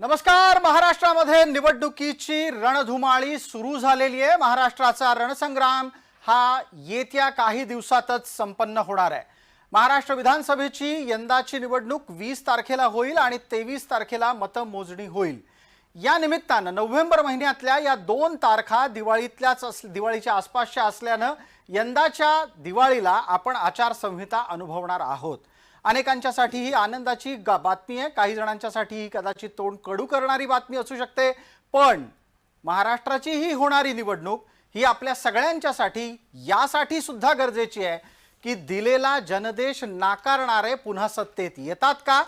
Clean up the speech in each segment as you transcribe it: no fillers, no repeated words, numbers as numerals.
नमस्कार। महाराष्ट्रामध्ये निवडणुकीची रणधुमाळी सुरू झालेली आहे। महाराष्ट्राचा रणसंग्राम हा येत्या काही दिवसातच संपन्न होणार आहे। महाराष्ट्र विधानसभेची यंदाची निवडणूक 20 तारखेला होईल आणि 23 तारखेला मतमोजणी होईल। या निमित्तानं नोव्हेंबर महिन्यातल्या या 2 तारखा दिवाळीच्या आसपासच्या असल्याने यंदाच्या दिवाळीला आपण आचारसंहिता अनुभवणार आहोत। अनेकांच्यासाठी ही आनंदाची बातमी आहे, काही जणांच्यासाठी ही कदाचित तोंड कडू करणारी बातमी असू शकते, पण महाराष्ट्राची ही होणारी निवडणूक ही आपल्या सगळ्यांच्यासाठी यासाठी सुद्धा गरजेची आहे की दिलेला जनादेश नाकारणारे पुन्हा सत्तेत येतात का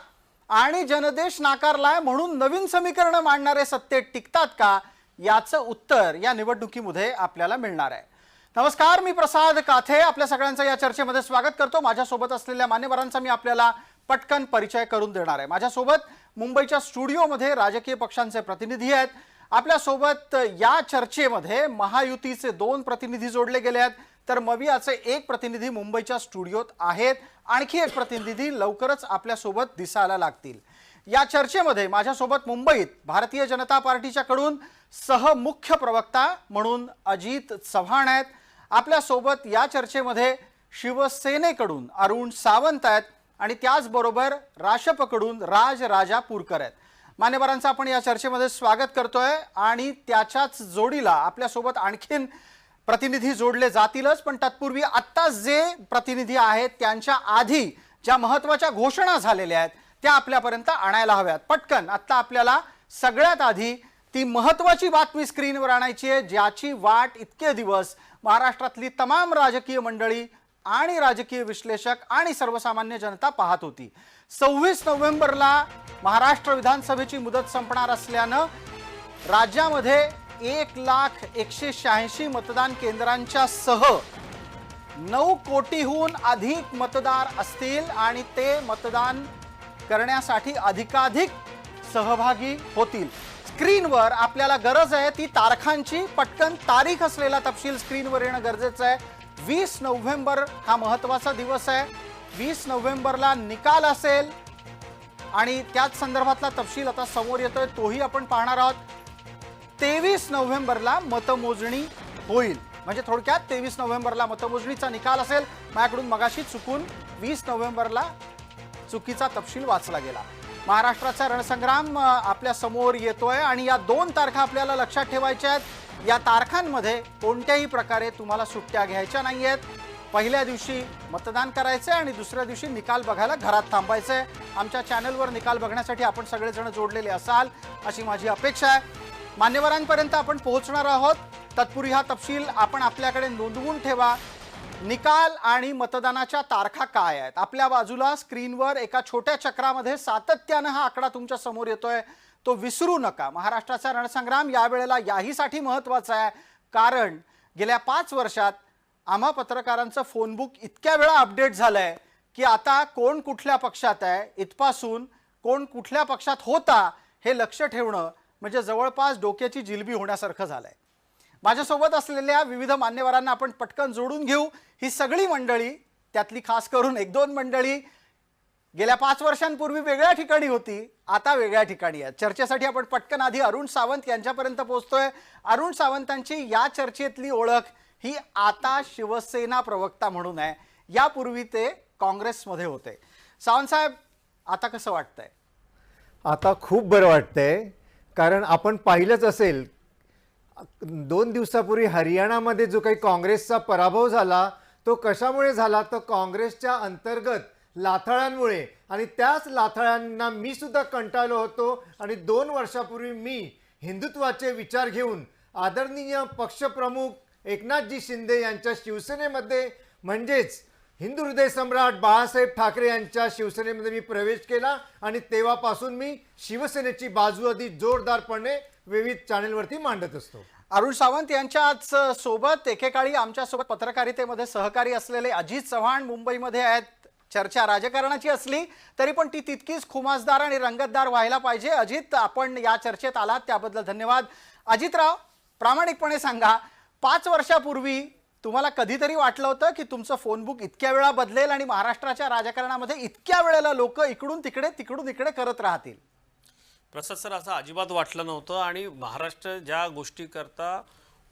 आणि जनादेश नाकारलाय म्हणून नवीन समीकरण मांडणारे सत्तेत टिकतात का, याचं उत्तर या निवडणुकीमध्ये आपल्याला मिळणार आहे। नमस्कार, मी प्रसाद काथे आपल्या सगळ्यांचं या चर्चेमध्ये स्वागत करतो। माझ्यासोबत असलेल्या मान्यवरांचा मी आपल्याला पटकन परिचय करून देणार आहे। माझ्यासोबत मुंबईच्या स्टुडिओमध्ये राजकीय पक्षांचे प्रतिनिधी आहेत। आपल्यासोबत या चर्चेमध्ये महायुतीचे 2 प्रतिनिधी जोडले गेले आहेत, तर मवियाचे 1 प्रतिनिधी मुंबईच्या स्टुडिओत आहेत। आणखी 1 प्रतिनिधी लवकरच आपल्यासोबत दिसायला लागतील। या चर्चेमध्ये माझ्यासोबत मुंबईत भारतीय जनता पार्टीच्याकडून सहमुख्य प्रवक्ता म्हणून अजित चव्हाण आहेत। आपल्यासोबत या चर्चेमध्ये शिवसेनेकडून अरुण सावंत आहेत आणि त्याचबरोबर राष्ट्रपकडून राजापूरकर आहेत। मान्यवरांचं आपण या चर्चेमध्ये स्वागत करतोय आणि त्याच्याच जोडीला आपल्यासोबत आणखीन प्रतिनिधी जोडले जातीलच, पण तत्पूर्वी आत्ता जे प्रतिनिधी आहेत त्यांच्या आधी ज्या महत्त्वाच्या घोषणा झालेल्या आहेत त्या आपल्यापर्यंत आणायला हव्यात। पटकन आत्ता आपल्याला सगळ्यात आधी ती महत्त्वाची बातमी स्क्रीनवर आणायची आहे, ज्याची वाट इतके दिवस महाराष्ट्रातली तमाम राजकीय मंडळी आणि राजकीय विश्लेषक आणि सर्वसामान्य जनता पाहत होती। 26 नोव्हेंबरला महाराष्ट्र विधानसभेची मुदत संपणार असल्यानं राज्यामध्ये 1,186 मतदान केंद्रांच्या सह 9 कोटीहून अधिक मतदार असतील आणि ते मतदान करण्यासाठी अधिकाधिक सहभागी होतील। स्क्रीनवर आपल्याला गरज आहे ती तारखांची, पटकन तारीख असलेला तपशील स्क्रीनवर येणं गरजेचं आहे। 20 नोव्हेंबर हा महत्त्वाचा दिवस आहे। 20 नोव्हेंबरला निकाल असेल आणि त्याच संदर्भातला तपशील आता समोर येतोय, तोही आपण पाहणार आहोत। 23 नोव्हेंबरला मतमोजणी होईल, म्हणजे थोडक्यात 23 नोव्हेंबरला मतमोजणीचा निकाल असेल। माझ्याकडून मगाशी चुकून 20 नोव्हेंबरला चुकीचा तपशील वाचला गेला। महाराष्ट्राचा रणसंग्राम आपल्या समोर येतोय आणि या 2 तारखा आपल्याला लक्षात ठेवायच्या आहेत। या तारखांमध्ये कोणत्याही प्रकारे तुम्हाला सुट्ट्या घ्यायच्या नाहीयेत। पहिल्या दिवशी मतदान करायचंय आणि दुसऱ्या दिवशी निकाल बघायला घरात थांबायचंय। आमच्या चॅनलवर निकाल बघण्यासाठी आपण सगळेजण जोडलेले असाल अशी माझी अपेक्षा आहे। मान्यवरांपर्यंत आपण पोहोचणार आहोत, तत्पूर्वी हा तपशील आपण आपल्याकडे नोंदवून ठेवा। निकाल आणि मतदानाच्या तारखा काय आहेत आपल्या बाजूला स्क्रीनवर एका छोट्या चक्रामध्ये सातत्याने हा आकडा तुमच्या समोर येतोय, तो विसरू नका। महाराष्ट्राचा रणसंग्राम यावेळेला याहीसाठी महत्त्वाचा आहे कारण गेल्या 5 वर्षात आम्हा पत्रकारांचं फोनबुक इतक्या वेळा अपडेट झालंय की आता कोण कुठल्या पक्षात आहे, इथपासून कोण कुठल्या पक्षात होता हे लक्ष ठेवणं म्हणजे जवळपास डोक्याची जिलबी होण्यासारखं झालंय। माझ्यासोबत असलेल्या विविध मान्यवरांना आपण पटकन जोडून घेऊ। ही सगळी मंडळी, त्यातली खास करून 1-2 मंडळी गेल्या 5 वर्षांपूर्वी वेगळ्या ठिकाणी होती, आता वेगळ्या ठिकाणी आहेत। चर्चेसाठी आपण पटकन आधी अरुण सावंत यांच्यापर्यंत पोहोचतोय। अरुण सावंतांची या चर्चेतली ओळख ही आता शिवसेना प्रवक्ता म्हणून आहे, यापूर्वी ते काँग्रेसमध्ये होते। सावंत साहेब, आता कसं वाटतंय? आता खूप बरं वाटतंय, कारण आपण पाहिलंच असेल 2 दिवसापूर्वी हरियाणामध्ये जो काही काँग्रेसचा पराभव झाला तो कशामुळे झाला, तर काँग्रेसच्या अंतर्गत लाथाळ्यांमुळे, आणि त्याच लाथाळ्यांना मी सुद्धा कंटाळलो होतो आणि 2 वर्षापूर्वी मी हिंदुत्वाचे विचार घेऊन आदरणीय पक्षप्रमुख एकनाथजी शिंदे यांच्या शिवसेनेमध्ये म्हणजेच हिंदू हृदय सम्राट बाळासाहेब ठाकरे यांच्या शिवसेनेमध्ये मी प्रवेश केला आणि तेव्हापासून मी शिवसेनेची बाजू अधिक जोरदारपणे विविध चॅनलवरती मांडत असतो। अरुण सावंत यांच्याच सोबत एकेकाळी आमच्यासोबत पत्रकारितेमध्ये सहकारी असलेले अजित चव्हाण मुंबईमध्ये आहेत। चर्चा राजकारणाची असली तरी पण ती तितकीच खुमासदार आणि रंगतदार व्हायला पाहिजे। अजित, आपण या चर्चेत आलात त्याबद्दल धन्यवाद। अजितराव, प्रामाणिकपणे सांगा, 5 वर्षापूर्वी तुम्हाला कधीतरी वाटलं होतं की तुमचं फोनबुक इतक्या वेळा बदलेल आणि महाराष्ट्राच्या राजकारणामध्ये इतक्या वेळेला लोक इकडून तिकडे करत राहतील? प्रसाद सर, असं अजिबात वाटलं नव्हतं. आणि महाराष्ट्र ज्या गोष्टी करता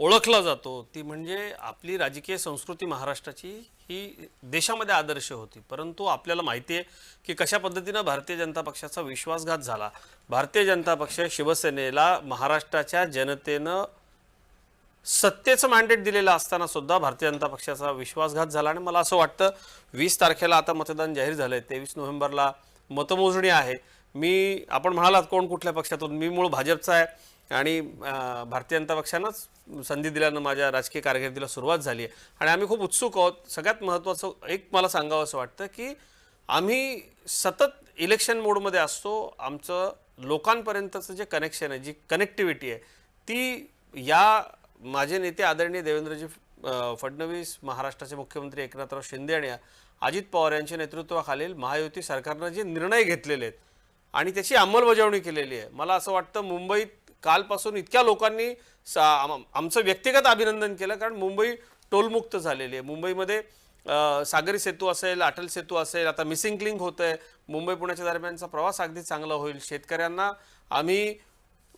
ओळखला जातो ती म्हणजे आपली राजकीय संस्कृती महाराष्ट्राची ही देशामध्ये आदर्श होती. परंतु आपल्याला माहिती आहे की कशा पद्धतीनं भारतीय जनता पक्षाचा विश्वासघात झाला. भारतीय जनता पक्ष शिवसेनेला महाराष्ट्राच्या जनतेनं सत्तेचं मॅन्डेट दिलेलं असताना सुद्धा भारतीय जनता पक्षाचा विश्वासघात झाला. आणि मला असं वाटतं 20 तारखेला आता मतदान जाहीर झालंय, 23 नोव्हेंबरला मतमोजणी आहे. आपण म्हणालात कोण कुठल्या पक्षातून, मी मूळ भाजपचा आहे आणि भारतीय जनता पक्षानंच संधी दिल्यानं माझ्या राजकीय कारकिर्दीला सुरुवात झाली आहे आणि आम्ही खूप उत्सुक आहोत. सगळ्यात महत्त्वाचं एक मला सांगावं असं वाटतं की आम्ही सतत इलेक्शन मोडमध्ये असतो. आमचं लोकांपर्यंतचं जे कनेक्शन आहे, जी कनेक्टिव्हिटी आहे, ती या माझे नेते आदरणीय देवेंद्रजी फडणवीस, महाराष्ट्राचे मुख्यमंत्री एकनाथराव शिंदे आणि अजित पवार यांच्या नेतृत्वाखालील महायुती सरकारनं जे निर्णय घेतलेले आहेत आणि त्याची अंमलबजावणी केलेली आहे. मला असं वाटतं मुंबईत कालपासून इतक्या लोकांनी आमचं व्यक्तिगत अभिनंदन केलं, कारण मुंबई टोलमुक्त झालेली आहे. मुंबईमध्ये सागरी सेतू असेल, अटल सेतू असेल, आता मिसिंग लिंक होतंय. मुंबई पुण्याच्या दरम्यानचा प्रवास अगदी चांगला होईल. शेतकऱ्यांना आम्ही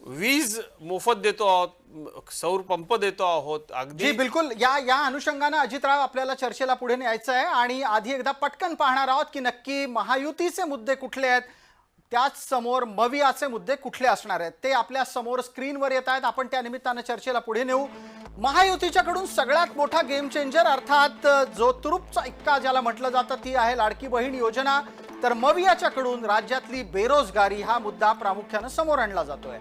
वीज मोफत देतो आहोत, सौर पंप देतो आहोत. जी बिलकुल, या अनुषंगाने अजितराव आपल्याला चर्चेला पुढे न्यायचं आहे आणि आधी एकदा पटकन पाहणार आहोत की नक्की महायुतीचे मुद्दे कुठले आहेत, त्याच समोर मवियाचे मुद्दे कुठले असणार आहेत. ते आपल्या समोर स्क्रीनवर येत आहेत. आपण त्या निमित्तानं चर्चेला पुढे नेऊ. महायुतीच्याकडून सगळ्यात मोठा गेम चेंजर, अर्थात जो तुरुपचा इक्का ज्याला म्हटलं जातं, ती आहे लाडकी बहीण योजना. तर मवियाच्याकडून राज्यातली बेरोजगारी हा मुद्दा प्रामुख्यानं समोर आणला जातोय.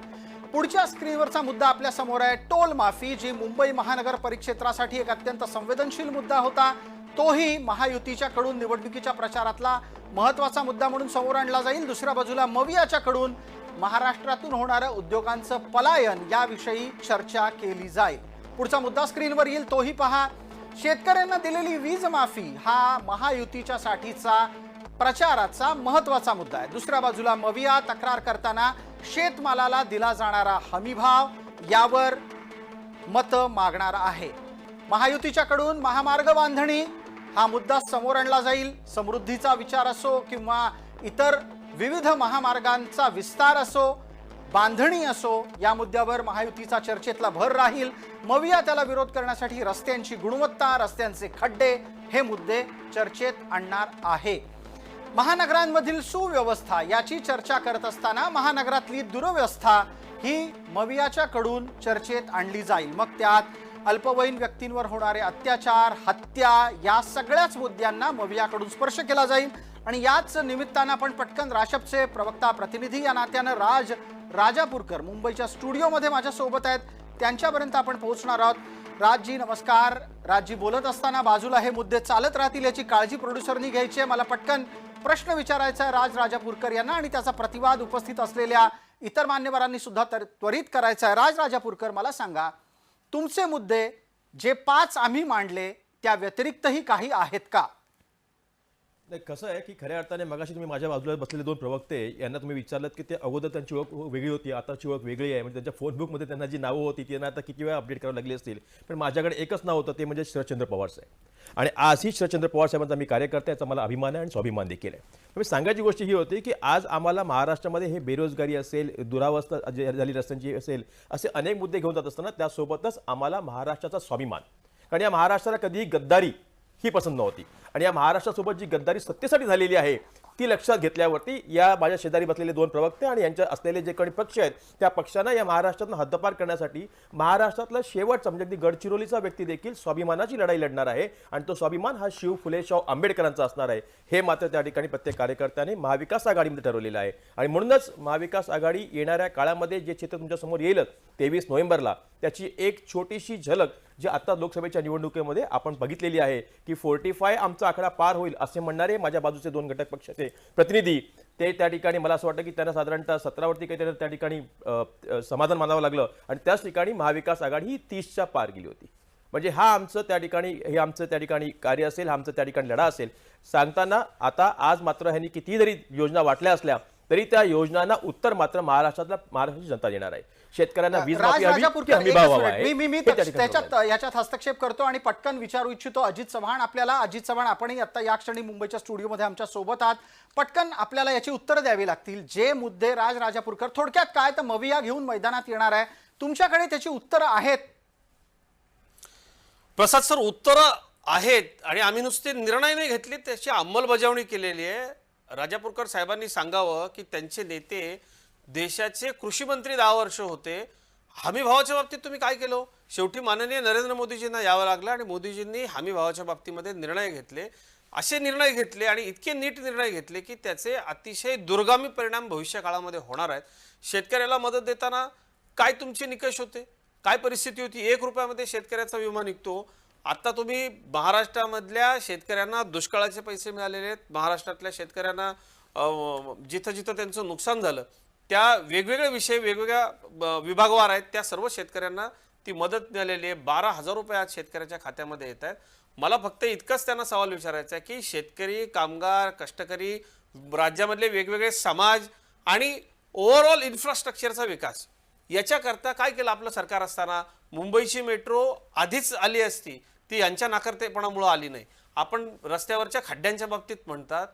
पुढच्या स्क्रीनवरचा मुद्दा आपल्या समोर आहे टोल माफी, जी मुंबई महानगर परिक्षेत्रासाठी एक अत्यंत संवेदनशील मुद्दा होता. तोही महायुतीच्याकडून निवडणुकीच्या प्रचारातला महत्त्वाचा मुद्दा म्हणून समोर आणला जाईल. दुसऱ्या बाजूला मवियाच्याकडून महाराष्ट्रातून होणाऱ्या उद्योगांचं पलायन याविषयी चर्चा केली जाईल. पुढचा मुद्दा स्क्रीनवर येईल, तोही पहा. शेतकऱ्यांना दिलेली वीज माफी हा महायुतीच्या साठीचा प्रचाराचा महत्त्वाचा मुद्दा आहे. दुसऱ्या बाजूला मविया तक्रार करताना शेतमालाला दिला जाणारा हमीभाव यावर मत मागणार आहे. महायुतीच्याकडून महामार्ग बांधणी हा मुद्दा समोर आणला जाईल. समृद्धीचा विचार असो किंवा इतर विविध महामार्गांचा विस्तार असो, बांधणी असो, या मुद्द्यावर महायुतीचा चर्चेतला भर राहील. मविया त्याला विरोध करण्यासाठी रस्त्यांची गुणवत्ता, रस्त्यांचे खड्डे हे मुद्दे चर्चेत आणणार आहे. महानगरांमधील सुव्यवस्था याची चर्चा करत असताना महानगरातली दुरवस्था ही मवियाच्याकडून चर्चेत आणली जाईल. मग त्यात अल्पवयीन व्यक्तींवर होणारे अत्याचार, हत्या या सगळ्याच मुद्द्यांना मवियाकडून स्पर्श केला जाईल. आणि याच निमित्तानं आपण पटकन राशपचे प्रवक्ता प्रतिनिधी या नात्यानं राजापूरकर मुंबईच्या स्टुडिओमध्ये माझ्यासोबत आहेत, त्यांच्यापर्यंत आपण पोहोचणार आहोत. राजजी नमस्कार. राजजी, बोलत असताना बाजूला हे मुद्दे चालत राहतील याची काळजी प्रोड्युसरनी घ्यायची आहे. मला पटकन प्रश्न विचारायचा आहे राजापूरकर यांना आणि त्याचा प्रतिवाद उपस्थित असलेल्या इतर मान्यवरांनी सुद्धा त्वरित करायचा आहे. राजापूरकर, मला सांगा, तुमचे मुद्दे जे 5 आम्ही मांडले त्या व्यतिरिक्तही काही आहेत का? नाही, कसं आहे की खऱ्या अर्थाने मगाशी तुम्ही माझ्या बाजूला बसलेले 2 प्रवक्ते यांना तुम्ही विचारलं की ते अगोदर त्यांची ओळख वेगळी होती, आताची ओळख वेगळी आहे. म्हणजे त्यांच्या फोनबुकमध्ये त्यांना जी नावं होती त्यांना आता किती वेळा अपडेट करावं लागली असतील. पण माझ्याकडे एकच नाव होतं, ते म्हणजे शरदचंद्र पवार साहेब. आणि आजही शरदचंद्र पवार साहेबांचा मी कार्यकर्ता, याचा मला अभिमान आहे आणि स्वाभिमान देखील आहे. पण सांगायची गोष्ट ही होती की आज आम्हाला महाराष्ट्रामध्ये हे बेरोजगारी असेल, दुरावस्था झाली रस्त्यांची असेल, असे अनेक मुद्दे घेऊन जात असताना त्यासोबतच आम्हाला महाराष्ट्राचा स्वाभिमान, कारण या महाराष्ट्राला कधीही गद्दारी ही पसंत नव्हती. आणि या महाराष्ट्रासोबत जी गद्दारी सत्तेसाठी झालेली आहे ती लक्षात घेतल्यावरती या माझ्या शेजारी बसलेले 2 प्रवक्ते आणि यांच्या असलेले जे काही पक्ष आहेत त्या पक्षांना या महाराष्ट्रातून हद्दपार करण्यासाठी महाराष्ट्रातला शेवटचा म्हणजे अगदी गडचिरोलीचा व्यक्ती देखील स्वाभिमानाची लढाई लढणार आहे. आणि तो स्वाभिमान हा शिव फुले शाहू आंबेडकरांचा असणार आहे, हे मात्र त्या ठिकाणी प्रत्येक कार्यकर्त्याने महाविकास आघाडीमध्ये ठरवलेलं आहे. आणि म्हणूनच महाविकास आघाडी येणाऱ्या काळामध्ये जे चित्र तुमच्यासमोर येईलच 23 नोव्हेंबरला, त्याची एक छोटीशी झलक जी आता लोकसभेच्या निवडणुकीमध्ये आपण बघितलेली आहे की 45 आमचा आकडा पार होईल असे म्हणणारे माझ्या बाजूचे 2 घटक पक्षाचे प्रतिनिधी, ते त्या ठिकाणी मला असं वाटतं की त्यांना साधारणतः 17वरती काहीतरी त्या ठिकाणी समाधान मानावं लागलं. आणि त्याच ठिकाणी महाविकास आघाडी ही 30च्या पार गेली होती. म्हणजे हा आमचं त्या ठिकाणी हे आमचं त्या ठिकाणी कार्य असेल, हा आमचं त्या ठिकाणी लढा असेल. सांगताना आता आज मात्र ह्यांनी किती जरी योजना वाटल्या असल्या तरी त्या योजनांना उत्तर मात्र महाराष्ट्राची जनता देणार आहे. शेतकऱ्यांना वीज माफी हवी की राजापूरकर, हमी एकच भाव हवा मिनिट. आहे मी हे त्या ठिकाणी त्याच्यात ठरवलं आहे. याच्यात हस्तक्षेप करतो आणि पटकन विचारू इच्छितो अजित चव्हाण आपल्याला. अजित चव्हाण, आपणही आता या क्षणी मुंबईच्या स्टुडिओमध्ये आमच्या सोबत आहात. पटकन आपल्याला याची उत्तरं द्यावी लागतील. जे मुद्दे राजापूरकर थोडक्यात काय तर मविया घेऊन मैदानात येणार आहे, तुमच्याकडे त्याची उत्तरं आहेत? प्रसाद सर, उत्तरं आहेत आणि आम्ही नुसते निर्णय नाही घेतले, त्याची अंमलबजावणी केलेली आहे. राजापूरकर साहेबांनी सांगावं की त्यांचे नेते देशाचे कृषी मंत्री 10 वर्ष होते. हमी भावाच्या बाबतीत तुम्ही काय केलं? शेवटी माननीय नरेंद्र मोदीजींना यावं लागलं आणि मोदीजींनी हमी भावाच्या बाबतीमध्ये निर्णय घेतले. असे निर्णय घेतले आणि इतके नीट निर्णय घेतले की त्याचे अतिशय दुर्गामी परिणाम भविष्य काळामध्ये होणार आहेत. शेतकऱ्याला मदत देताना काय तुमचे निकष होते, काय परिस्थिती होती? 1 रुपयामध्ये शेतकऱ्याचा विमा निघतो. आता तुम्ही महाराष्ट्रामधल्या शेतकऱ्यांना दुष्काळाचे पैसे मिळालेले आहेत. महाराष्ट्रातल्या शेतकऱ्यांना जिथं जिथं त्यांचं नुकसान झालं त्या वेगवेगळे विषय वेगवेगळ्या विभागवार आहेत, त्या सर्व शेतकऱ्यांना ती मदत मिळालेली आहे. 12,000 रुपये आज शेतकऱ्याच्या खात्यामध्ये येत आहेत. मला फक्त इतकंच त्यांना सवाल विचारायचा आहे की शेतकरी, कामगार, कष्टकरी, राज्यामधले वेगवेगळे समाज आणि ओव्हरऑल इन्फ्रास्ट्रक्चरचा विकास याच्याकरता काय केलं आपलं सरकार असताना? मुंबईची मेट्रो आधीच आली असती, ती यांच्या नाकर्तेपणामुळे आली नाही. आपण रस्त्यावरच्या खड्ड्यांच्या बाबतीत म्हणतात,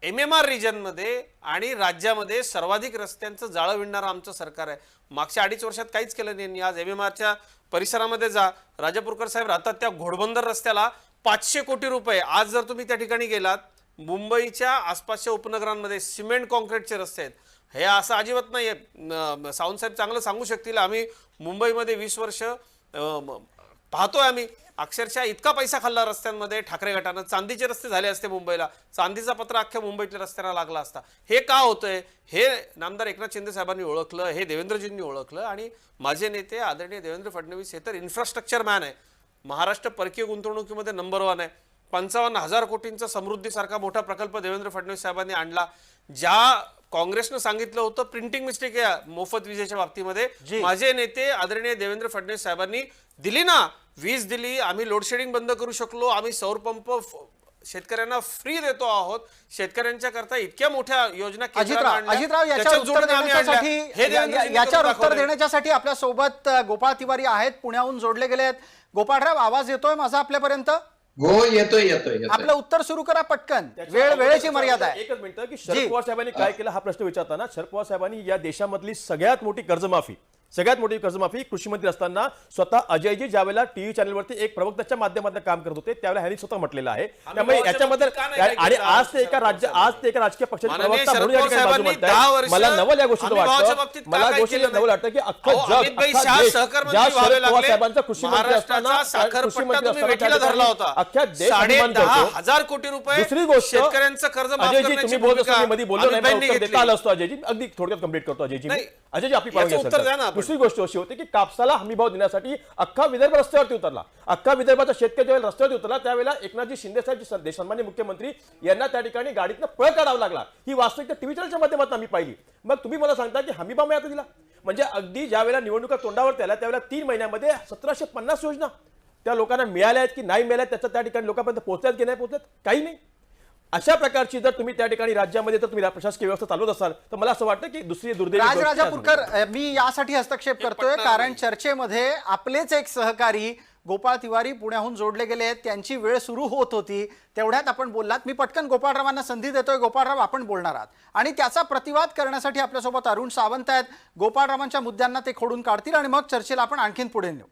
MMR रिजनमध्ये आणि राज्यामध्ये सर्वाधिक रस्त्यांचं जाळं विणणारं आमचं सरकार आहे. मागच्या 2.5 वर्षात काहीच केलं नाही. आज MMRच्या परिसरामध्ये जा, राजापूरकर साहेब राहतात त्या घोडबंदर रस्त्याला 500 कोटी रुपये. आज जर तुम्ही त्या ठिकाणी गेलात, मुंबईच्या आसपासच्या उपनगरांमध्ये सिमेंट कॉन्क्रीटचे रस्ते आहेत. हे असं अजिबात नाही आहे. सावंत साहेब चांगलं सांगू शकतील. आम्ही मुंबईमध्ये 20 वर्ष पाहतोय. आम्ही अक्षरशः इतका पैसा खाल्ला रस्त्यांमध्ये ठाकरे गटानं. चांदीचे रस्ते झाले असते मुंबईला, चांदीचा पत्र अख्ख्या मुंबईतल्या रस्त्यांना लागला असता. हे का होतंय? हे नामदार एकनाथ शिंदे साहेबांनी ओळखलं, हे देवेंद्रजींनी ओळखलं आणि माझे नेते आदरणीय देवेंद्र फडणवीस हे तर इन्फ्रास्ट्रक्चर मॅन आहे. महाराष्ट्र परकीय गुंतवणुकीमध्ये नंबर 1 आहे. 55,000 कोटींचा समृद्धीसारखा मोठा प्रकल्प देवेंद्र फडणवीस साहेबांनी आणला. ज्या काँग्रेसनं सांगितलं होतं प्रिंटिंग मिस्टेक या मोफत विजेच्या बाबतीमध्ये, माझे नेते आदरणीय देवेंद्र फडणवीस साहेबांनी दिली ना, वीज दिली. आम्ही लोडशेडिंग बंद करू शकलो. आम्ही सौर पंप शेतकऱ्यांना फ्री देतो आहोत. शेतकऱ्यांच्या करता इतक्या मोठ्या योजना अजितराव याच्यावर उत्तर देण्यासाठी आपल्या सोबत गोपाळ तिवारी आहेत, पुण्याहून जोडले गेले आहेत. गोपाळराव, आवाज येतोय माझा आपल्यापर्यंत? हो, येतोय. आपलं उत्तर सुरू करा पटकन, वेळेची मर्यादा आहे. एकच मिनिट की शरद पवार साहेबांनी काय केलं हा प्रश्न विचारताना, शरद पवार साहेबांनी या देशामधली सगळ्यात मोठी कर्जमाफी कृषी मंत्री असताना स्वतः अजयजी ज्यावेळेला टीव्ही चॅनलवरती एक प्रवक्त्याच्या माध्यमातून काम करत होते त्यावेळेला ह्यांनी स्वतः म्हटलेलं आहे. त्यामुळे याच्यामध्ये आणि आज ते एका राजकीय पक्षाचे प्रवक्ता म्हणून या ठिकाणी बाजू मांडतायत. मला नवल या गोष्टीचं वाटतं, मला गोष्टीला नवल वाटतं की अख्खं जग, ज्या शरद पवार साहेबांचा कृषी मंत्री असताना अख्ख्या देश अभिमान करतो. 10,000 कोटी रुपये. दुसरी गोष्ट, शेतकऱ्यांचं कर्ज माफ अजयजी करण्याची तुम्ही बोलत भूमिका असताना मध्ये बोललो नाही, आम्ही उत्तर देता आलं असतो. अजयजी अगदी थोडक्यात कंप्लीट करतो. अजयजी आपली पाहून याचं उत्तर द्या ना घ्या. आपण. दुसरी गोष्ट अशी होती की कापसाला हमीभाव देण्यासाठी अख्खा विदर्भ रस्त्यावरती उतरला. अख्खा विदर्भाचा शेतकरी ज्यावेळेला रस्त्यावरती उतरला त्यावेळेला एकनाथजी शिंदे साहेब सन्माननीय मुख्यमंत्री यांना त्या ठिकाणी गाडीतनं पळ काढावा लागला. ही वास्तविकता टीव्ही चॅनलच्या माध्यमातून आम्ही पाहिली. मग तुम्ही मला सांगता की हमीभाव मिळाला दिला म्हणजे अगदी ज्या वेळेला निवडणुका तोंडावर आल्या त्यावेळेला 3 महिन्यामध्ये 1750 योजना त्या लोकांना मिळाल्या आहेत की नाही मिळाल्या त्याचं त्या ठिकाणी लोकांपर्यंत पोहोचल्यात की नाही पोहोचल्यात काही नाही. अशा प्रकारची जर तुम्ही त्या ठिकाणी राज्यामध्ये जर तुम्ही प्रशासकीय व्यवस्था चालवत असाल तर मला असं वाटतं की दुसरी दुर्दैवी राजापूरकर, मी यासाठी हस्तक्षेप करतोय कारण चर्चेमध्ये आपलेच एक सहकारी गोपाळ तिवारी पुण्याहून जोडले गेले आहेत. त्यांची वेळ सुरू होत होती, तेवढ्यात आपण बोललात. मी पटकन गोपाळरावांना संधी देतोय. गोपाळराव, आपण बोलणार आहात आणि त्याचा प्रतिवाद करण्यासाठी आपल्यासोबत अरुण सावंत आहेत. गोपाळरावांच्या मुद्द्यांना ते खोडून काढतील आणि मग चर्चेला आपण आणखीन पुढे नेऊ.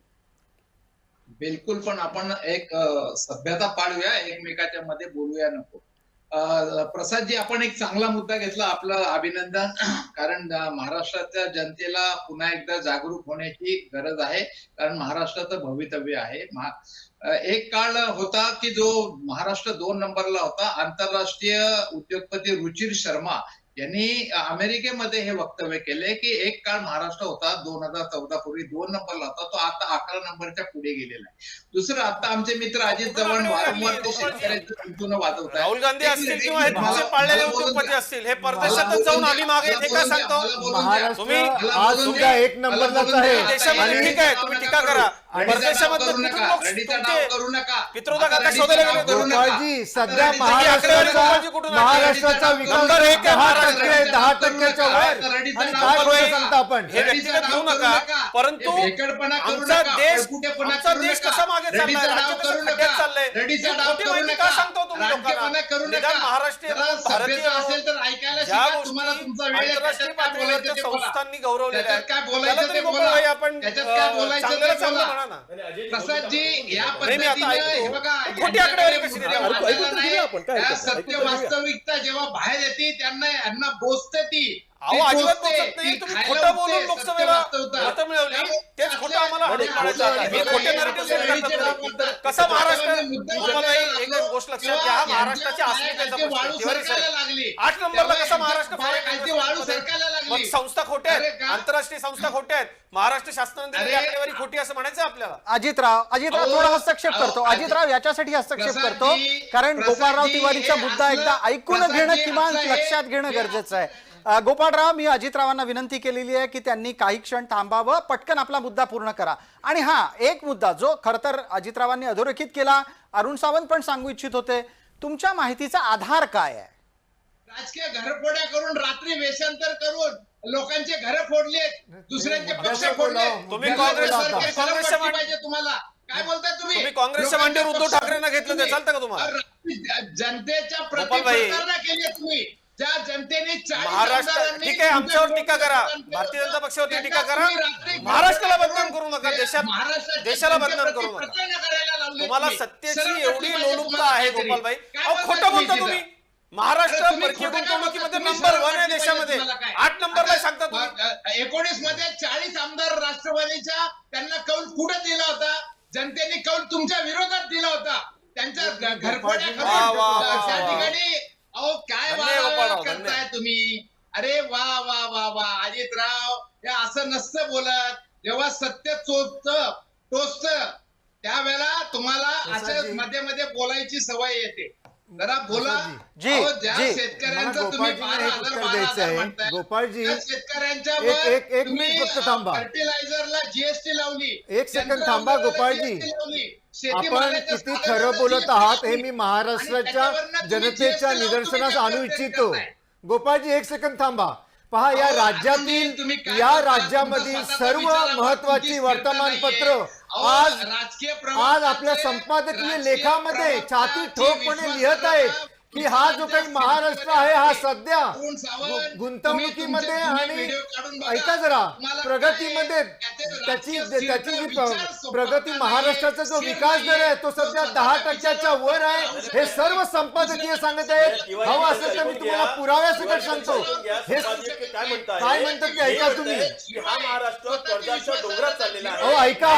बिलकुल, पण आपण एक सभ्यता पाळूया, एकमेकाच्या मध्ये बोलूया नको. प्रसादजी, आपण एक चांगला मुद्दा घेतला, आपलं अभिनंदन. कारण महाराष्ट्राच्या जनतेला पुन्हा एकदा जागरूक होण्याची गरज आहे, कारण महाराष्ट्राचं भवितव्य आहे. एक काळ होता की जो महाराष्ट्र 2 नंबरला होता. आंतरराष्ट्रीय उद्योगपती रुचिर शर्मा यांनी अमेरिकेमध्ये हे वक्तव्य केले की एक काळ महाराष्ट्र होता 2014 पूर्वी 2 नंबरला होता, तो आता 11 नंबरच्या पुढे गेलेला आहे. दुसरं, आता आमचे मित्र अजित चव्हाण वारंवार ते शेतकऱ्यांचं चिंतून वाजवत आहेत. राहुल गांधी असतील किंवा हे तुमचे पाळलेले उद्योगपती असतील, हे परदेशातच जाऊन आम्ही मागे हे का सांगतो? महाराष्ट्र आज सुद्धा 1 नंबरलाच आहे. देशामध्ये ठीक आहे, तुम्ही टीका करा. परदेशामध्ये करू कुठून नका, लोक रडीचा तुमचे डाव करू नका. पित्रोदा आता काका रडीचा शोधायला डाव गेले. करू नका. गोपाळजी सध्या आता महाराष्ट्राचा आकडेवारी कुठून आणली? महाराष्ट्राचा विकास नंबर एक आहे 10% 10%च्या वर आणि काय बोलतो सांगता आपण हे व्यक्तिगत घेऊ नका, परंतु आमचा देश कसा मागे चाललाय, राज्य कसं खड्ड्यात चाललंय, ही खोटी माहिती का सांगतो तुम्ही लोकांना? निदान महाराष्ट्रीय भारतीय असेल तर ऐकायला ज्या शिका. तुम्हाला तुमचा वेळ आहे, आंतरराष्ट्रीय त्याच्यात काय बोलायचं पातळीवरच्या ते बोला. संस्थांनी गौरवलेल्या आहेत. त्याच्यात काय त्याला बोलायचं तरी ते बोला. गोपाळभाई आपण त्याच्यात काय बोलायचं चांगल्याला ते चांगलं बोला. म्हणा ना. प्रसादजी या नाही, मी आता पद्धतीने ऐकतो. हे बघा, खोटी आकडेवारी कशी देते? यांच्याकडे ऐकू तर नाही. घेऊया आपण, काय त्या हरकत नाही. सत्य ऐकू तर घेऊया. वास्तविकता जेव्हा बाहेर येते यांना बोचते ती. अहो ती अजिबात बोचते, बोलत नाही. ती तुम्ही खायला खोटं बोलून उठते, लोकसभेला सत्य वास्तवता. मतं मिळवली, त्यामुळे तेच खोटं आम्हाला नाही, हाणून पाडायचं खोटं आहे. हे आहे. खोटे narrative set रडीचे करतात डाव तुम्ही. करतात. कसा महाराष्ट्र त्याच्यामध्ये मुद्दा तुम्हाला मांडायला एक लागलो. गोष्ट लक्षात तेव्हा घ्या, हा यांच्या महाराष्ट्राच्या पाया अस्मितेचा खालची प्रश्न आहे. वाळू तिवारी सरकायला साहेब, लागली. 8 नंबरला तेव्हा कसा महाराष्ट्र यांच्या पाया खालची वाळू सरकायला लागली. मग संस्था खोट्या अरे आहेत, का? आंतरराष्ट्रीय संस्था खोट्या आहेत, महाराष्ट्र शासनाने दिलेली अरे, आकडेवारी खोटी असं म्हणायचं आहे आपल्याला. अजितराव अहो, थोडा हस्तक्षेप अहो, करतो. अजितराव याच्यासाठी हस्तक्षेप करतो प्रसादजी, कारण गोपाळराव प्रसादजी, तिवारीचा हे मुद्दा असलं- एकदा ऐकून घेणं प्रसादजी, किमान असलं हे- लक्षात घेणं हे- गरजेचं आहे. गोपाळराव, मी अजितरावांना विनंती केलेली आहे की त्यांनी काही क्षण थांबावं, पटकन आपला मुद्दा पूर्ण करा. आणि हा एक मुद्दा जो खरं तर अजितरावांनी अधोरेखित केला, अरुण सावंत पण सांगू इच्छित होते, तुमच्या माहितीचा आधार काय आहे? राजकीय घरफोड्या करून रात्री वेषांतर करून लोकांचे घर फोडले, दुसऱ्यांचे पक्ष फोडले. तुम्ही याला काँग्रेस- सरकार तुम्ही सरळ काँग्रेसच्या पट्टी पाहिजे तुम्हाला. काय बोलताय तुम्ही? तुम्ही काँग्रेसच्या लोकांचे मांडीवर उद्धव पक्ष ठाकरेंना घेतलं, ते तुम्ही- चालतं का तुम्हाला? जनतेच्या प्रति गोपालभाई, प्रतारणा केली आहे तुम्ही. ज्या जनतेने 40 महाराष्ट्र आमदारांनी ठीक आहे, आमच्यावर टीका करा, तुमच्या भारतीय जनता पक्षावरती टीका त्याचा करा, तुम्ही रात्री महाराष्ट्राला घरफोड्या बदनाम करून करू नका, महाराष्ट्राच्या देशाला बदनाम जनतेप्रती करू नका. प्रतारणा करायला लावली तुम्हाला तुम्ही. सत्तेची सरळ एवढी पट्टी पाहिजे लोलुपता तुम्हाला आहे काहीतरी. गोपालभाई. काय अहो बोलताय खोटं बोलता तिथं? तुम्ही. महाराष्ट्र अरे तुम्ही परकीय खोटं काय गुंतवणुकीमध्ये बोलता? नंबर तुम्ही 1 आहे सरळ देशामध्ये. तुम्हाला काय? 8 नंबरला सांगता तुम्ही. 19 मध्ये 40 आमदार राष्ट्रवादीच्या त्यांना कौल कुठं दिला होता? जनतेने कौल तुमच्या विरोधात दिला होता. त्यांच्या घरफोड्या वा, वा, वा, करून त्या वा. ठिकाणी अहो काय धन्य वाह गोपाळराव, करताय धन्य. तुम्ही? अरे वा वा वा वा अजितराव, हे असं नसतं बोलत. जेव्हा सत्य टोचत त्यावेळेला तुम्हाला असं मध्ये मध्ये बोलायची सवय येते. जरा बोला. जी, अहो, ज्या जी. शेतकऱ्यांचं मला तुम्ही गोपाळजींना एक 12,000 उत्तर 12,000 द्यायचं आहे. म्हणताय. गोपाळजी, त्या शेतकऱ्यांच्या एक मिनिट फक्त थांबा. फर्टिलायझरला जीएसटी लावली. एक सेकंद थांबा, गोपाळजी. आपण किती खरं बोलत आहात हे मी महाराष्ट्राच्या जनतेच्या निदर्शनास आणू इच्छितो. गोपाळजी, एक सेकंद थांबा. पहा, या राज्यातील या राज्यामधील सर्व महत्वाची वर्तमानपत्र आज आपल्या संपादकीय लेखामध्ये छाती ठोकपणे लिहत आहेत की हा जो काही महाराष्ट्र आहे हा सध्या गुंतवणुकीमध्ये आणि ऐका जरा प्रगतीमध्ये त्याची जी प्रगती महाराष्ट्राचा जो विकास दर आहे तो सध्या 10% वर आहे. हे सर्व संपादकीय सांगत आहेत. हवं असेल तर मी तुम्हाला पुराव्यासकट सांगतो. हे काय म्हणतात ते ऐका तुम्ही. हा महाराष्ट्र कर्जाच्या डोंगरात चाललेला आहे. हो ऐका.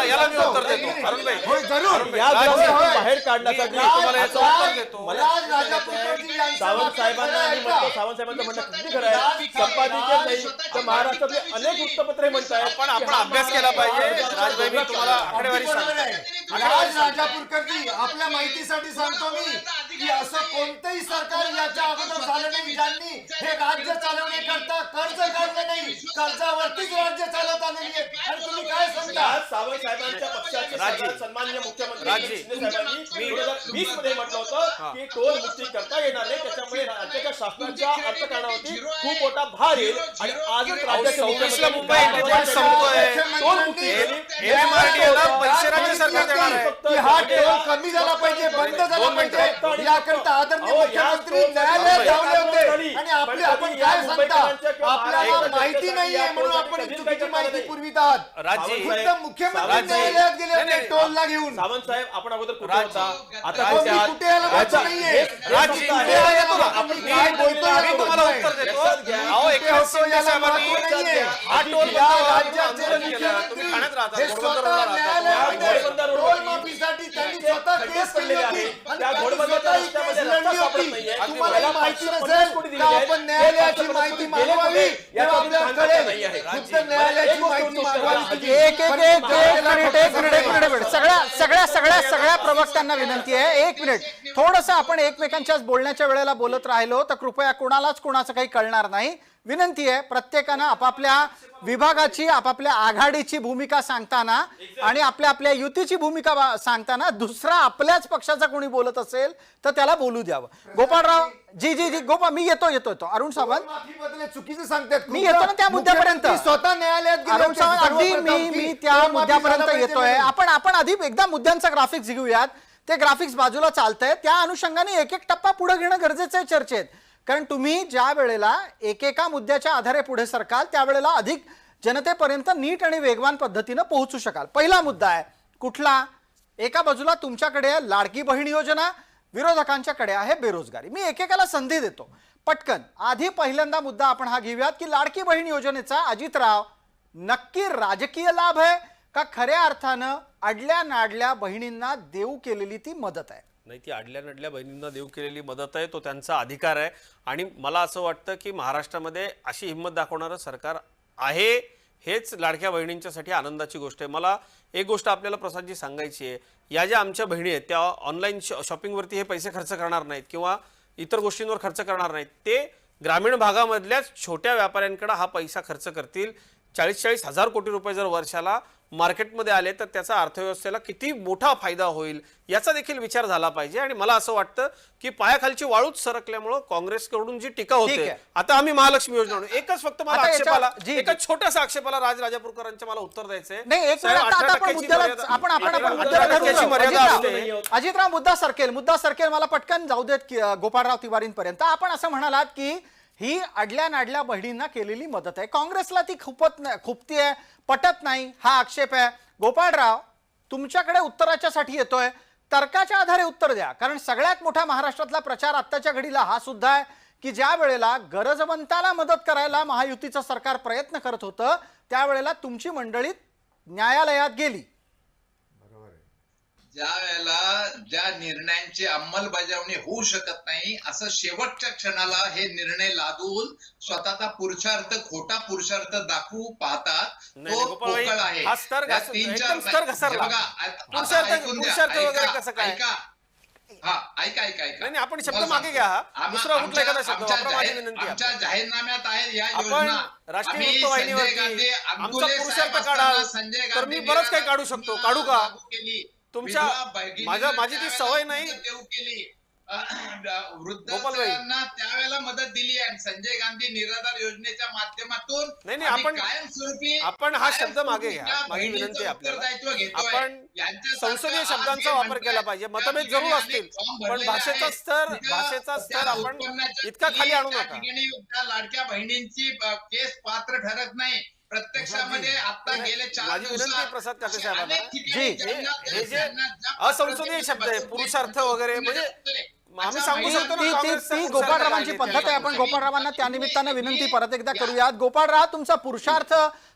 याला मी उत्तर देतो, अरुणभाई. होय, जरूर. या राज- ग्राउंडवरून बाहेर काढण्यासाठी मी तुम्हाला याचं उत्तर देतो. राज राजापूरकरजी यांचं सावंत साहेबांना वाक्य मी ऐका. म्हणतो, सावंत साहेबांचं म्हणणं किती खरं आहे. संपादकीय नाही तर महाराष्ट्रातले अनेक वृत्तपत्रे म्हणतायत पण आपण अभ्यास केला पाहिजे. राजभाई, मी तुम्हाला आकडेवारी अगदी बरोबर सांगतो. आहे. राज राजापूरकरजी, आपल्या माहितीसाठी सांगतो मी की असं कोणतंही सरकार याच्या अगोदर झालं नाही ज्यांनी हे राज्य चालवण्याकरता कर्ज काढलं नाही. कर्जावरतीच राज्य चालत आलेली आहे. आणि तुम्ही काय सांगता? आज सावंत साहेबांच्या पक्षाचे सरदार सन्माननीय मुख्यमंत्री राजी. शिंदे साहेबांनी 2020 मध्ये म्हटलं होतं की टोल मुक्ती करता येणार नाही, त्याच्यामुळे राज्याच्या शासनाच्या अर्थकारणावरती खूप मोठा भार येईल. आणि आजच राज्याचे 26 ला मुख्यमंत्री मुंबई इंडियन्स संपतोय. टोल मुक्ती MMRDA पंचशे राज्य सरकार देणार आहे. की हा टोल कमी झाला पाहिजे, बंद झाला पाहिजे, याकरता आदरणीय मुख्यमंत्री न्यायालयात धावले होते. आणि आपण काय सांगता? आपल्याला माहिती नाहीये म्हणून आपण चुकीची माहिती पुरवित आहात. राजी. खुद्द मुख्यमंत्री राजी. न्यायालयात गेले नाही, होते नाही. टोलला घेऊन. सावंत साहेब आपण अगोदर कुठे राज- होता? आता अहो, कुठे मी आहात? कुठे यायला याचा- वाटत नाहीये. राजी, हे- कुठे हे- आहे याला बघा. आपण मी काय बोलतोय मी तुम्हाला उत्तर देतो. अहो, एकनाथ शिंदे साहेबांनी हा टोल बंद या व्हावा म्हणून राज्याचे आंदोलन केलं. तुम्ही ठाण्यात राहता, हे घोडबंदरला स्वतः राहता. न्यायालयामध्ये टोल माफीसाठी त्यांनी स्वतः केस केली होती. आणि त्या त्यांनी घोडबंदरच्या स्वतः ही रस्त्यामध्ये केस रस्ता लढली सापडत होती. नाहीये. तुम्हाला ही माहिती 550 नसेल कोटी का दिलेले आहेत. आपण न्यायालयाची 550 माहिती कोटी मागवावी दिलेले तेव्हा आहेत. आपल्याला याचा कळेल. नाही आहे. खुद्द न्यायालयाची माहिती मागवावी. एक मिनिट, सगळ्या प्रवक्त्यांना विनंती आहे. एक मिनिट थोडंसं आपण एकमेकांच्याच बोलण्याच्या वेळेला बोलत राहिलो तर कृपया कोणालाच कोणाचं काही कळणार नाही. विनंती आहे प्रत्येकानं आपापल्या विभागाची आपापल्या आघाडीची भूमिका सांगताना आणि आपल्या आपल्या युतीची भूमिका सांगताना दुसरा आपल्याच पक्षाचा कोणी बोलत असेल तर त्याला बोलू द्यावं. गोपाळराव जी जी जी गोपाळ मी येतो अरुण सावंत माफीबद्दल चुकीचं सांगतात. मी येतो ना त्या मुद्द्यापर्यंत. मुख्यमंत्री स्वतः न्यायालयात गेले अरुण होते. सावंत अगदी सर्वप्रथम मी की त्या तो माफी मुद्द्यापर्यंत झाला पाहिजे येतोय. म्हणून. आपण आधी एकदा मुद्द्यांचा ग्राफिक्स घेऊयात. ते ग्राफिक्स बाजूला चालतंय त्या अनुषंगाने एक एक टप्पा पुढे घेणं गरजेचं आहे चर्चेत. कारण तुम्ही ज्या वेळेला एकेका मुद्द्याच्या आधारे पुढे सरकाल त्यावेळेला अधिक जनतेपर्यंत नीट आणि वेगवान पद्धतीनं पोहोचू शकाल. पहिला मुद्दा आहे कुठला? एका बाजूला तुमच्याकडे आहे लाडकी बहीण योजना, विरोधकांच्याकडे आहे बेरोजगारी. मी एकेकाला संधी देतो पटकन. आधी पहिल्यांदा मुद्दा आपण हा घेऊयात की लाडकी बहीण योजनेचा अजितराव नक्की राजकीय लाभ आहे का खऱ्या अर्थानं अडल्या नाडल्या बहिणींना देऊ केलेली ती मदत आहे? नाही, ती आडल्या नडल्या बहिणींना देऊ केलेली मदत आहे, तो त्यांचा अधिकार आहे. आणि मला असं वाटतं की महाराष्ट्रामध्ये अशी हिंमत दाखवणारं सरकार आहे, हेच लाडक्या बहिणींच्यासाठी आनंदाची गोष्ट आहे. मला एक गोष्ट आपल्याला प्रसादजी सांगायची आहे. या ज्या आमच्या बहिणी आहेत त्या ऑनलाईन शॉपिंगवरती हे पैसे खर्च करणार नाहीत किंवा इतर गोष्टींवर खर्च करणार नाहीत. ते ग्रामीण भागामधल्याच छोट्या व्यापाऱ्यांकडे हा पैसा खर्च करतील. 40-40 हजार कोटी रुपये जर वर्षाला मार्केटमध्ये आले तर त्याचा अर्थव्यवस्थेला किती मोठा फायदा होईल याचा देखील विचार झाला पाहिजे. आणि मला असं वाटतं की पायाखालची वाळूच सरकल्यामुळं काँग्रेसकडून जी टीका होते, आता आम्ही महालक्ष्मी योजना आणू, एकच फक्त मला आता आक्षेपाला जी- एका छोट्याशा आक्षेपाला राजापूरकरांच्या मला उत्तर द्यायचंय. नाही एक मिनिट, आता आपण मुद्द्याला आपण मुद्द्याला धरू. मर्यादा असते. अजितराव मुद्दा सरकेल मला पटकन जाऊ देत की गोपाळराव तिवारींपर्यंत. आपण असं म्हणालात की ही अडल्या नाडल्या बहिणींना केलेली मदत आहे, काँग्रेसला ती खुपतीये, पटत नाही, हा आक्षेप आहे. गोपाळराव तुमच्याकडे उत्तराच्यासाठी येतोय, तर्काच्या आधारे उत्तर द्या. कारण सगळ्यात मोठा महाराष्ट्रातला प्रचार आत्ताच्या घडीला हा सुद्धा आहे की ज्या वेळेला गरजवंताला मदत करायला महायुतीचं सरकार प्रयत्न करत होतं त्यावेळेला तुमची मंडळी न्यायालयात गेली. ज्या वेळेला ज्या निर्णयांची अंमलबजावणी होऊ शकत नाही असं शेवटच्या क्षणाला हे निर्णय लादून स्वतःचा पुरुषार्थ, खोटा पुरुषार्थ दाखवू पाहतात, नाही, तो गोपाळ भाई, पोकळ आहे. हा स्तर या घस- 3-4 एकदम स्तर घसरला. बघा, आता पुरुषार्थ ऐकून द्या, पुरुषार्थ वगैरे ऐका, कसं काय? ऐका. हा, ऐका. नाही, नाही, आपण शब्द मला मागे घ्या. सांगतो. दुसरा कुठला एखादा शब्द आमच्या वापरा, माझी जाहीर- विनंती आहे. आमच्या जाहीरनाम्यात आहे या आपण योजना. राष्ट्रीय आम्ही वृत्तवाहिनीवरती संजय गांधी, आमचा अंबुले पुरुषार्थ साहेब काढाल असताना संजय तर मी गांधी बरंच काही काढू शकतो. काढू का? लागू केली. तुमच्या विधवा भगिनींना माझी ती त्यावेळेला सवय नाही. मदत देऊ केली. गोपाल भाई. वृद्धांना त्यावेळेला मदत दिली आणि संजय गांधी निराधार योजनेच्या माध्यमातून नाही, आणि आपण- कायमस्वरूपी आपण हा शब्द मागे घ्या. त्या माझी बहिणीचं विनंती आहे आपल्याला. उत्तरदायित्व घेतोय. आपण यांच्यासारखं संसदीय आज शब्दांचा हे वापर म्हणताय, केला पाहिजे. त्या मतभेद ठिकाणी जरूर अनेक असतील, फॉर्म पण भरलेले भाषेचा आहेत. स्तर तिथं भाषेचा त्या स्तर आपण उत्पन्नाच्या इतका खाली आणू त्या नका. ठिकाणी त्या लाडक्या बहिणींची केस पात्र ठरत नाही. प्रत्यक्षामध्ये आता गेले 4 माझी विनंती आहे प्रसाद काटे साहेबांना. हे जे असंसदीय शब्द आहे, पुरुषार्थ वगैरे, म्हणजे आम्ही सांगू शकतो ना, काँग्रेसचा ती पुरुषार्थ गोपाळरावांची काय पद्धत आहे. आपण गोपाळरावांना त्या निमित्तानं विनंती परत एकदा करूयात. गोपाळराव तुमचा पुरुषार्थ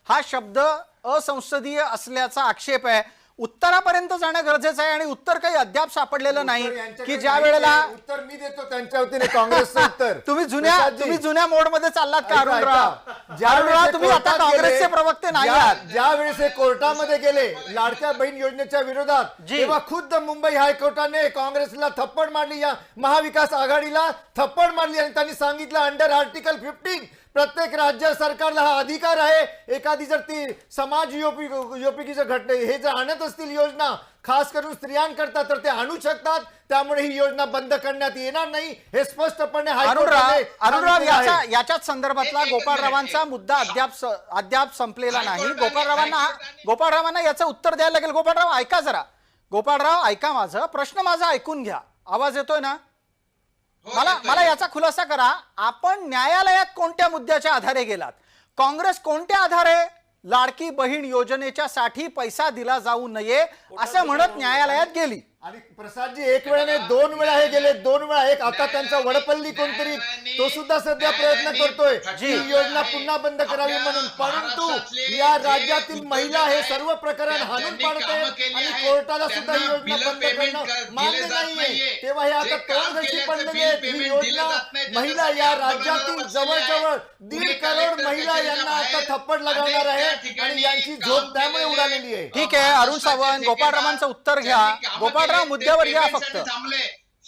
हा शब्द असंसदीय असल्याचा आक्षेप आहे. उत्तरापर्यंत जाणं गरजेचं आहे आणि उत्तर काही अद्याप सापडलेलं नाही की ज्या वेळेला उत्तर मी देतो त्यांच्या वतीने काँग्रेसचं उत्तर. तुम्ही प्रसादजी, जुन्या मोड मध्ये चाललात का ऐका, अरुणराव? ऐका. ज्या अरुणराव वेळेस तुम्ही आता कोर्टात काँग्रेसचे गेले, प्रवक्ते नाही आहात. ज्या वेळेस हे कोर्टामध्ये गेले लाडक्या बहीण योजनेच्या विरोधात, जी. तेव्हा खुद्द मुंबई हायकोर्टाने काँग्रेसला थप्पड मारली, या महाविकास आघाडीला थप्पड मारली आणि त्यांनी सांगितलं अंडर आर्टिकल 15 प्रत्येक राज्य सरकारला हा अधिकार आहे. एखादी जर ती समाज योपिकीचं घटना हे जर आणत असतील योजना खास करून स्त्रियांकरता तर ते आणू शकतात. त्यामुळे ही योजना बंद करण्यात येणार नाही हे स्पष्टपणे हायकोर्टाने अरुणराव सांगितले आहे. याच्याच संदर्भातला गोपाळरावांचा मुद्दा अद्याप संपलेला नाही. गोपाळरावांना याचं उत्तर द्यायला लागेल. गोपाळराव ऐका जरा. गोपाळराव ऐका, प्रश्न माझा ऐकून घ्या. आवाज येतोय ना? मला याचा खुलासा करा. आपण न्यायालयात कोणत्या मुद्द्याच्या आधारे गेलात? काँग्रेस कोणत्या आधारे लाडकी बहीण योजनेच्या साठी पैसा दिला जाऊ नये असं म्हणत न्यायालयात गेली? आणि प्रसादजी एक वेळा नाही 2 वेळा हे गेले, 2 वेळा. एक आता त्यांचा वडपल्ली कोणतरी तो सुद्धा सध्या प्रयत्न करतोय ही योजना पुन्हा बंद करावी म्हणून. परंतु या राज्यातील महिला हे सर्व प्रकरण हाणून पाडते आणि कोर्टाला सुद्धा ही योजना बंद करणं मान्य नाहीये. तेव्हा हे आता तोंड घशी पडलेली आहेत. ही योजना महिला या राज्यातील जवळजवळ 1.5 करोड महिला यांना आता थप्पड लगावणार आहे आणि यांची झोप त्यामुळे उडालेली आहे. ठीक आहे अरुण सावंत, गोपाळरावांचं उत्तर घ्या. गोपाळराव मुद्द्यावर या फक्त.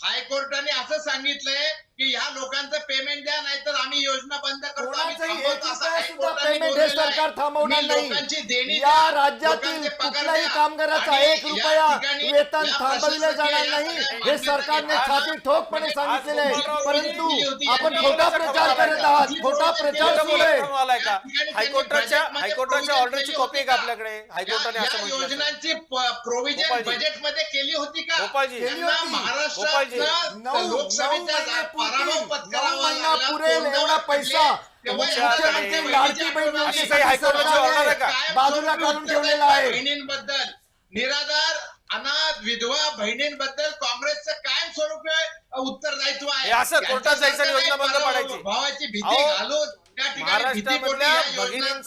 हायकोर्टाने असं सांगितलंय की ह्या लोकांचं पेमेंट द्या, नाहीतर आम्ही योजना बंद करतो, आम्ही कोणाचंही थांबवतो, एक असं रुपया सुद्धा हायकोर्टाने पेमेंट हे बोललेलं आहे. सरकार थांबवणार मी नाही. लोकांची देणी या द्या, राज्यातील लोकांचे पगार कुठल्याही द्या. कामगाराचा आणि 1 या रुपया ठिकाणी वेतन या थांबविलं जाणार प्रशासकीय नाही या हे मान्यता सरकारने घेतली. छाती ठोकपणे आज सांगितलेले आहे. गोपालराव परंतु बोलली होती, आपण यांनी खोटा एवढं प्रचार सगळं करत आहात. जी खोटा provision प्रचार केली सुरू आहे. आहे. आलाय का? या ठिकाणी हायकोर्टाच्या त्यांनी हायकोर्टाच्या budgetमध्ये ऑर्डरची provision कॉपी आहे का आपल्याकडे? हायकोर्टाने या असं म्हटलं. योजनांची प्रोव्हिजन गोपालजी. बजेटमध्ये केली होती का? गोपालजी. केली त्यांना होती. गोपालजी. महाराष्ट्रात लोकसभेच्या पराभव पत्करावा महिना लागला, पुरेल तोंडावर एवढा पडले. पैसा तेव्हा मुख्यमंत्री या लाडकी बहीण बहिणीच्या अशी काही हायकोर्टाची सरकारने ऑर्डर आहे का? बाजूला काढून ठेवलेला आहे. बहिणींबद्दल निराधार अनाथ विधवा बहिणींबद्दल काँग्रेसचं कायमस्वरूपी उत्तरदायित्व आहे. हे असं कोर्टात जायचं आणि योजना बंद पाडायची. भावाची भीती अहो, घालून त्या ठिकाणी भीतीपोटी महाराष्ट्रामधल्या या योजना भगिनींचं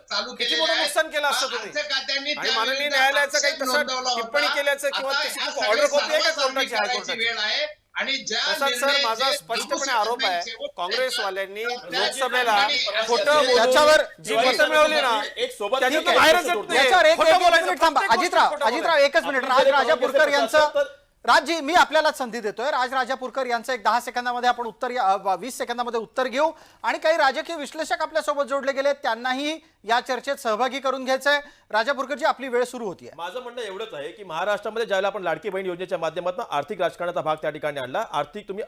चालू किती केलेल्या मोठं आहेत. नुकसान केलं असतं तुम्ही. अर्थ खात्याने आणि त्या माननीय विरुद्ध न्यायालयाचं काही आक्षेप तसं नोंदवला होता. टिप्पणी केल्याचं किंवा आता तशी ह्या ऑर्डर सगळ्या कॉपी आहे का सर्वसाधारण कोर्टाची करायची हायकोर्टाची? वेळ आहे. आणि ज्या तसाच सर निर्णय माझा जे स्पष्टपणे लागू आरोप आहे शकत नाही, काँग्रेसवाल्यांनी त्या लोकसभेला ठिकाणी खोटं अशा- बोलून याच्यावर- जी मतं मिळवली ना एक सोबत त्याच्यातून ठीक आहे, बाहेरच तसं येत नाही. याच्यावर एक खोटं एक बोलायचं, मिनिट थांबा. प्रत्येक अजितराव गोष्टीत खोटं अजितराव बोलायचं. एकच मिनिट. आपण जर राजापूरकर काँग्रेसचे यांचं प्रशासक तर- राजजी मी आपल्याला संधी देतोय. राजापूरकर यांचं एक 10 सेकंदामध्ये आपण 20 सेकंदामध्ये उत्तर घेऊ आणि काही राजकीय विश्लेषक आपल्यासोबत जोडले गेले, त्यांनाही या चर्चेत सहभागी करून घ्यायचंय. राजापूरकरजी आपली वेळ सुरू होतीये. माझं म्हणणं एवढंच आहे की महाराष्ट्रामध्ये ज्यावेळेला आपण लाडकी बहीण योजनेच्या माध्यमातून आर्थिक राजकारणाचा भाग त्या ठिकाणी आणला, आर्थिक तुम्ही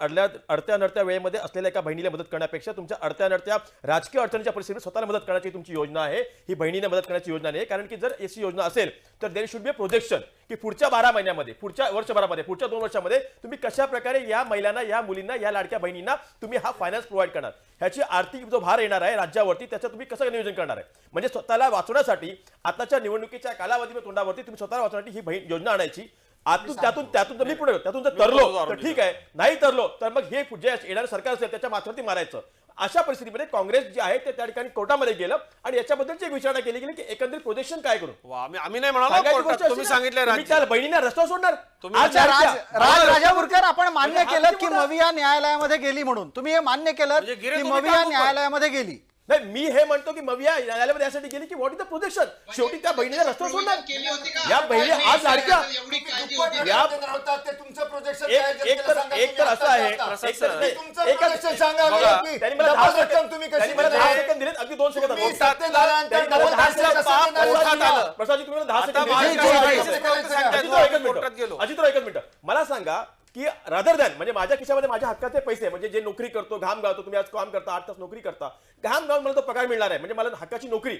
अडत्या नडत्या वेळेमध्ये असलेल्या एका बहिणीला मदत करण्यापेक्षा तुमच्या अडत्या नडत्या राजकीय अडचणीच्या परिस्थितीत स्वतःला मदत करण्याची तुमची योजना आहे. ही बहिणीने मदत करण्याची योजना नाही. कारण की जर अशी योजना असेल तर देर शुड बी प्रोजेक्शन की पुढच्या 12 महिन्यामध्ये, पुढच्या वर्षभरामध्ये, पुढच्या 2 वर्षामध्ये तुम्ही कशा प्रकारे या महिलांना, या मुलींना, या लाडक्या बहिणींना तुम्ही हा फायनान्स प्रोव्हाइड करणार, ह्याची आर्थिक जो भार येणार आहे राज्यावरती त्याचं तुम्ही कसं नियोजन करणार आहे. म्हणजे स्वतःला वाचवण्यासाठी आताच्या निवडणुकीच्या कालावधीच्या तोंडावरती तुम्ही स्वतःला वाचवण्यासाठी ही बहीण योजना आणायची. त्यातून जर मी पुढे त्यातून जर तरलो तर ठीक आहे, नाही तरलो तर मग हे जे येणारं सरकार असेल त्याच्या माथ्यावरती मारायचं. अशा परिस्थितीमध्ये काँग्रेस जे आहे ते त्या ठिकाणी कोर्टामध्ये गेलं आणि याच्याबद्दलची एक विचारणा केली गेली की एकंदरीत प्रोजेक्शन काय करू. आम्ही नाही म्हणालो सांगायची कोर्टात, गोष्ट अशी तुम्ही ना, सांगितलं तुम्ही राज्य. त्या बहिणींना रस्त्यावर सोडणार. तुम्ही आज अच्छा, लाडक्या- राजापूरकर आपण मान्य म्हणजे हा केलं किती की मोठा- मविया न्यायालयामध्ये गेली म्हणून. तुम्ही हे मान्य केलं म्हणजे गिरे की तुम्ही मविया का न्यायालयामध्ये गेली. नाही, मी हे म्हणतो की मविया न्यायालयामध्ये यासाठी गेली की व्हॉट इज द प्रोजेक्शन. शेवटी त्या बहिणीला रस्त्यावर सोडणार. केली होती का? या बहिणी आज लाडक्या एवढी काळजी दुप्पट होती. या- होतात ते तुमचं प्रोजेक्शन एक- काय एक जनतेला तर- सांगा एक तुम्ही तर आता असं आहे, आता. प्रसाद एक तर सर, नाही, तुमचं एकच- प्रोजेक्शन सांगा बघा, की त्यांनी मला डबल 10 रक्कम तुम्ही कशी त्यांनी मला 10 देणार? सेकंद दिलेत, अगदी 2 सेकंद तुम्ही बोलतात. सत्तेधाऱ्यांच्या त्यांनी मला डबल 10 रक्कम सेकंद कसं देणार? कोर्टात आलं. प्रसादजी तुम्ही मला 10 आता सेकंद माझ्या दिलेत. जी, काही जी, सेकंद सांगतायत, अजितराव, एकच कोर्टात मिनिट. गेलो. अजितराव, एकच मिनिट. मला सांगा की रादर दॅन म्हणजे माझ्या खिशामध्ये माझ्या हक्काचे पैसे, म्हणजे जे नोकरी करतो, घाम गावतो, तुम्ही आज काम करता, 8 तास नोकरी करता, घाम गावून मला तो पगार मिळणार आहे, म्हणजे मला हक्काची नोकरी,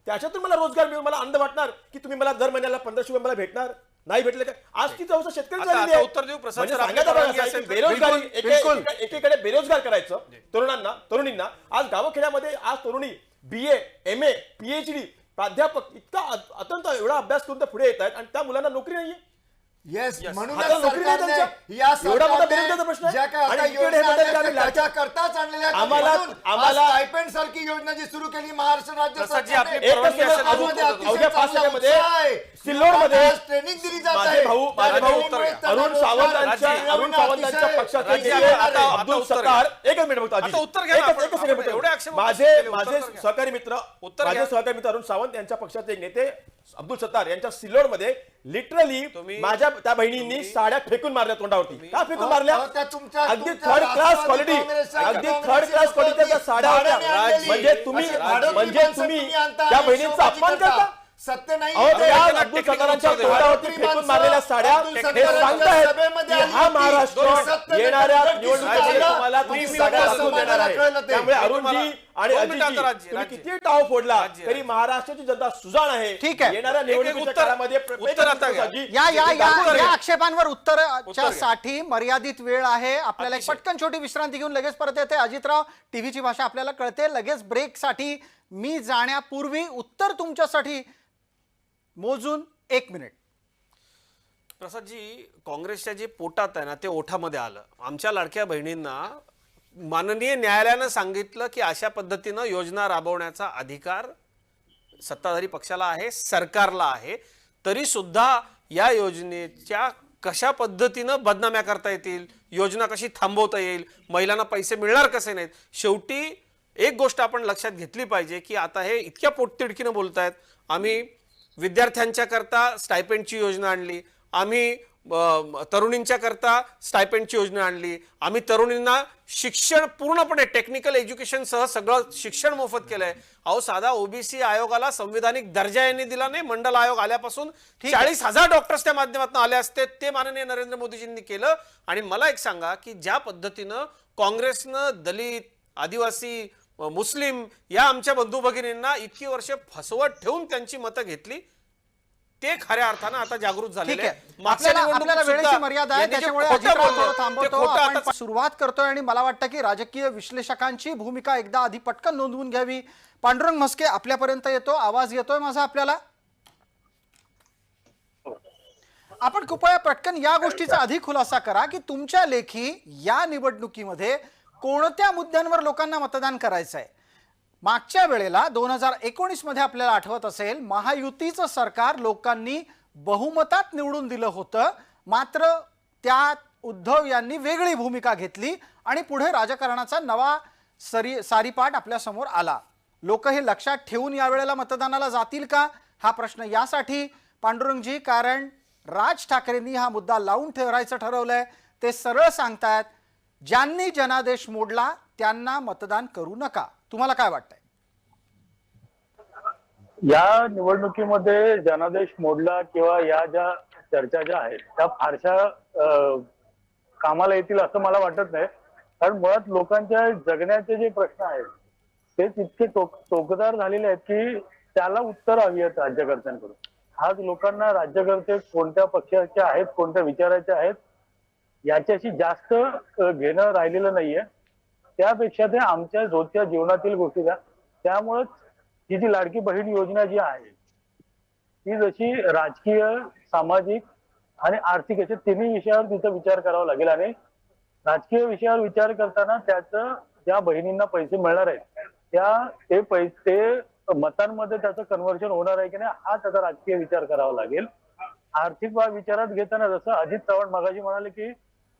त्याच्यातून मला रोजगार मिळून मला आनंद वाटणार की तुम्ही मला दर महिन्याला 1500 रुपये मला भेटणार. नाही भेटले का? आज ती अवस्था शेतकरी आता- झालेली आता आहे. उत्तर देऊ प्रसाद म्हणजे सर, सांगायचं आपल्या बघा परवानगी साहेब, असेल तर. बेरोजगारी बिलकुल. एकीकडे बेरोजगार करायचं तरुणींना. आज गावखेड्यामध्ये आज तरुणी BA, MA, PhD प्राध्यापक इतका अत्यंत एवढा अभ्यास करून त्या पुढे येत आहेत आणि त्या मुलांना नोकरी नाहीये. येस म्हणून आता नोकरी नाही त्यांच्या. एवढा मोठा बेरोजगारीचा प्रश्न आहे. ज्या काय आता आणि इकडे योजना म्हणतात की आल्या आम्ही त्या त्याच्या करताच आणलेल्या आहेत. आम्हाला- म्हणून आम्हाला- आज स्टायपेंड सारखी योजना जी सुरू केली महाराष्ट्र राज्य प्रसादजी, सरकारने, आपली एकच परवानगी सेकंद असेल तर अजून- त्यामध्ये अतिशय अवघ्या 5 चांगला सेकंदमध्ये उत्साह आहे. सिल्लोडमध्ये लोकांना आज ट्रेनिंग दिली जात माझे आहे. भाऊ त्या उत्तर ट्रेनिंगमुळे घ्या. त्यांना अरुण रोजगार सावंतांच्या मिळवणं पक्षाचे अतिशय पक्षाचे राज्य- जे आता अब्दुल उत्तर सत्तार, एकच मिनिट बघतो आता उत्तर घ्या ना आपण. एकच सेकंड एवढे आक्षेप माझे केले, उत्तर माझे तर घ्या. सहकारी मित्र उत्तर घ्या. अरुण सावंत यांच्या पक्षाचे एक नेते अब्दुल सत्तार यांच्या सिल्लोडमध्ये लिटरली तुम्ही- माझ्या त्या बहिणींनी साड्या फेकून मारल्या तोंडावरती. का फेकून मारल्या? अहो, त्या तुमच्या- अगदी तुमच्या थर्ड क्लास राष्ट्रवादी क्वालिटी, काँग्रेसच्या अगदी थर्ड काँग्रेसची क्लास क्वालिटीच्या त्या साड्या होत्या. भाड्याने आणलेली. म्हणजे तुम्ही असे भाडोत्री म्हणजे माणसं तुम्ही आणता त्या आणि बहिणींचा शोभाजी अपमान करता. सत्य नाही अहो, आहे. त्या याला अब्दुल technical सत्तारांच्या उत्तर द्या. तोंडावरती फेकून मारलेल्या साड्या अब्दुल हे सत्तारांच्या सांगतायत सभेमध्ये की आली हा होती. महाराष्ट्र सत्य येणाऱ्या निवडणुकीत निवडणुकीमध्ये आला. तुम्हाला तुम्ही तुम्ही सगळ्या समाजाला दाखवून देणार आहे. कळलं ते. त्यामुळे मी अरुणजी तुम्हाला- आणि दोन अजितजी मिनिटात राज्य- तुम्ही राज्य. किती टाव फोडला राज्य- तरी महाराष्ट्राची जनता सुजाण आहे. ठीक आहे. येणाऱ्या एक निवडणुकीच्या उत्तर- काळामध्ये उत्तर आता घ्या. या आक्षेपांवर उत्तरासाठी मर्यादित वेळ आहे. आपल्याला एक पटकन छोटी विश्रांती घेऊन लगेच परत येते. अजितराव, टीव्हीची भाषा आपल्याला कळते. लगेच ब्रेकसाठी मी जाण्यापूर्वी उत्तर तुमच्यासाठी मोजून 1 मिनिट. प्रसादजी, काँग्रेसच्या जे पोटात आहे ना ते ओठामध्ये आलं. आमच्या लाडक्या बहिणींना माननीय न्यायालयानं सांगितलं की अशा पद्धतीनं योजना राबवण्याचा अधिकार सत्ताधारी पक्षाला आहे, सरकारला आहे. तरी सुद्धा या योजनेच्या कशा पद्धतीनं बदनाम्या करता येतील, योजना कशी थांबवता येईल, महिलांना पैसे मिळणार कसे नाहीत. शेवटी एक गोष्ट आपण लक्षात घेतली पाहिजे की आता हे इतक्या पोटतिडकीनं बोलतायत. आम्ही विद्यार्थ्यांच्या करता स्टायपेंडची योजना आणली, आम्ही तरुणींच्या करता स्टायपेंडची योजना आणली, आम्ही तरुणींना शिक्षण पूर्णपणे टेक्निकल एज्युकेशन सह सगळं शिक्षण मोफत केलंय. अहो साधा ओबीसी आयोगाला संविधानिक दर्जा यांनी दिला नाही. मंडल आयोग आल्यापासून 40,000 डॉक्टर्स त्या माध्यमातून आले असते, ते माननीय नरेंद्र मोदीजींनी केलं. आणि मला एक सांगा की ज्या पद्धतीनं काँग्रेसनं दलित, आदिवासी, मुस्लिम या आमच्या बंधू भगिनींना इतकी वर्ष फसवत ठेवून त्यांची मतं घेतली, ते खऱ्या अर्थानं आता जागृत झालेले ठीक आहे. आहे. मागच्या आपल्याला निवडणुकीत वेळेची सुद्धा मर्यादा आहे, यांनी जे त्याच्यामुळे खोटं अजितराव बोलले, थोडं ते थांबवतो. खोटं आपण आता सुरुवात करतोय आणि मला वाटतं की राजकीय विश्लेषकांची भूमिका एकदा आधी पटकन नोंदवून घ्यावी. पांडुरंग म्हस्के आपल्यापर्यंत येतो, आवाज येतोय माझा आपल्याला? आपण कृपया पटकन या गोष्टीचा अधिक खुलासा करा की तुमच्या लेखी या निवडणुकीमध्ये कोणत्या मुद्द्यांवर लोकांना मतदान करायचं आहे. मागच्या वेळेला 2019 मध्ये आपल्याला आठवत असेल, महायुतीचं सरकार लोकांनी बहुमतात निवडून दिलं होतं, मात्र त्यात उद्धव यांनी वेगळी भूमिका घेतली आणि पुढे राजकारणाचा नवा सारीपाट आपल्या समोर आला. लोक हे लक्षात ठेवून यावेळेला मतदानाला जातील का, हा प्रश्न यासाठी पांडुरंगजी, कारण राज ठाकरेंनी हा मुद्दा लावून ठेवायचं ठरवलंय. ते सरळ सांगतायत, ज्यांनी जनादेश मोडला त्यांना मतदान करू नका. तुम्हाला काय वाटतंय? या निवडणुकीमध्ये जनादेश मोडला किंवा या ज्या चर्चा ज्या आहेत त्या फारशा कामाला येतील असं मला वाटत नाही. कारण मुळात लोकांच्या जगण्याचे जे प्रश्न आहेत ते तितके टोकदार झालेले आहेत की त्याला उत्तर हवी आहेत राज्यकर्त्यांकडून. आज लोकांना राज्यकर्ते कोणत्या पक्षाचे आहेत, कोणत्या विचाराचे आहेत याच्याशी जास्त घेणं राहिलेलं नाहीये. त्यापेक्षा ते आमच्या रोजच्या जीवनातील गोष्टी द्या. त्यामुळेच ही जी लाडकी बहीण योजना जी आहे ती जशी राजकीय, सामाजिक आणि आर्थिक अशा तिन्ही विषयावर तिचा विचार करावा लागेल. आणि राजकीय विषयावर विचार करताना त्याचं ज्या बहिणींना पैसे मिळणार आहेत ते पैसे मतांमध्ये त्याचं कन्व्हर्शन होणार आहे की नाही हा त्याचा राजकीय विचार करावा लागेल. आर्थिक बाब विचारात घेताना जसं अजित चव्हाण मगाशी म्हणाले की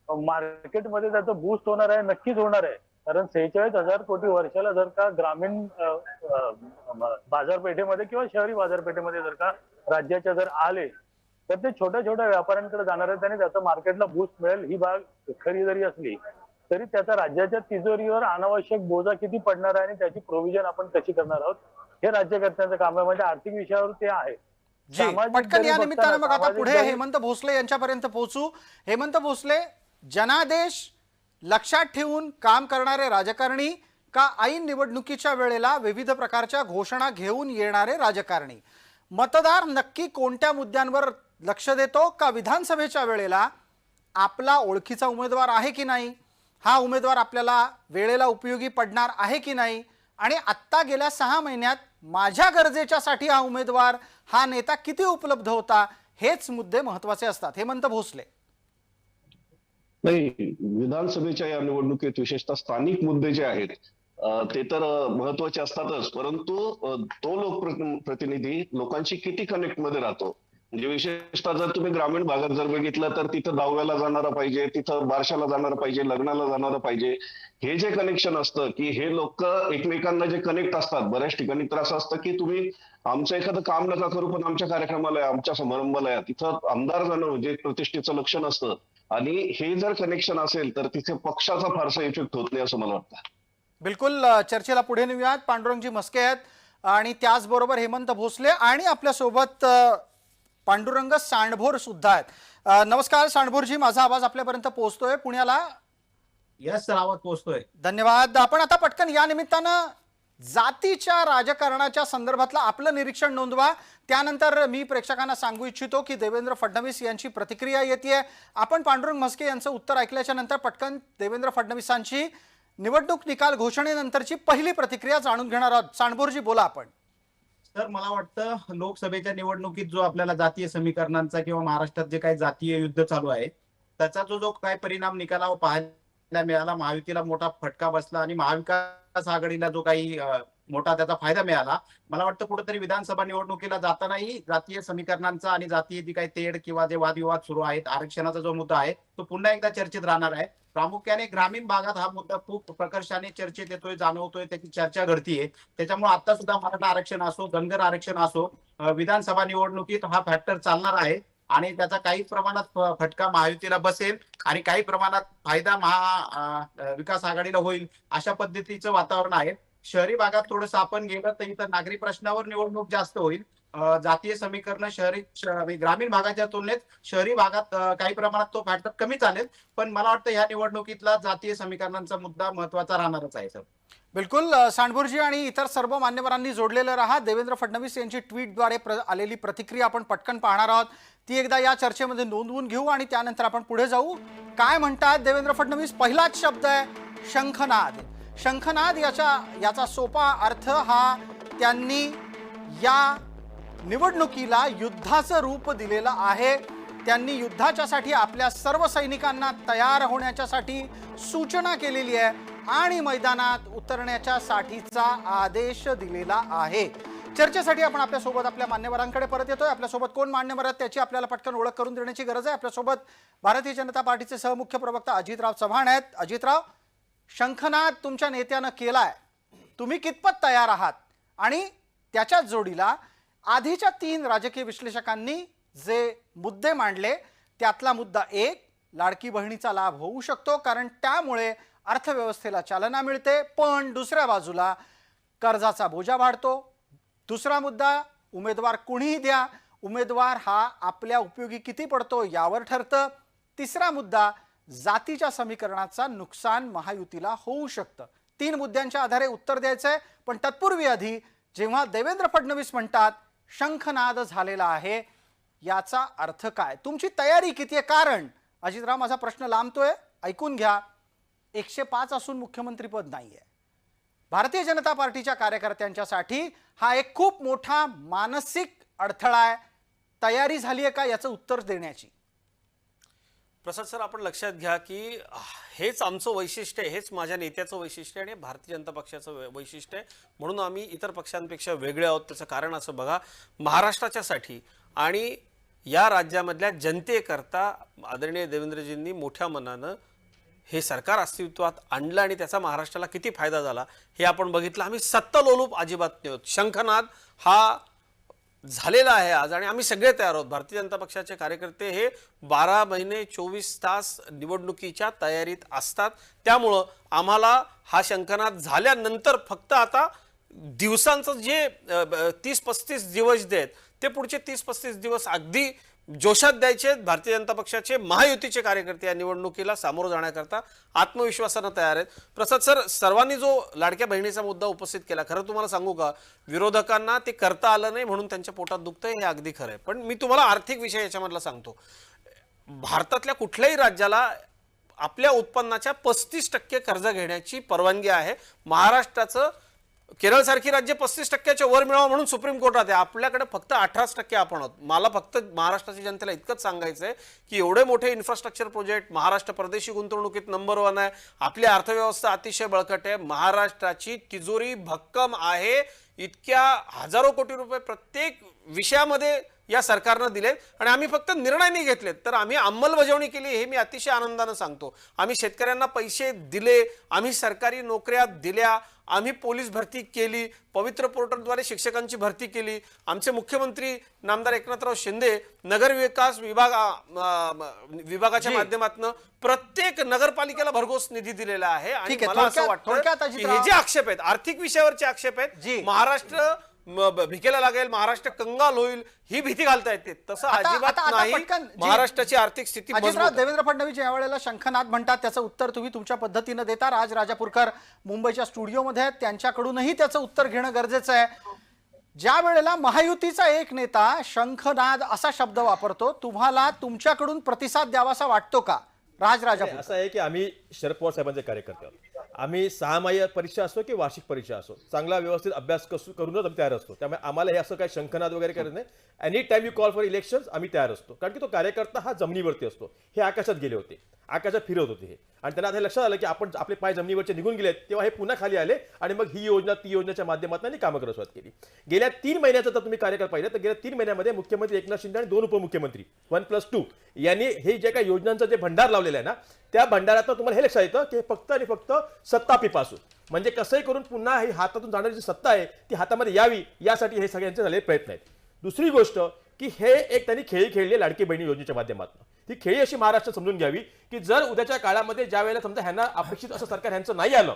मार्केटमध्ये त्याचं बूस्ट होणार आहे, नक्कीच होणार आहे. कारण 46,000 कोटी वर्षाला जर का ग्रामीण बाजारपेठेमध्ये किंवा शहरी बाजारपेठेमध्ये जर का राज्याच्या जर आले तर ते छोट्या छोट्या व्यापाऱ्यांकडे जाणार आहेत आणि त्याचं मार्केटला बूस्ट मिळेल. ही बाब खरी जरी असली तरी त्याचा राज्याच्या तिजोरीवर अनावश्यक बोजा किती पडणार आहे आणि त्याची प्रोव्हिजन आपण कशी करणार आहोत हे राज्यकर्त्यांचं काम आहे. म्हणजे आर्थिक विषयावर ते आहे. जी, पटकन या निमित्तानं मग आता पुढे हेमंत भोसले यांच्यापर्यंत पोहोचू. हेमंत भोसले, जनादेश लक्षात ठेवून काम करणारे राजकारणी का ऐन निवडणुकीच्या वेळेला विविध प्रकारच्या घोषणा घेऊन येणारे राजकारणी? मतदार नक्की कोणत्या मुद्द्यांवर लक्ष देतो? का विधानसभेच्या वेळेला आपला ओळखीचा उमेदवार आहे की नाही, हा उमेदवार आपल्याला वेळेला उपयोगी पडणार आहे की नाही, आणि आत्ता गेल्या 6 महिन्यात माझ्या गरजेच्यासाठी हा उमेदवार, हा नेता किती उपलब्ध होता, हेच मुद्दे महत्वाचे असतात. हेमंत भोसले. नाही, विधानसभेच्या या निवडणुकीत विशेषतः स्थानिक मुद्दे जे आहेत ते तर महत्वाचे असतातच, परंतु तो लोकप्रतिनिधी लोकांशी किती कनेक्ट मध्ये राहतो. म्हणजे विशेषतः जर तुम्ही ग्रामीण भागात जर बघितलं तर तिथं दहाव्याला जाणारा पाहिजे, तिथं बारशाला जाणारा पाहिजे, लग्नाला जाणारा पाहिजे. हे जे कनेक्शन असतं की हे लोक एकमेकांना जे कनेक्ट असतात, बऱ्याच ठिकाणी तर असं असतं की तुम्ही आमचं एखादं काम नका करू पण आमच्या कार्यक्रमाला या, आमच्या समारंभाला या. तिथं आमदार जाणं म्हणजे प्रतिष्ठेचं लक्षण असतं. आणि हे जर कनेक्शन असेल तर तिथे पक्षाचा फारसा इफेक्ट होत नाही असं मला वाटतं. बिलकुल, चर्चेला पुढे नेऊयात. पांडुरंगजी म्हस्के आहेत आणि त्याचबरोबर हेमंत भोसले आणि आपल्यासोबत पांडुरंग सांडभोर सुद्धा आहेत. नमस्कार सांडभोरजी, माझा आवाज आपल्यापर्यंत पोहोचतोय पुण्याला? यस सर, आवाज पोहोचतोय. धन्यवाद. आपण आता पटकन या निमित्तानं जातीच्या राजकारणाच्या संदर्भातलं आपलं निरीक्षण नोंदवा. त्यानंतर मी प्रेक्षकांना सांगू इच्छितो की देवेंद्र फडणवीस यांची प्रतिक्रिया येते. आपण पांडुरंग म्हस्के यांचं उत्तर ऐकल्याच्या नंतर पटकन देवेंद्र फडणवीसांची निवडणूक निकाल घोषणेनंतरची पहिली प्रतिक्रिया जाणून घेणार आहोत. सांडभोरजी बोला आपण. सर, मला वाटतं लोकसभेच्या निवडणुकीत जो आपल्याला जातीय समीकरणांचा किंवा महाराष्ट्रात जे काही जातीय युद्ध चालू आहे त्याचा जो काही परिणाम निकालावर पाहायला मिळाला, महायुतीला मोठा फटका बसला आणि महाविकास आघाडीला जो काही मोठा त्याचा फायदा मिळाला. मला वाटतं कुठेतरी विधानसभा निवडणुकीला जातानाही जातीय समीकरणांचा आणि जातीय जी काही तेढ किंवा जे वादविवाद सुरू आहेत, आरक्षणाचा जो मुद्दा आहे तो पुन्हा एकदा चर्चेत राहणार आहे. प्रामुख्याने ग्रामीण भागात हा मुद्दा खूप प्रकर्षाने चर्चेत येतोय, जाणवतोय, त्याची चर्चा घडतीये. त्याच्यामुळे आता सुद्धा मराठा आरक्षण असो, धनगर आरक्षण असो, विधानसभा निवडणुकीत हा फॅक्टर चालणार आहे. आणि त्याचा काही प्रमाणात फटका महायुतीला बसेल आणि काही प्रमाणात फायदा विकास आघाडीला होईल अशा पद्धतीचं वातावरण आहे. शहरी भागात थोडंसं आपण गेलं तर इथं नागरी प्रश्नावर निवडणूक जास्त होईल. जातीय समीकरण ग्रामीण भागाच्या तुलनेत शहरी भागात काही प्रमाणात तो फॅक्टर कमी चालेल, पण मला वाटतं ह्या निवडणुकीतला जातीय समीकरणांचा मुद्दा महत्वाचा राहणारच आहे. सर बिलकुल सांडभुर्जी आणि इतर सर्व मान्यवरांनी जोडलेलं राहा. देवेंद्र फडणवीस यांची ट्विटद्वारे आलेली प्रतिक्रिया आपण पटकन पाहणार आहोत. ती एकदा या चर्चेमध्ये नोंदवून घेऊ आणि त्यानंतर आपण पुढे जाऊ. काय म्हणतात देवेंद्र फडणवीस? पहिलाच शब्द आहे शंखनाद. शंखनाद याचा सोपा अर्थ हा त्यांनी या निवडणुकीला युद्धाचं रूप दिलेलं आहे. त्यांनी युद्धाच्यासाठी आपल्या सर्व सैनिकांना तयार होण्याच्यासाठी सूचना केलेली आहे आणि मैदानात उतरण्याच्या साठीचा आदेश दिलेला आहे. चर्चेसाठी आपण आपल्यासोबत आपल्या मान्यवरांकडे परत येतोय. आपल्यासोबत कोण मान्यवर आहेत त्याची आपल्याला पटकन ओळख करून देण्याची गरज आहे. आपल्यासोबत भारतीय जनता पार्टीचे सहमुख्य प्रवक्ता अजितराव चव्हाण आहेत. अजितराव, शंखनाद तुमच्या नेत्यानं केलाय, तुम्ही कितपत तयार आहात? आणि त्याच्याच जोडीला आधीच्या 3 राजकीय विश्लेषकांनी जे मुद्दे मांडले त्यातला मुद्दा 1, लाडकी बहिणीचा लाभ होऊ शकतो कारण त्यामुळे अर्थव्यवस्थेला चालना मिळते, पण दुसऱ्या बाजूला कर्जाचा बोजा वाढतो. दुसरा मुद्दा, उमेदवार कुणीही द्या, उमेदवार हा आपल्या उपयोगी किती पडतो यावर ठरतं. तिसरा मुद्दा, जातीच्या समीकरणाचा नुकसान महायुतीला होऊ शकतं. 3 मुद्द्यांच्या आधारे उत्तर द्यायचंय, पण तत्पूर्वी आधी जेव्हा देवेंद्र फडणवीस म्हणतात शंखनाद झालेला आहे, याचा अर्थ काय? तुमची तयारी किती आहे? कारण अजितराव, माझा प्रश्न लांबतोय, ऐकून घ्या. 105 असून मुख्यमंत्रीपद नाहीये. भारतीय जनता पार्टीच्या कार्यकर्त्यांच्यासाठी हा एक खूप मोठा मानसिक अडथळा आहे. तयारी झाली आहे का याचं उत्तर देण्याची? प्रसाद सर, आपण लक्षात घ्या की हेच आमचं वैशिष्ट्य आहे, हेच माझ्या नेत्याचं वैशिष्ट्य आहे आणि भारतीय जनता पक्षाचं वैशिष्ट्य आहे. म्हणून आम्ही इतर पक्षांपेक्षा वेगळे आहोत. त्याचं कारण असं बघा, महाराष्ट्राच्यासाठी आणि या राज्यामधल्या जनतेकरता आदरणीय देवेंद्रजींनी मोठ्या मनानं हे सरकार अस्तित्वात आणलं आणि त्याचा महाराष्ट्राला किती फायदा झाला हे आपण बघितलं. आम्ही सत्तालोलूप अजिबात नाही आहोत. शंखनाद हा झालेला आहे आज आणि आम्ही सगळे तयार आहोत. भारतीय जनता पक्षाचे कार्यकर्ते हे 12 महिने 24 तास निवडणुकीच्या तयारीत असतात. त्यामुळं आम्हाला हा शंखनाद झाल्यानंतर फक्त आता दिवसांचं जे 30-35 दिवस देत ते पुढचे 30-35 दिवस अगदी जोशात द्यायचे. भारतीय जनता पक्षाचे महायुतीचे कार्यकर्ते या निवडणुकीला सामोरं जाण्याकरता आत्मविश्वासानं तयार आहेत. प्रसाद सर, सर्वांनी जो लाडक्या बहिणीचा मुद्दा उपस्थित केला, खरं तुम्हाला सांगू का, विरोधकांना ते करता आलं नाही म्हणून त्यांच्या पोटात दुखतंय, हे अगदी खरं आहे. पण मी तुम्हाला आर्थिक विषय याच्यामधला सांगतो. भारतातल्या कुठल्याही राज्याला आपल्या उत्पन्नाच्या 35% कर्ज घेण्याची परवानगी आहे. महाराष्ट्राचं केरळ सारखी राज्य 35%च्या वर मिळावं म्हणून सुप्रीम कोर्टात आहे. आपल्याकडे फक्त 18% आपण आहोत. मला फक्त महाराष्ट्राच्या जनतेला इतकंच सांगायचं आहे की एवढे मोठे इन्फ्रास्ट्रक्चर प्रोजेक्ट, महाराष्ट्र परदेशी गुंतवणुकीत नंबर 1 आहे, आपली अर्थव्यवस्था अतिशय बळकट आहे, महाराष्ट्राची तिजोरी भक्कम आहे. इतक्या हजारो कोटी रुपये प्रत्येक विषयामध्ये या सरकारनं दिले आणि आम्ही फक्त निर्णय नाही घेतलेत तर आम्ही अंमलबजावणी केली, हे मी अतिशय आनंदानं सांगतो. आम्ही शेतकऱ्यांना पैसे दिले, आम्ही सरकारी नोकऱ्या दिल्या, आम्ही पोलीस भरती केली, पवित्र पोर्टलद्वारे शिक्षकांची भरती केली. आमचे मुख्यमंत्री नामदार एकनाथराव शिंदे नगरविकास विभागाच्या माध्यमातून प्रत्येक नगरपालिकेला भरघोस निधी दिलेला आहे. आणि मला असं वाटतं की हे जे आक्षेप आहेत, आर्थिक विषयावरचे आक्षेप आहेत, महाराष्ट्र भिकेला लागेल, महाराष्ट्र कंगाल होईल, ही भीती घालता येते. तसं अजिबात नाही. महाराष्ट्राची आर्थिक स्थिती देवेंद्र फडणवीस ज्या वेळेला शंखनाद म्हणतात त्याचं उत्तर तुम्ही तुमच्या पद्धतीनं देता. राज राजापूरकर मुंबईच्या स्टुडिओमध्ये आहेत, त्यांच्याकडूनही त्याचं उत्तर घेणं गरजेचं आहे. ज्या वेळेला महायुतीचा एक नेता शंखनाद असा शब्द वापरतो, तुम्हाला तुमच्याकडून प्रतिसाद द्यावासा वाटतो का? राज राजापूर, असं आहे की आम्ही शरद पवार साहेबांचे कार्यकर्ते आहोत. आम्ही 6 माही परीक्षा असो की वार्षिक परीक्षा असो, चांगला व्यवस्थित अभ्यास करूनच आम्ही तयार असतो. त्यामुळे आम्हाला हे असं काही शंखनाद वगैरे करत नाही. Any time you call for elections आम्ही तयार असतो. कारण की तो कार्यकर्ता हा जमिनीवरती असतो. हे आकाशात गेले होते, आकाशात फिरत होते हे, आणि त्यांना आता लक्षात आलं की आपण आपले पाय जमिनीवरचे निघून गेलेत, तेव्हा हे पुन्हा खाली आले आणि मग ही योजना ती योजनेच्या माध्यमातून कामं करायला सुरुवात केली. गेल्या 3 महिन्याचा जर तुम्ही कार्यकाळ पाहिलं तर गेल्या 3 महिन्यामध्ये मुख्यमंत्री एकनाथ शिंदे आणि 2 उपमुख्यमंत्री 1+2 यांनी हे जे काही योजनांचं जे भंडार लावलेलं आहे ना, त्या भंडारातून तुम्हाला हे लक्षात येतं की फक्त आणि फक्त सत्तापीपासून, म्हणजे कसंही करून पुन्हा ही हातातून जाणारी जी सत्ता आहे ती हातामध्ये यावी यासाठी हे सगळ्यांचे झालेले प्रयत्न आहेत. दुसरी गोष्ट, की हे एक त्यांनी खेळी खेळली लाडकी बहिणी योजनेच्या माध्यमातून. ती खेळी अशी महाराष्ट्र समजून घ्यावी की जर उद्याच्या काळामध्ये ज्या वेळेला समजा ह्यांना अपेक्षित असं सरकार ह्यांचं नाही आलं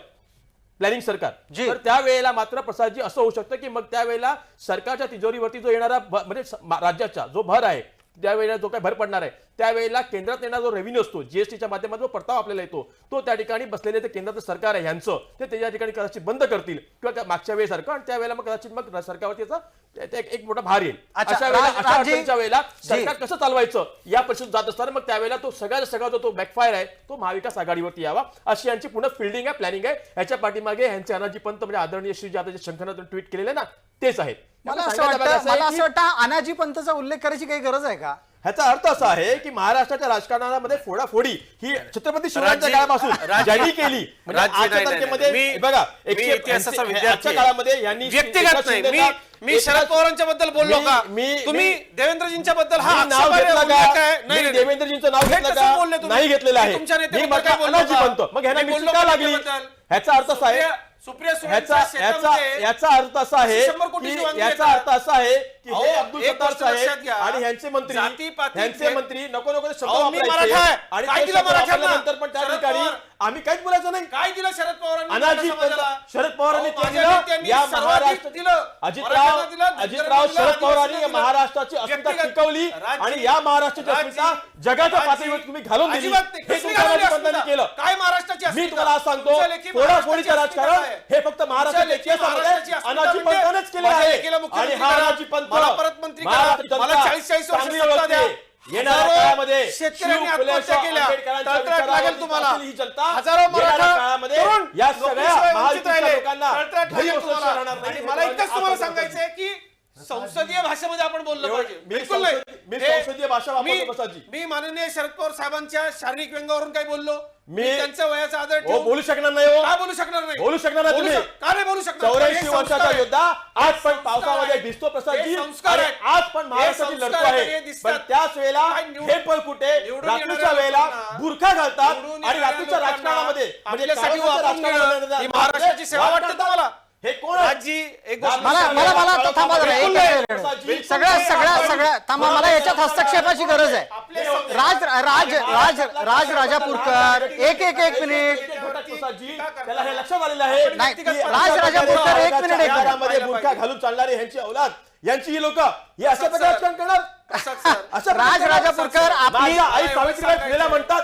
प्लॅनिंग सरकार, तर त्यावेळेला मात्र प्रसादजी असं होऊ शकतं की मग त्यावेळेला सरकारच्या तिजोरीवरती जो येणारा म्हणजे राज्याचा जो भर आहे, त्यावेळेला जो काही भर पडणार आहे, त्यावेळेला केंद्रात येणारा जो रेव्हेन्यू असतो जीएसटीच्या माध्यमातून जो परतावा आपल्याला येतो, तो त्या ठिकाणी बसलेले ते केंद्राचं सरकार आहे ह्यांचं ते त्या ठिकाणी कदाचित बंद करतील किंवा मागच्या वेळेसारखं, आणि त्यावेळेला मग कदाचित मग सरकारवरती याचा एक मोठा भार येईल. अच्छा, अशा वेळेला अशा राजजी- अडचणीच्या वेळेला सरकार कसं चालवायचं या परिस्थितीत जात असताना मग त्यावेळेला तो सगळा जो बॅकफायर आहे तो महाविकास आघाडीवरती यावा अशी यांची पुन्हा फिल्डिंग आहे, प्लॅनिंग आहे. ह्याच्या पाठीमागे ह्यांचे अनाजी पंत म्हणजे आदरणीय श्री जे आता जे शंखनाथन ट्विट केलेले ना तेच आहेत. मला असं सांगायचा भाग असा आहे वाटतं की अनाजी पंतचा उल्लेख करायची काही गरज आहे का? ह्याचा अर्थ असा आहे की महाराष्ट्राच्या राजकारणामध्ये फोडाफोडी ही छत्रपती शिवरायांच्या राजजी- काळापासून राजजी- ज्यांनी केली म्हणजे राजजी- आजच्या नाही, नाही, तारखेमध्ये नाही. मी- बघा मी इतिहासाचा विद्यार्थी आजच्या काळामध्ये यांनी व्यक्तिगत नाही, मी शरद पवारांच्या बद्दल बोललो का? तुम्ही देवेंद्रजींच्या बद्दल हा नाव आक्षेपार्ह घेतलं उल्लेख का? आहे? नाही, मी नाही. देवेंद्रजींचं नाव हे घेतलं कसं का? बोलले तुम्ही? नाही घेतलेलं मी आहे. तुमच्या मी नेत्याबद्दल मग काय बोललो अनाजी का? बनतो मग ह्यांना मी मिरची बोललो का का लागली? त्याबद्दल? ह्याचा अर्थ असा आहे सुप्रिया सुळेंच्या शेतामध्ये याचा अर्थ असा आहे 100 कोटीची की वांगी याचा येतात. अर्थ असा आहे की हे अहो, अब्दुल एक सत्तार गोष्ट लक्षात साहेब घ्या. आणि ह्यांचे मंत्री जातीपाती ह्यांचे भेद- मंत्री नको नको शब्द अहो, मी वापरायचे. मराठा आहे. आणि काय ते दिलं शब्द मराठ्यांना? वापरल्यानंतर पण त्या शरद ठिकाणी पवार. आम्ही काहीच बोलायचं नाही. काय दिलं शरद पवारांनी अनाजी मराठा समाजाला? शरद पवारांनी अहो, ते माझ्या दिलं नेत्यांनी या सर्वाधिक महाराष्ट्र दिलं. मराठ्यांना दिलं, अजितराव धनगरांना शरद दिलं, पवारांनी आदिवासींना महाराष्ट्राची दिलं. अस्मिता व्यक्तिगत- टिकवली राजजी- आणि या महाराष्ट्राची अस्मिता राजजी- जगाच्या राजजी- पातळीवर तुम्ही घालून दिली. अजिबात नाही. हे कसली तुमच्या घालवली राजपंतांनी अस्मिता? केलं. काय महाराष्ट्राची मी अस्मिता? तुम्हाला आज सांगतो तुमच्या लेखी फोडाफोडीचं महाराष्ट्राची राजकारण अस्मिता आहे. हे फक्त महाराष्ट्राच्या तुमच्या लेखी इतिहासामध्ये महाराष्ट्राची अस्मिता अनाजी म्हणजे पंतानेच केलं माझ्या आहे. लेकीला मुख्यमंत्री आणि हा करा, अनाजी पंत मला परत मंत्री करा, महाराष्ट्र मला जनता 40-40 वर्ष चांगली सत्ता ओळखते. द्या. येणाऱ्या हजारो काळामध्ये शेतकऱ्यांनी शिव फुले आत्महत्या केल्या. आंबेडकरांच्या तळतळाट लागेल विचारावरती तुम्हाला. असलेली ही जनता हजारो येणाऱ्या मराठा काळामध्ये तरुण या सगळ्या नोकरीशिवाय वंचित महायुतीच्या राहिले. लोकांना तळतळाट घरी लागेल बसल्याशिवाय राहणार तुम्हाला. नाही. आणि मला एकच तुम्हाला आज सांगायचं आहे की संसदीय भाषेमध्ये आपण बोललं एवढं- पाहिजे. मी बिलकुल नाही. संसदीय- मी हे- संसदीय भाषा वापरतो मी- बसाची. मी माननीय शरद पवार साहेबांच्या शारीरिक व्यंगावरून काय बोललो? मी मी- त्यांच्या वयाचा आदर हो ठेवून बोलू शकणार नाही हो का बोलू शकणार नाही? बोलू शकणार नाही बोलू तुम्ही. का नाही बोलू शकणार? 84 हे संस्कार वर्षाचा आहे. योद्धा आज पण संस्कार पावसामध्ये आहे. भिजतो प्रसादजी हे संस्कार आणि आहे. आज पण महाराष्ट्राची हे लढतो संस्कार आहे हे दिसतात. पण त्याच वेळेला काय निवडून- हे पळ कुठे निवडून रात्रीच्या येणाऱ्या वेळेला लोकांना- बुरखा घालतात निवडून आणि येणाऱ्या रात्रीच्या लोकांना राजकारणामध्ये म्हणजे आपल्यासाठी काँग्रेसच्या वापरून घेणं राजकारणामध्ये ही महाराष्ट्राची सेवा वाद वाटते करतात. तुम्हाला? हे कोण आहे? राजजी एक गोष्ट मला लक्षात घ्या. आता थांबा जरा, बिलकुल एक नाही. मिनिट. प्रसादजी, सगळ्या थांबा, मला याच्यात हस्तक्षेपाची गरज आहे. आपले संस्कार- राज राजापूरकर एक मिनिट. त्याला हे लक्षात आलेलं आहे नाही, की राज राजापूरकर, एक मिनिट. शहरामध्ये बुरखा घालून चालणारी ह्यांची औलाद यांची ही लोक हे अशा प्रकारे राजकारण करणार प्रसाद सर, अशा राज प्रकारे राजापूरकर आपली माझ्या आई मला सावित्रीबाई एवढं फुलेला म्हणतात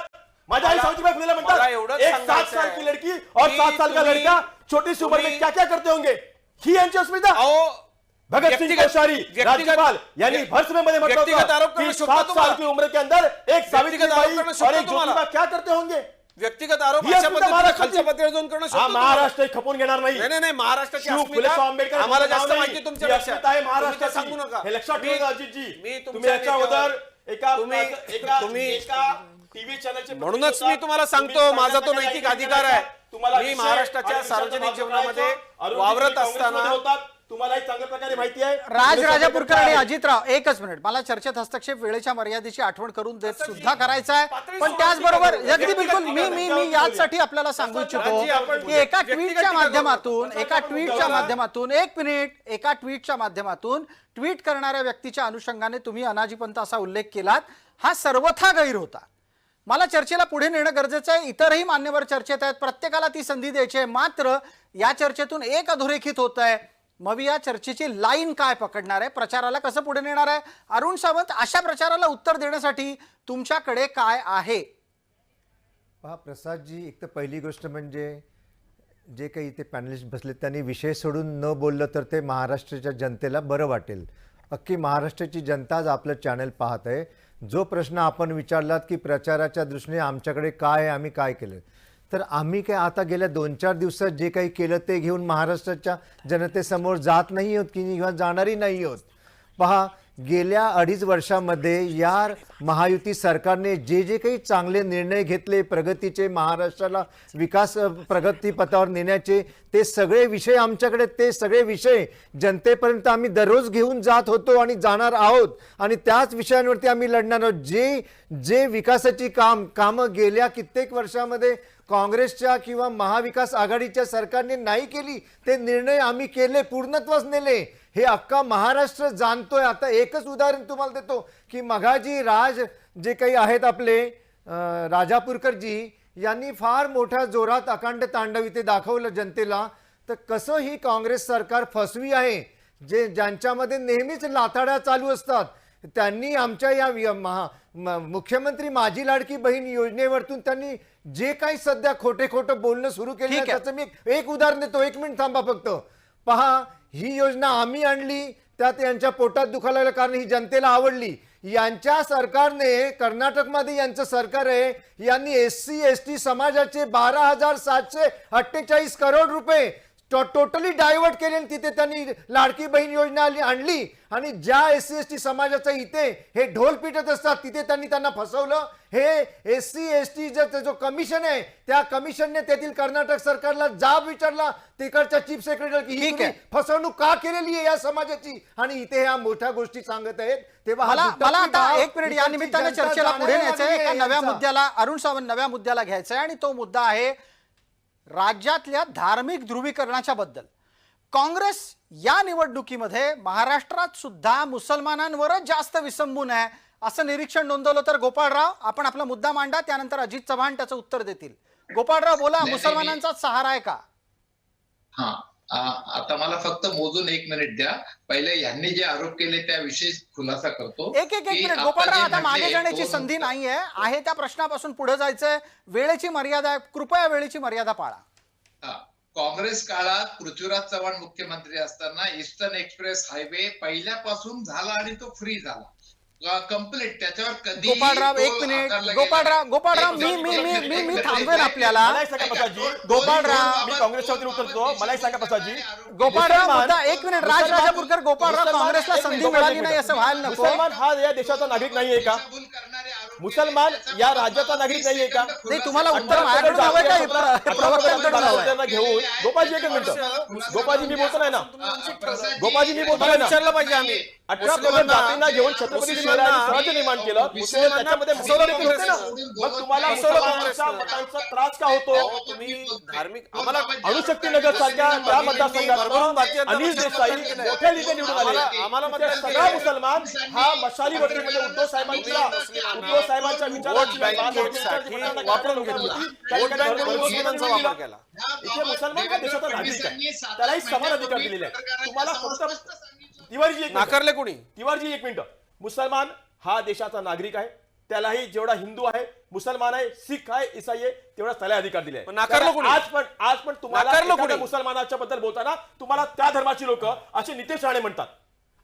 माझ्या आई मला- सावित्रीबाई फुलेला मला म्हणतात एवढंच एक 7 सांगायचं साल आहे की लड़की और की 7 साल का तुम्ही- लड़का छोटी सी उम्र में तुम्ही- क्या क्या करते होंगे ही यांची अस्मिता अहो भगत सिंह व्यक्तिगत- कोश्यारी व्यक्तिगत- राज्यपाल यानी भर समय म्हटलं व्यक्तिगत आरोप होतं करणं की शोभतं 7 साल तुम्हाला? की उम्र के अंदर एक सावित्रीबाई आरोप करणं और शोभतं एक तुम्हाला? ज्योतिबा क्या करते होंगे व्यक्तिगत आरोप ही अशा अस्मिता पद्धतीने महाराष्ट्राची- खालच्या पातळीवर जाऊन करणं हा शोभतं तुम्हाला? महाराष्ट्र खपून घेणार नाही नाही नाही महाराष्ट्राची शिव फुले अस्मिता आंबेडकर आम्हाला यांचं जास्त नाव माहिती नाही. तुमच्यापेक्षा ही अस्मिता आहे तुम्ही ते महाराष्ट्राची. सांगू नका हे लक्षात मी- ठेवा अजितजी मी तुम्ही तुमच्या याच्या अगोदर तुम्ही- एका तुम्ही- टीव्ही चॅनलचे म्हणूनच मी तुम्हाला सांगतो माझा तो नैतिक अधिकार आहे. मी महाराष्ट्राच्या सार्वजनिक जीवनामध्ये वावरत असताना तुम्हाला चांगल्या प्रकारे माहिती आहे राज राजापूरकर आणि अजितराव एकच मिनिट. मला चर्चेत हस्तक्षेप वेळेच्या मर्यादेची आठवण करून देत सुद्धा करायचा आहे पण त्याचबरोबर अगदी बिलकुल मी याचसाठी आपल्याला सांगू इच्छितो की एका ट्विटच्या माध्यमातून एक मिनिट एका ट्विटच्या माध्यमातून ट्विट करणाऱ्या व्यक्तीच्या अनुषंगाने तुम्ही अनाजीपंत असा उल्लेख केलात हा सर्वथा गैर होता. मला चर्चेला पुढे नेणं गरजेचं आहे. इतरही मान्यवर चर्चेत आहेत, प्रत्येकाला ती संधी द्यायची आहे. मात्र या चर्चेतून एक अधोरेखित होत आहे मग या चर्चेची लाईन काय पकडणार आहे, प्रचाराला कसं पुढे नेणार आहे. अरुण सावंत, अशा प्रचाराला उत्तर देण्यासाठी तुमच्याकडे काय आहे? पहा प्रसादजी, एक तर पहिली गोष्ट म्हणजे जे काही इथे पॅनलिस्ट बसले त्यांनी विषय सोडून न बोललं तर ते महाराष्ट्राच्या जनतेला बरं वाटेल. अख्खी महाराष्ट्राची जनता आज आपलं चॅनल पाहत आहे. जो प्रश्न आपण विचारलात की प्रचाराच्या दृष्टीने आमच्याकडे काय आहे, आम्ही काय केलं, तर आम्ही काय आता गेल्या 2-4 दिवसात जे काही केलं ते घेऊन महाराष्ट्राच्या जनतेसमोर जात नाही आहोत किंवा जाणारही नाही आहोत. पहा, गेल्या 2.5 वर्षामध्ये या महायुती सरकारने जे जे काही चांगले निर्णय घेतले, प्रगतीचे, महाराष्ट्राला विकास प्रगतीपथावर नेण्याचे, ते सगळे विषय आमच्याकडे, ते सगळे विषय जनतेपर्यंत आम्ही दररोज घेऊन जात होतो आणि जाणार आहोत आणि त्याच विषयांवरती आम्ही लढणार आहोत. जे विकासाची कामं गेल्या कित्येक वर्षामध्ये काँग्रेसच्या किंवा महाविकास आघाडीच्या सरकारने नाही केली, ते निर्णय आम्ही केले, पूर्णत्वास नेले, हे अख्खा महाराष्ट्र जाणतोय. आता एकच उदाहरण तुम्हाला देतो की मघाजी राज जे काही आहेत आपले राजापूरकरजी यांनी फार मोठ्या जोरात अखंड तांडव इथे दाखवलं जनतेला. तर कसं ही काँग्रेस सरकार फसवी आहे, ज्यांच्यामध्ये नेहमीच लाथाड्या चालू असतात. त्यांनी आमच्या या मुख्यमंत्री माझी लाडकी बहीण योजनेवरतून त्यांनी जे काही सध्या खोटे बोलणं सुरू केलं, त्याचं मी एक उदाहरण देतो. 1 मिनिट थांबा फक्त. पहा, ही योजना आम्ही आणली, त्यात यांच्या पोटात दुखायला लागलं कारण ही जनतेला आवडली. यांच्या सरकारने, कर्नाटकमध्ये यांचं सरकार आहे, यांनी SC ST समाजाचे 12,748 करोड रुपये टोटली डायव्हर्ट केले आणि तिथे त्यांनी लाडकी बहीण योजना आणली. आणि ज्या SC ST समाजाचा इथे हे ढोल पिटत असतात तिथे त्यांना फसवलं. हे SC ST जो कमिशन आहे, त्या कमिशनने तेथील कर्नाटक सरकारला जाब विचारला, तिकडच्या चीफ सेक्रेटरी, की ही फसवणूक का केलेली आहे या समाजाची, आणि इथे ह्या मोठ्या गोष्टी सांगत आहेत. तेव्हा मला आता 1 मिनिट या निमित्ताने चर्चेला पुढे न्यायचंय. एका नव्या मुद्द्याला, अरुण सावंत, नव्या मुद्द्याला घ्यायचंय आणि तो मुद्दा आहे राज्यातल्या धार्मिक ध्रुवीकरणाच्या बद्दल. काँग्रेस या निवडणुकीमध्ये महाराष्ट्रात सुद्धा मुसलमानांवरच जास्त विसंबून आहे असं निरीक्षण नोंदवलं. तर गोपाळराव, आपण आपला मुद्दा मांडा, त्यानंतर अजित चव्हाण त्याचं उत्तर देतील. गोपाळराव बोला, मुसलमानांचाच सहारा आहे का? आता मला फक्त मोजून 1 मिनिट द्या. पहिले यांनी जे आरोप केले त्याविषयी खुलासा करतो. एक मिनिट गोपाळराव, आता मागे जाण्याची संधी नाहीये, आहे त्या प्रश्नापासून पुढे जायचंय. वेळेची मर्यादा, कृपया वेळेची मर्यादा पाळा. काँग्रेस काळात पृथ्वीराज चव्हाण मुख्यमंत्री असताना ईस्टर्न एक्सप्रेस हायवे पहिल्यापासून झाला आणि तो फ्री झाला कंप्लीट. त्याच्यावर कधी गोपाळराव 1 मिनिट. गोपाळराव मी थांबवेन आपल्याला. गोपाळराव, मी काँग्रेसच्या वतीने उत्तर देतो. मला सांगा प्रसादजी. गोपाळराव मुद्दा 1 मिनिट. राजापूरकर, गोपाळराव, काँग्रेसला संधी मिळाली नाही असं व्हायला नको. मुसलमान हा या देशाचा नागरिक नाहीये का? मुसलमान या राज्याचा नागरिक नाहीये का? नाही, तुम्हाला उत्तर माझ्याकडून हवंय का प्रवक्त्यांकडून हवंय? घेऊन गोपाळजी 1 मिनिट. गोपाळजी मी बोलतो नाही ना. गोपाळजी मी बोलतो नाही ना. विचारलं पाहिजे आम्ही. 18 जातींना घेऊन छत्रपती शिवरायांनी स्वराज्य निर्माण केलं. मुसलमान त्याच्यामध्ये होते ना. मग तुम्हाला मुसलमानांच्या मतांचा त्रास का होतो? तुम्ही धार्मिक आम्हाला अणुशक्तीनगर सारख्या त्या मतदारसंघात अनिल देसाई मोठ्या लीडने निवडून आले. आम्हाला सगळा मुसलमान हा मशालीवरती, म्हणजे उद्धव साहेबांच्या विचाराची वापरून घेतला. वोट बँक मुस्लिमांचा वापर केला. इथे मुसलमान हा देशाचा नागरिक आहे, त्यालाही समान अधिकार दिलेले आहेत. तुम्हाला फक्त तिवारीजी नाकारले कोणी? तिवारीजी 1 मिनिट. मुसलमान हा देशाचा नागरिक आहे, त्यालाही जेवढा हिंदू आहे, मुसलमान आहे, सिख आहे, ईसाई आहे, तेवढा त्याला अधिकार दिले आहे. नाकारलं कोणी? आज पण तुम्हाला मुसलमानाच्या बद्दल बोलताना तुम्हाला त्या धर्माची लोक असे नितेश राणे म्हणतात,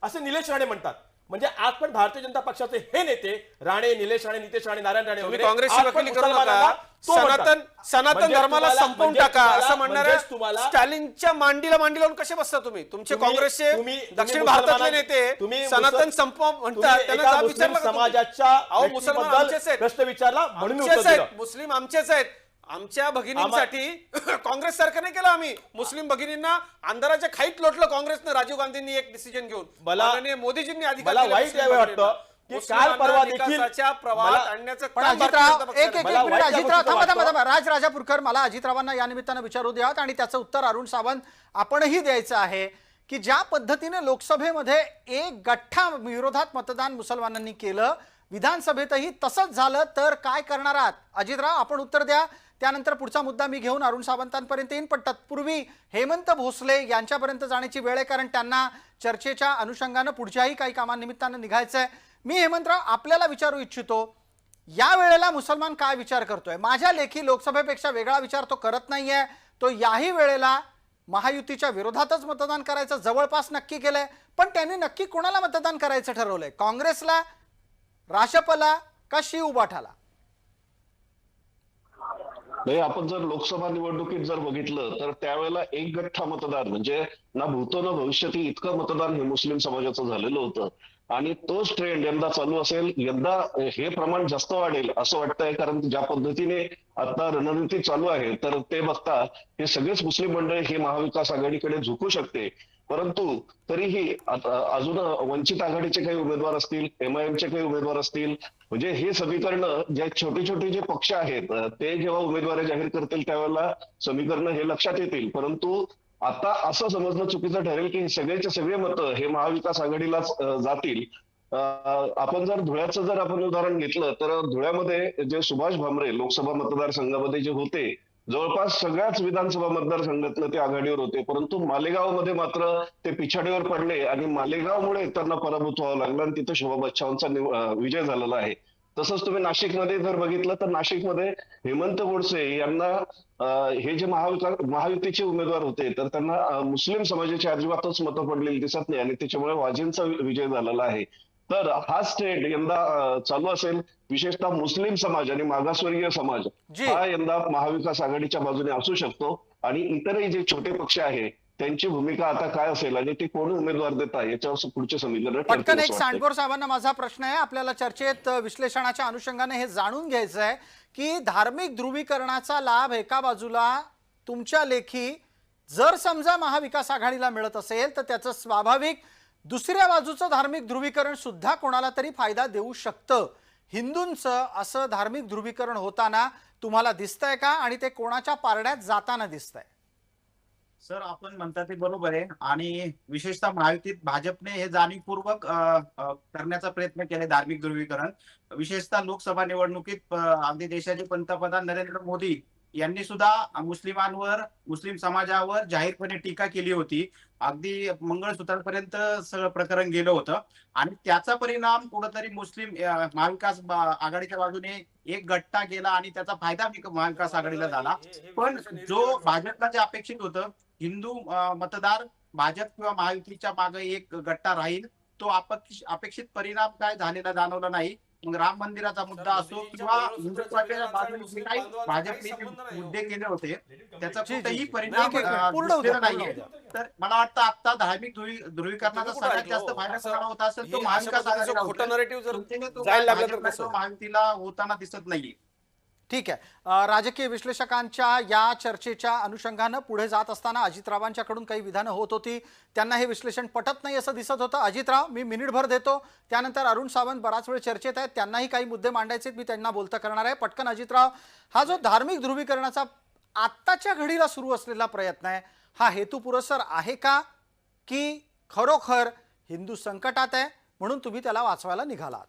असे निलेश राणे म्हणतात. म्हणजे आज पण भारतीय जनता पक्षाचे हे नेते राणे, निलेश राणे, नितेश राणे, नारायण राणे वगैरे काँग्रेसची वकिली करू नका. सनातन धर्माला संपवून टाका असं म्हणणाऱ्या स्टॅलिनच्या मांडीला लावून कसे बसता तुम्ही? तुमचे काँग्रेसचे दक्षिण भारतातले नेते सनातन संपव म्हणतात, त्यांना जाब विचारला का? समाजाच्या मुसलमान आमचेच आहेत, प्रश्न विचारला म्हणून आमचेच आहेत, मुस्लिम आमचेच आहेत. आमच्या भगिनींसाठी काँग्रेस सरकारने केलं. आम्ही मुस्लिम भगिनींना अंधाराच्या खाईत लोटलं काँग्रेसनं. राजीव गांधींनी एक डिसिजन घेऊन, माननीय मोदीजींनी अधिकार मला वाईट वाटतं की काल परवा देखील प्रवाहात आणण्याचं पण अजितराव, एक मिनिट अजितराव, थांबा. राजापूरकर, मला अजितरावांना या निमित्तानं विचारू द्यात आणि त्याचं उत्तर अरुण सावंत आपणही द्यायचं आहे की ज्या पद्धतीने लोकसभेमध्ये एक गठ्ठा विरोधात मतदान मुसलमानांनी केलं, विधानसभेतही तसंच झालं, तर काय करणार आहात? अजितराव, आपण उत्तर द्या, त्यानंतर पुढचा मुद्दा मी घेऊन अरुण सावंतांपर्यंत येईन. पण तत्पूर्वी हेमंत भोसले यांच्यापर्यंत जाण्याची वेळ आहे, कारण त्यांना चर्चेच्या अनुषंगानं पुढच्याही काही कामानिमित्तानं निघायचं आहे. मी हेमंतराव आपल्याला विचारू इच्छितो, या वेळेला मुसलमान काय विचार करतोय? माझ्या लेखी लोकसभेपेक्षा वेगळा विचार तो करत नाहीये. तो याही वेळेला महायुतीच्या विरोधातच मतदान करायचं जवळपास नक्की केलंय. पण त्यांनी नक्की कोणाला मतदान करायचं ठरवलंय? काँग्रेसला, राष्ट्रपला का शिव उबाठाला? नाही, आपण जर लोकसभा निवडणुकीत जर बघितलं तर त्यावेळेला एक गठ्ठा मतदान, म्हणजे ना भूतो ना भविष्यातील इतकं मतदान हे मुस्लिम समाजाचं झालेलं होतं. आणि तोच ट्रेंड यंदा चालू असेल. यंदा हे प्रमाण जास्त वाढेल असं वाटतंय, कारण ज्या पद्धतीने आता रणनीती चालू आहे तर ते बघता हे सगळेच मुस्लिम मंडळी हे महाविकास आघाडीकडे झुकू शकते. परंतु तरीही अजून वंचित आघाडीचे काही उमेदवार असतील, MIMचे काही उमेदवार असतील, म्हणजे हे समीकरण जे छोटे छोटे जे पक्ष आहेत ते जेव्हा उमेदवारी जाहीर करतील त्यावेळेला समीकरण हे लक्षात येतील. परंतु आता असं समजणं चुकीचं ठरेल की सगळेचे सगळे मतं हे महाविकास आघाडीलाच जातील. आपण जर धुळ्याचं जर आपण उदाहरण घेतलं तर धुळ्यामध्ये जे सुभाष भामरे लोकसभा मतदारसंघामध्ये जे होते, जवळपास सगळ्याच विधानसभा मतदारसंघातलं ते आघाडीवर होते. परंतु मालेगावमध्ये मात्र ते पिछाडीवर पडले आणि मालेगावमुळे त्यांना पराभूत व्हावं लागलं आणि तिथे शोभा बच्छावांचा विजय झालेला आहे. तसंच तुम्ही नाशिकमध्ये जर बघितलं तर नाशिकमध्ये हेमंत गोडसे यांना हे जे महायुतीचे उमेदवार होते तर त्यांना मुस्लिम समाजाची अजिबातच मतं पडलेली दिसत नाही आणि त्याच्यामुळे वाजेंचा विजय झालेला आहे. तर हा स्टेट यंदा चालू असेल. विशेषतः मुस्लिम समाज आणि मागासवर्गीय समाज जी. हा यंदा महाविकास आघाडीच्या बाजूने असू शकतो आणि इतरही जे छोटे पक्ष आहे त्यांची भूमिका आता काय असेल आणि ते कोण उमेदवार देता याच्यावर पुढचे समीकरण पटकन ठरतील एक असं वाटतंय. सांडगोर साहेबांना माझा प्रश्न आहे, आपल्याला चर्चेत विश्लेषणाच्या अनुषंगाने हे जाणून घ्यायचं आहे की धार्मिक ध्रुवीकरणाचा लाभ एका बाजूला तुमच्या लेखी जर समजा महाविकास आघाडीला मिळत असेल तर त्याचं स्वाभाविक दुसऱ्या बाजूचं धार्मिक ध्रुवीकरण सुद्धा कोणाला तरी फायदा देऊ शकतं. हिंदूंचं असं धार्मिक ध्रुवीकरण होताना तुम्हाला दिसतंय का आणि ते कोणाच्या पारड्यात जाताना दिसतंय? सर, आपण म्हणता ते बरोबर आहे आणि विशेषतः महायुतीत भाजपने हे जाणीवपूर्वक करण्याचा प्रयत्न केले धार्मिक ध्रुवीकरण. विशेषतः लोकसभा निवडणुकीत अगदी देशाचे पंतप्रधान नरेंद्र मोदी यांनी सुद्धा मुस्लिमांवर, मुस्लिम समाजावर जाहीरपणे टीका केली होती. अगदी मंगळसूत्रापर्यंत सगळं प्रकरण गेलं होतं आणि त्याचा परिणाम कुठंतरी मुस्लिम महाविकास आघाडीच्या बाजूने एक गट्टा गेला आणि त्याचा फायदा महाविकास आघाडीला झाला. पण जो भाजपला जे अपेक्षित होतं, हिंदू मतदार भाजप किंवा महायुतीच्या मागे एक गट्टा राहील, तो अपेक्षित परिणाम काय झालेला जाणवला नाही. मग राम मंदिराचा मुद्दा असो किंवा हिंदुत्वाच्या बाजूने जे काही भाजपने मुद्दे केले होते त्याचा कुठेही परिणाम दिसलेला नाहीये. तर मला वाटतं आता धार्मिक ध्रुवीकरणाचा सगळ्यात जास्त फायदा कोणाला होत असेल तो महाविकास आघाडीला होतोय. महायुतीला होताना दिसत नाहीये. ठीक आहे. राजकीय विश्लेषकांच्या या चर्चेच्या अनुषंगानं पुढे जात असताना अजितरावांच्याकडून काही विधानं होत होती, त्यांना हे विश्लेषण पटत नाही असं दिसत होतं. अजितराव, मी मिनिटभर देतो, त्यानंतर अरुण सावंत बराच वेळ चर्चेत आहेत, त्यांनाही काही मुद्दे मांडायचे, मी त्यांना बोलतं करणार आहे. पटकन अजितराव, हा जो धार्मिक ध्रुवीकरणाचा आत्ताच्या घडीला सुरू असलेला प्रयत्न आहे हा हेतुपुरस्सर आहे का, की खरोखर हिंदू संकटात आहे म्हणून तुम्ही त्याला वाचवायला निघालात?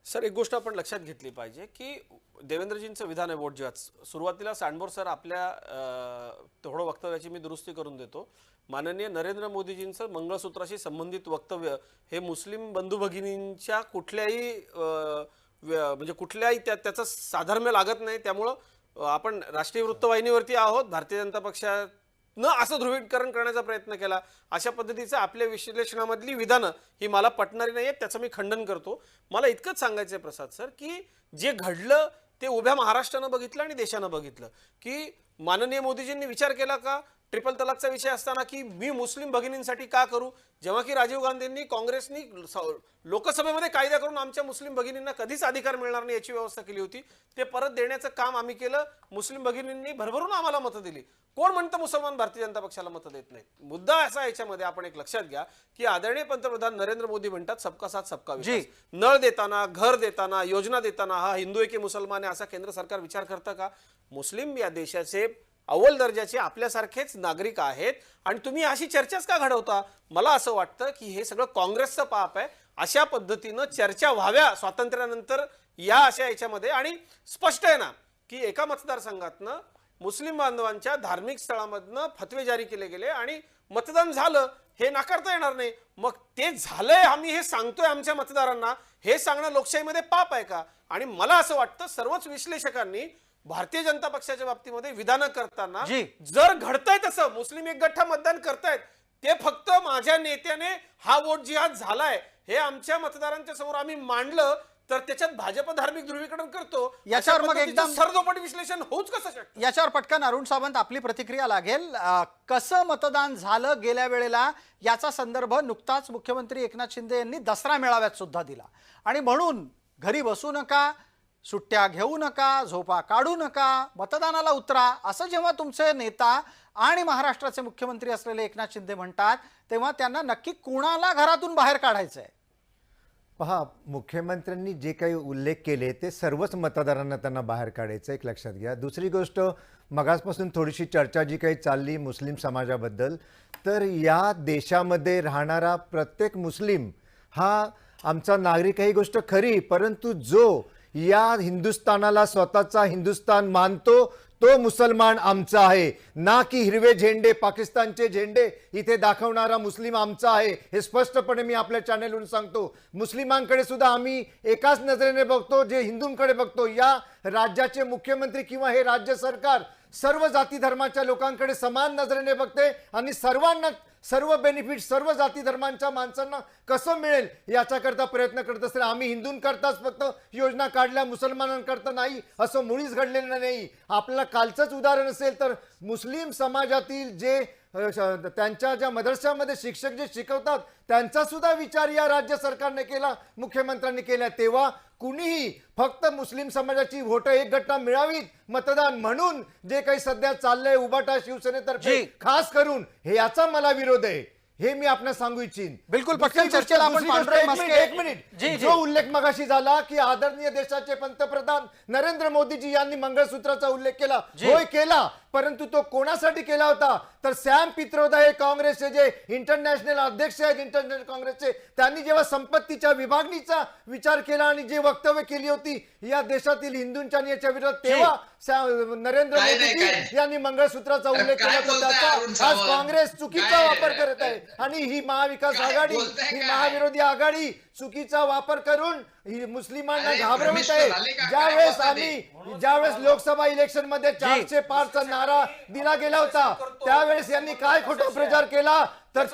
सर, एक गोष्ट आपण लक्षात घेतली पाहिजे की देवेंद्रजींचं विधान आहे बोट जेव्हा सुरुवातीला सांडबोर सर आपल्या थोडं वक्तव्याची मी दुरुस्ती करून देतो. माननीय नरेंद्र मोदीजींचं मंगळसूत्राशी संबंधित वक्तव्य हे मुस्लिम बंधू भगिनींच्या कुठल्याही म्हणजे कुठल्याही त्याचं साधर्म्य लागत नाही. त्यामुळं आपण राष्ट्रीय वृत्तवाहिनीवरती आहोत, भारतीय जनता पक्षानं असं ध्रुवीकरण करण्याचा प्रयत्न केला, अशा पद्धतीचं आपल्या विश्लेषणामधली विधानं ही मला पटणारी नाही आहेत, त्याचं मी खंडन करतो. मला इतकंच सांगायचं आहे प्रसाद सर की जे घडलं ते उभ्या महाराष्ट्रानं बघितलं आणि देशानं बघितलं की माननीय मोदीजींनी विचार केला का ट्रिपल तलाकचा विषय असताना की मी मुस्लिम भगिनींसाठी का करू, जेव्हा की राजीव गांधींनी काँग्रेसनी लोकसभेमध्ये कायदा करून आमच्या मुस्लिम भगिनींना कधीच अधिकार मिळणार नाही याची व्यवस्था केली होती, ते परत देण्याचं काम आम्ही केलं. मुस्लिम भगिनींनी भरभरून आम्हाला मतं दिली. कोण म्हणतं मुसलमान भारतीय जनता पक्षाला मतं देत नाहीत? मुद्दा असा याच्यामध्ये आपण एक लक्षात घ्या की आदरणीय पंतप्रधान नरेंद्र मोदी म्हणतात सबका साथ सबका विकास. नळ देताना, घर देताना, योजना देताना हा हिंदू आहे की मुसलमान आहे असा केंद्र सरकार विचार करतं का? मुस्लिम या देशाचे अव्वल दर्जाचे आपल्यासारखेच नागरिक आहेत आणि तुम्ही अशी चर्चाच का घडवता? मला असं वाटतं की हे सगळं काँग्रेसचं पाप आहे. अशा पद्धतीनं चर्चा व्हाव्या स्वातंत्र्यानंतर या अशा याच्यामध्ये, आणि स्पष्ट आहे ना की एका मतदारसंघातनं मुस्लिम बांधवांच्या धार्मिक स्थळामधनं फतवे जारी केले गेले आणि मतदान झालं हे नाकारता येणार नाही. मग ते झालंय आम्ही हे सांगतोय आमच्या मतदारांना, हे सांगणं लोकशाहीमध्ये पाप आहे का? आणि मला असं वाटतं सर्वच विश्लेषकांनी भारतीय जनता पक्षाच्या बाबतीमध्ये विधानं करताना जर घडतंय तसं मुस्लिम एक गठ्ठा मतदान करतायत, ते फक्त माझ्या नेत्याने हा वोट जिहाद झालाय हे आमच्या मतदारांच्या समोर आम्ही मांडलं तर त्याच्यात भाजप धार्मिक ध्रुवीकरण करतो, याच्यावर मग एकदम सरदोपट विश्लेषण होऊच कसं शकतं? याच्यावर पटकन अरुण सावंत आपली प्रतिक्रिया लागेल. कसं मतदान झालं गेल्या वेळेला याचा संदर्भ नुकताच मुख्यमंत्री एकनाथ शिंदे यांनी दसरा मेळाव्यात सुद्धा दिला आणि म्हणून घरी बसू नका, सुट्ट्या घेऊ नका, झोपा काढू नका, मतदानाला उतरा, असं जेव्हा तुमचे नेता आणि महाराष्ट्राचे मुख्यमंत्री असलेले एकनाथ शिंदे म्हणतात, तेव्हा त्यांना नक्की कुणाला घरातून बाहेर काढायचंय? पहा, मुख्यमंत्र्यांनी जे काही उल्लेख केले ते सर्वच मतदारांना त्यांना बाहेर काढायचं, एक लक्षात घ्या. दुसरी गोष्ट, मगासपासून थोडीशी चर्चा जी काही चालली मुस्लिम समाजाबद्दल, तर या देशामध्ये राहणारा प्रत्येक मुस्लिम हा आमचा नागरिक आहे, ही गोष्ट खरी. परंतु जो या हिंदुस्थानाला स्वतःचा हिंदुस्थान मानतो तो मुसलमान आमचा आहे, ना की हिरवे झेंडे पाकिस्तानचे झेंडे इथे दाखवणारा मुस्लिम आमचा आहे. हे स्पष्टपणे मी आपल्या चॅनेलवरून सांगतो. मुस्लिमांकडे सुद्धा आम्ही एकाच नजरेने बघतो जे हिंदूंकडे बघतो. या राज्याचे मुख्यमंत्री किंवा हे राज्य सरकार सर्व जाती धर्माच्या लोकांकडे समान नजरेने बघते आणि सर्वांना सर्व बेनिफिट सर्व जाती धर्मांच्या माणसांना कसं मिळेल याच्याकरता प्रयत्न करत असतील. आम्ही हिंदूंकरताच फक्त योजना काढल्या, मुसलमानांकरता नाही, असं मुळीच घडलेलं नाही. आपल्याला कालचंच उदाहरण असेल तर मुस्लिम समाजातील जे त्यांच्या ज्या मदरशामध्ये शिक्षक जे शिकवतात त्यांचा सुद्धा विचार या राज्य सरकारने केला, मुख्यमंत्र्यांनी केला. तेव्हा कुणीही फक्त मुस्लिम समाजाची व्होट एक गट्टा मिळावीत मतदान म्हणून जे काही सध्या चाललंय उबाटा शिवसेनेतर्फे खास करून, हे याचा मला विरोध आहे, हे मी आपल्याला सांगू इच्छिन. बिलकुल, पटकन चर्चेला आपण पांडुरंग मस्के. एक मिनिट, जो उल्लेख मगाशी झाला की आदरणीय देशाचे पंतप्रधान नरेंद्र मोदीजी यांनी मंगळसूत्राचा उल्लेख केला, होय केला, परंतु तो कोणासाठी केला होता तर सॅम पित्रोदा हे काँग्रेसचे जे इंटरनॅशनल अध्यक्ष आहेत इंटरनॅशनल काँग्रेसचे, त्यांनी जेव्हा संपत्तीच्या विभागणीचा विचार केला आणि जे वक्तव्य केली होती या देशातील हिंदूंच्या याच्या विरोधात, तेव्हा नरेंद्र मोदीजी यांनी मंगळसूत्राचा उल्लेख केला होता. त्याचा आज काँग्रेस चुकीचा वापर करत आहे आणि ही महाविकास आघाडी, ही महाविरोधी आघाडी चुकीचा वापर करून ही मुस्लिमांना घाबरवत आहे. ज्यावेळेस लोकसभा इलेक्शन मध्ये 400 पारचा नारा दिला गेला होता त्यावेळेस यांनी काय खोटा प्रचार केला तर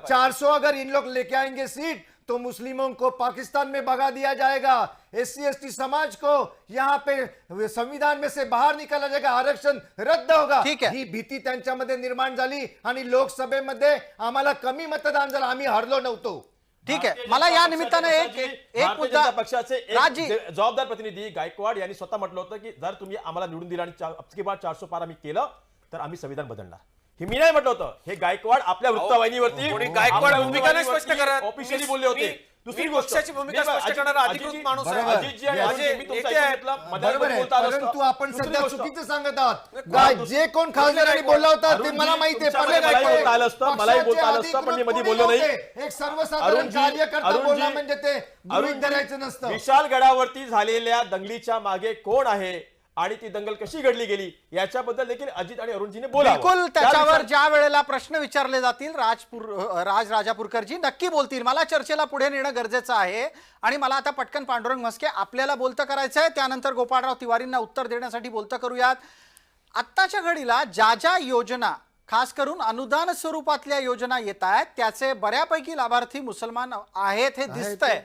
400 अगर इन लोग लेके आएंगे सीट तो मुस्लिमों को पाकिस्तान में भगा दिया जाएगा, SC ST समाज को यहाँ पे संविधान में से बाहर निकाला जाएगा, आरक्षण रद्द होगा. ही भीती त्यांच्यामध्ये निर्माण झाली आणि लोकसभेमध्ये आम्हाला कमी मतदान झालं, आम्ही हरलो नव्हतो. ठीक आहे, मला या निमित्ताने एक मुद्दा, पक्षाचे राजी जबाबदार प्रतिनिधी गायकवाड यांनी स्वतः म्हटलं होतं की जर तुम्ही आम्हाला निवडून दिला आणि अबकी बार 400 पार आम्ही केलं तर आम्ही संविधान बदलणार. हे मी नाही म्हटलं होतं, हे गायकवाड आपल्या वृत्तवाहिनीवरती गायकवाड भूमिका नाही स्पष्ट करत, ऑफिशियली बोलले होते. दुसरी गोष्ट, पक्षाची भूमिका स्पष्ट करणारा अधिकृत माणूस आहे. अजितजी आणि मी तुमचं ऐकलं, बरोबर आहे, बोलता आलं असतं. परंतु आपण दुसरी सध्या गोष्ट, चुकीचं सांगत आहात. जे कोण खासदारांनी बोलला होता ते मला माहिती आहे. मलाही बोलता आलं असतं, मलाही बोलता आलं असतं, पण मी मध्ये बोललो नाही. एक सर्वसाधारण कार्यकर्ता बोलला म्हणजे ते गृहीत धरायचं नसतं. विशालगडावरती झालेल्या दंगलीच्या मागे कोण आहे आणि ती दंगल कशी घडली गेली याच्याबद्दल देखील अजित आणि अरुणजीने बोलावं. बिलकुल, त्याच्यावर ज्या वेळेला प्रश्न विचारले जातील राज राजापूरकरजी नक्की बोलतील. मला चर्चेला पुढे नेणं गरजेचं आहे आणि मला आता पटकन पांडुरंग मस्के आपल्याला बोलतं करायचं आहे, त्यानंतर गोपाळराव तिवारींना उत्तर देण्यासाठी बोलतं करूयात. आत्ताच्या घडीला ज्या ज्या योजना खास करून अनुदान स्वरूपातल्या योजना येत आहेत त्याचे बऱ्यापैकी लाभार्थी मुसलमान आहेत हे दिसतंय.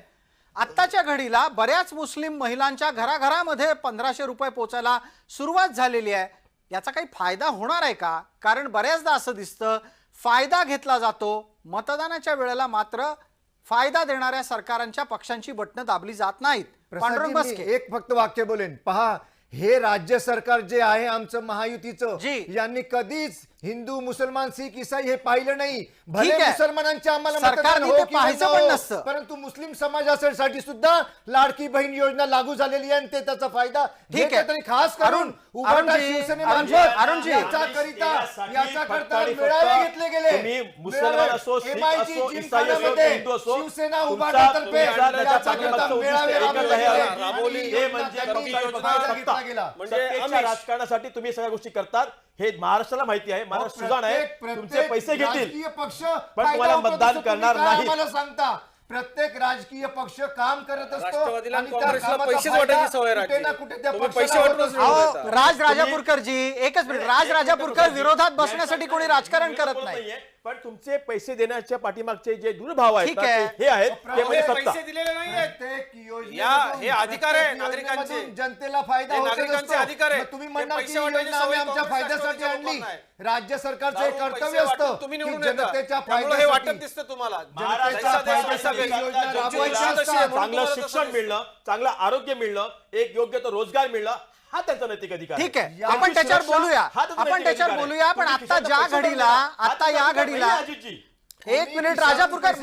आत्ताच्या घडीला बऱ्याच मुस्लिम महिलांच्या घराघरामध्ये 1500 रुपये पोचायला सुरुवात झालेली आहे. याचा काही फायदा होणार आहे का? कारण बऱ्याचदा असं दिसतं फायदा घेतला जातो, मतदानाच्या वेळेला मात्र फायदा देणाऱ्या सरकारांच्या पक्षांची बटणं दाबली जात नाहीत. पांडुरंग मस्के, एक फक्त वाक्य बोलेन. पहा, हे राज्य सरकार जे आहे आमचं महायुतीचं, यांनी कधीच हिंदू मुसलमान सिख ईसाई हे पाहिलं नाही. भले मुसलमानांचे आम्हाला मतदान हो किंवा नसो, परंतु मुस्लिम समाजासाठी सुद्धा लाडकी बहीण योजना लागू झालेली आहे आणि ते त्याचा फायदा घेत तरी खास करून उभाटा शिवसेनेमार्फत याच्याकरता मेळावे घेतले गेले. मुसलमान असो, शीख असो, ईसाई असो, हिंदू असो, शिवसेना उभाटातर्फे राजकारणासाठी तुम्ही सगळ्या गोष्टी करतात हे महाराष्ट्राला माहिती आहे. महाराष्ट्र सुजाण आहे, तुमचे पैसे घेतील पक्ष पण तुम्हाला मतदान करणार नाही. मला सांगता प्रत्येक राजकीय पक्ष काम करत असतो राष्ट्रवादीला काँग्रेसला पैसेच वाटायची सवय राहते. पैसे राज राजापूरकरजी एकच मिनिट, राज राजापूरकर विरोधात बसण्यासाठी कोणी राजकारण करत नाही. पण तुमचे पैसे देण्याच्या पाठीमागचे जे दुर्भाव आहेत ठीक ना, आहे. ते हे आहेत ते म्हणजे सत्ता. पैसे दिलेले नाहीयेत. प्रत्येक योजनेमधून, या- हे अधिकार आहे प्रत्येक नागरिकांचे. योजनेमधून जनतेला फायदा हे होतच नागरिकांचे असतो. अधिकार आहे. मग तुम्ही ते म्हणणार पैसे की वाटायची योजना आम्ही सवय आमच्या काँग्रेस फायद्यासाठी राष्ट्रवादीच्या आणली. लोकांना आहे. राज्य सरकारचं एक दारू कर्तव्य पैसे असतं वाटून तुम्ही की निवडून येता. जनतेच्या त्यामुळे हे वाटत फायद्यासाठी दिसतं तुम्हाला. महाराष्ट्राच्या जैसा देश वैसा फायद्यासाठी भेद. योजना तुमची राबवायच्या इच्छा तशी आहे, म्हणून चांगलं तुम्हाला शिक्षण तसं मिळणं, चांगलं आरोग्य मिळणं, एक योग्य तो रोजगार मिळणं, हा त्यांचा नैतिक अधिकार ठीक आहे त्यांची आपण त्याच्यावर सुरक्षा, बोलूया हा त्यांचा आपण नैतिक त्याच्यावर अधिकार आहे. बोलूया पण तुम्ही आता खिशातनं ज्या पैसे घडीला भरला, हा आता तुमचा या अधिकार घडीला नाही, अजितजी. एक मिनिट राजापूरकर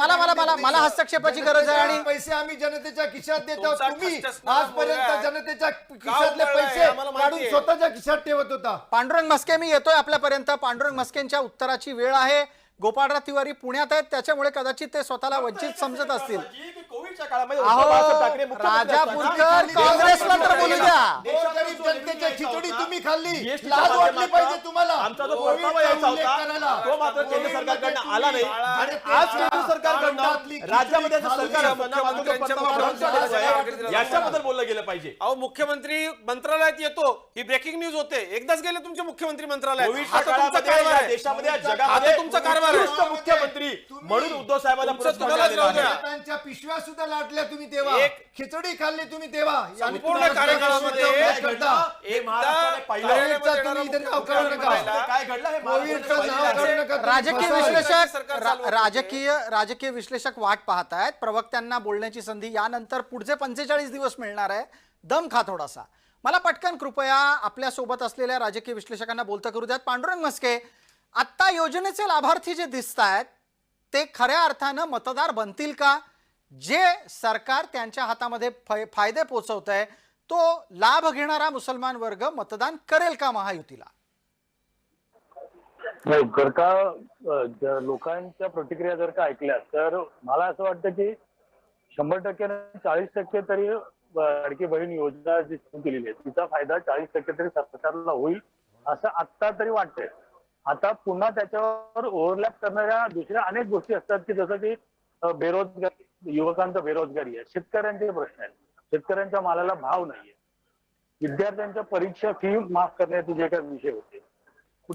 मला हस्तक्षेपाची गरज आहे आणि पैसे आम्ही जनतेच्या खिशात देतो. तुमचा तुम्ही खर्चस्नामा आजपर्यंत मुलगा आहे. जनतेच्या खिशातले उकळलाय, पैसे आम्हाला माहिती काढून आहे. स्वतःच्या खिशात ठेवत होता. पांडुरंग मस्के मी येतोय आपल्यापर्यंत. पांडुरंग मस्केंच्या उत्तराची वेळ आहे. गोपाळराव तिवारी पुण्यात आहेत त्याच्यामुळे कदाचित ते स्वतःला वंचित समजत असतील. की कोविडच्या काळामध्ये उद्धव बाळासाहेब ठाकरे अहो मुख्यमंत्री राजापूरकर असताना काँग्रेसला तर बोलू द्या. गोरगरीब जनतेची खिचडी तुम्ही खाल्ली. GST च्या लाज वाटली माध्यमातून पाहिजे तुम्हाला. आमचा जो कोविडचा परतावा यायचा उल्लेख होता करायला. तो मात्र केंद्र सरकारकडनं आला नाही आणि आज केंद्र सरकारकडनं राज्यामध्ये जे सरकार असताना मात्र तो परतावा भरवून आहे, याच्याबद्दल बोललं गेलं पाहिजे. अहो मुख्यमंत्री मंत्रालयात येतो ही ब्रेकिंग न्यूज होते. एकदाच गेले तुमचे मुख्यमंत्री मंत्रालयात. कोविडच्या आता तुमचा काळामध्ये कारभार या आहे. देशामध्ये या आता जगामध्ये तुमचा कारभार आहे. उत्कृष्ट मुख्यमंत्री म्हणून उद्धव साहेबांना तुमचं पुरस्कार तुम्हालाच दिला राहू द्या. आहे. त्यांच्या पिशव्या सुद्धा लाटल्या तुम्ही तेव्हा. खिचडी खाल्ली तुम्ही तेव्हा. आणि संपूर्ण तुम्हाला कार्यकाळामध्ये काय करता? हे महाराष्ट्राने पाहिलं. कोविडचा तुम्ही इथे नाव काढू नका. काय घडलं हे कोविडचं नाव महाराष्ट्राने काढू पाहिलं. नका. तुम्ही राजकीय फसवा. विश्लेषक सरकार चालवत होते. राजकीय विश्लेषक वाट पाहत आहेत. प्रवक्त्यांना बोलण्याची संधी यानंतर पुढचे 45 दिवस मिळणार आहे. दम खा थोडासा. मला पटकन कृपया आपल्या सोबत असलेल्या राजकीय विश्लेषकांना बोलतं करू द्यात. पांडुरंग मस्के, आत्ता योजनेचे लाभार्थी जे दिसत आहेत ते खऱ्या अर्थानं मतदार बनतील का? जे सरकार त्यांच्या हातामध्ये फायदे पोचवत आहे तो लाभ घेणारा मुसलमान वर्ग मतदान करेल का महायुतीला? नाही, जर का लोकांच्या प्रतिक्रिया जर का ऐकल्या तर मला असं वाटतं की 100% 40% तरी लाडकी बहीण योजना जी सुरू केलेली आहे तिचा फायदा 40% तरी सरकारला होईल असं आत्ता तरी वाटतंय. आता पुन्हा त्याच्यावर ओव्हरलॅप करणाऱ्या दुसऱ्या अनेक गोष्टी असतात की जसं की बेरोजगारी, युवकांचा बेरोजगारी आहे, शेतकऱ्यांचे प्रश्न आहेत, शेतकऱ्यांच्या मालाला भाव नाहीये, विद्यार्थ्यांच्या परीक्षा फी माफ करण्याचे जे काही विषय होते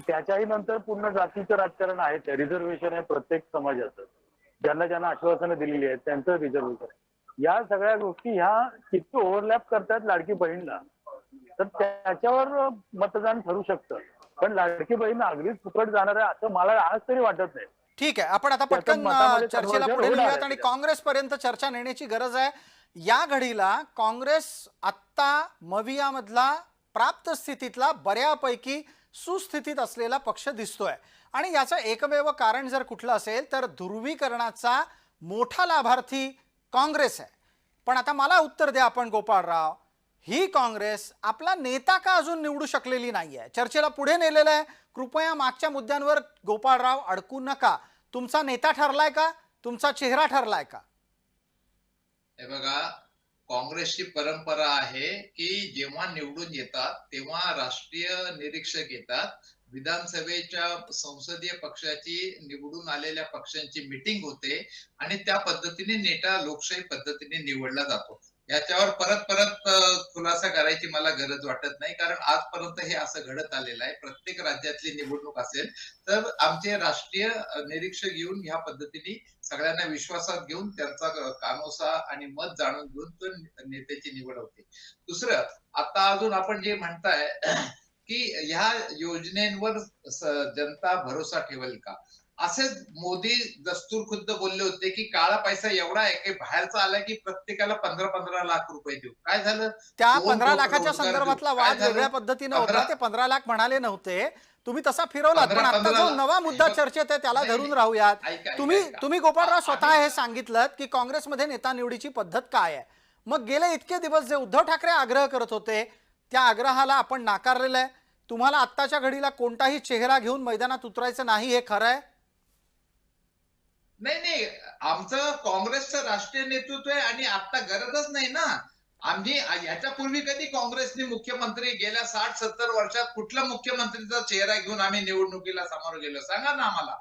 त्याच्याही नंतर पूर्ण जातीचं राजकारण आहे, रिझर्वेशन आहे प्रत्येक समाजाचं, ज्यांना ज्यांना आश्वासनं दिलेली आहेत त्यांचं रिझर्वेशन आहे. या सगळ्या गोष्टी ह्या किती ओव्हरलॅप करतात लाडकी बहीणला तर त्याच्यावर मतदान ठरू शकतं. पण लाडकी बहीण अगदीच फुकट जाणार आहे असं मला आज तरी वाटत नाही. ठीक आहे आपण आता त्यातून पटकन मतामध्ये चर्चेला conversion पुढे होणार नेऊयात आहे. आणि काँग्रेस पर्यंत चर्चा नेण्याची गरज आहे. या घडीला काँग्रेस आत्ता मविया मधला प्राप्त स्थितीतला बऱ्यापैकी सुस्थितीत असलेला पक्ष दिसतोय आणि याचं एकमेव कारण जर कुठलं असेल तर ध्रुवीकरणाचा मोठा लाभार्थी काँग्रेस आहे. पण आता मला उत्तर द्या आपण गोपाळराव, ही काँग्रेस आपला नेता का अजून निवडू शकलेली नाहीये? चर्चेला पुढे नेलेलं आहे. कृपया मागच्या मुद्द्यांवर गोपाळराव अडकू नका. तुमचा नेता ठरलाय का? तुमचा चेहरा ठरलाय का? हे बघा, काँग्रेसची परंपरा आहे की जेव्हा निवडून येतात तेव्हा राष्ट्रीय निरीक्षक येतात, विधानसभेच्या संसदीय पक्षाची निवडून आलेल्या पक्षांची मीटिंग होते आणि त्या पद्धतीने नेता लोकशाही पद्धतीने निवडला जातो. याच्यावर परत परत खुलासा करायची मला गरज वाटत नाही, कारण आजपर्यंत हे असं घडत आलेलं आहे. प्रत्येक राज्यातली निवडणूक असेल तर आमचे राष्ट्रीय निरीक्षक येऊन ह्या पद्धतीने सगळ्यांना विश्वासात घेऊन त्यांचा कानोसा आणि मत जाणून घेऊन तो नेत्याची निवड होते. दुसरं, आता अजून आपण जे म्हणताय की ह्या योजनेवर जनता भरोसा ठेवेल का, असेच मोदी दस्तूर खुद्द बोलले होते की काळा पैसा एवढा आहे की बाहेरचा आला की प्रत्येकाला 15-15 लाख रुपये देऊ. काय झालं? त्या 2 15 कोटी लाखाच्या रोजगार संदर्भातला देऊ. काय वाद झालं? वेगळ्या पद्धतीने होता. 15 ते 15 लाख म्हणाले नव्हते, तुम्ही तसा फिरवलात. पण आता जो नवा मुद्दा चर्चेत आहे त्याला धरून राहूयात. तुम्ही गोपाळराव स्वतः हे सांगितलं की काँग्रेसमध्ये नेता निवडीची पद्धत काय आहे. मग गेले इतके दिवस जे उद्धव ठाकरे आग्रह करत होते त्या आग्रहाला आपण नाकारलेलं आहे. तुम्हाला आत्ताच्या घडीला कोणताही चेहरा घेऊन मैदानात उतरायचं नाही, हे खरं आहे? नाही, आमचं काँग्रेसचं राष्ट्रीय नेतृत्व आहे आणि आता गरजच नाही ना. आम्ही याच्यापूर्वी कधी काँग्रेसने मुख्यमंत्री गेल्या 60-70 वर्षात कुठला मुख्यमंत्रीचा चेहरा घेऊन आम्ही निवडणुकीला समोर गेलो सांगा ना आम्हाला.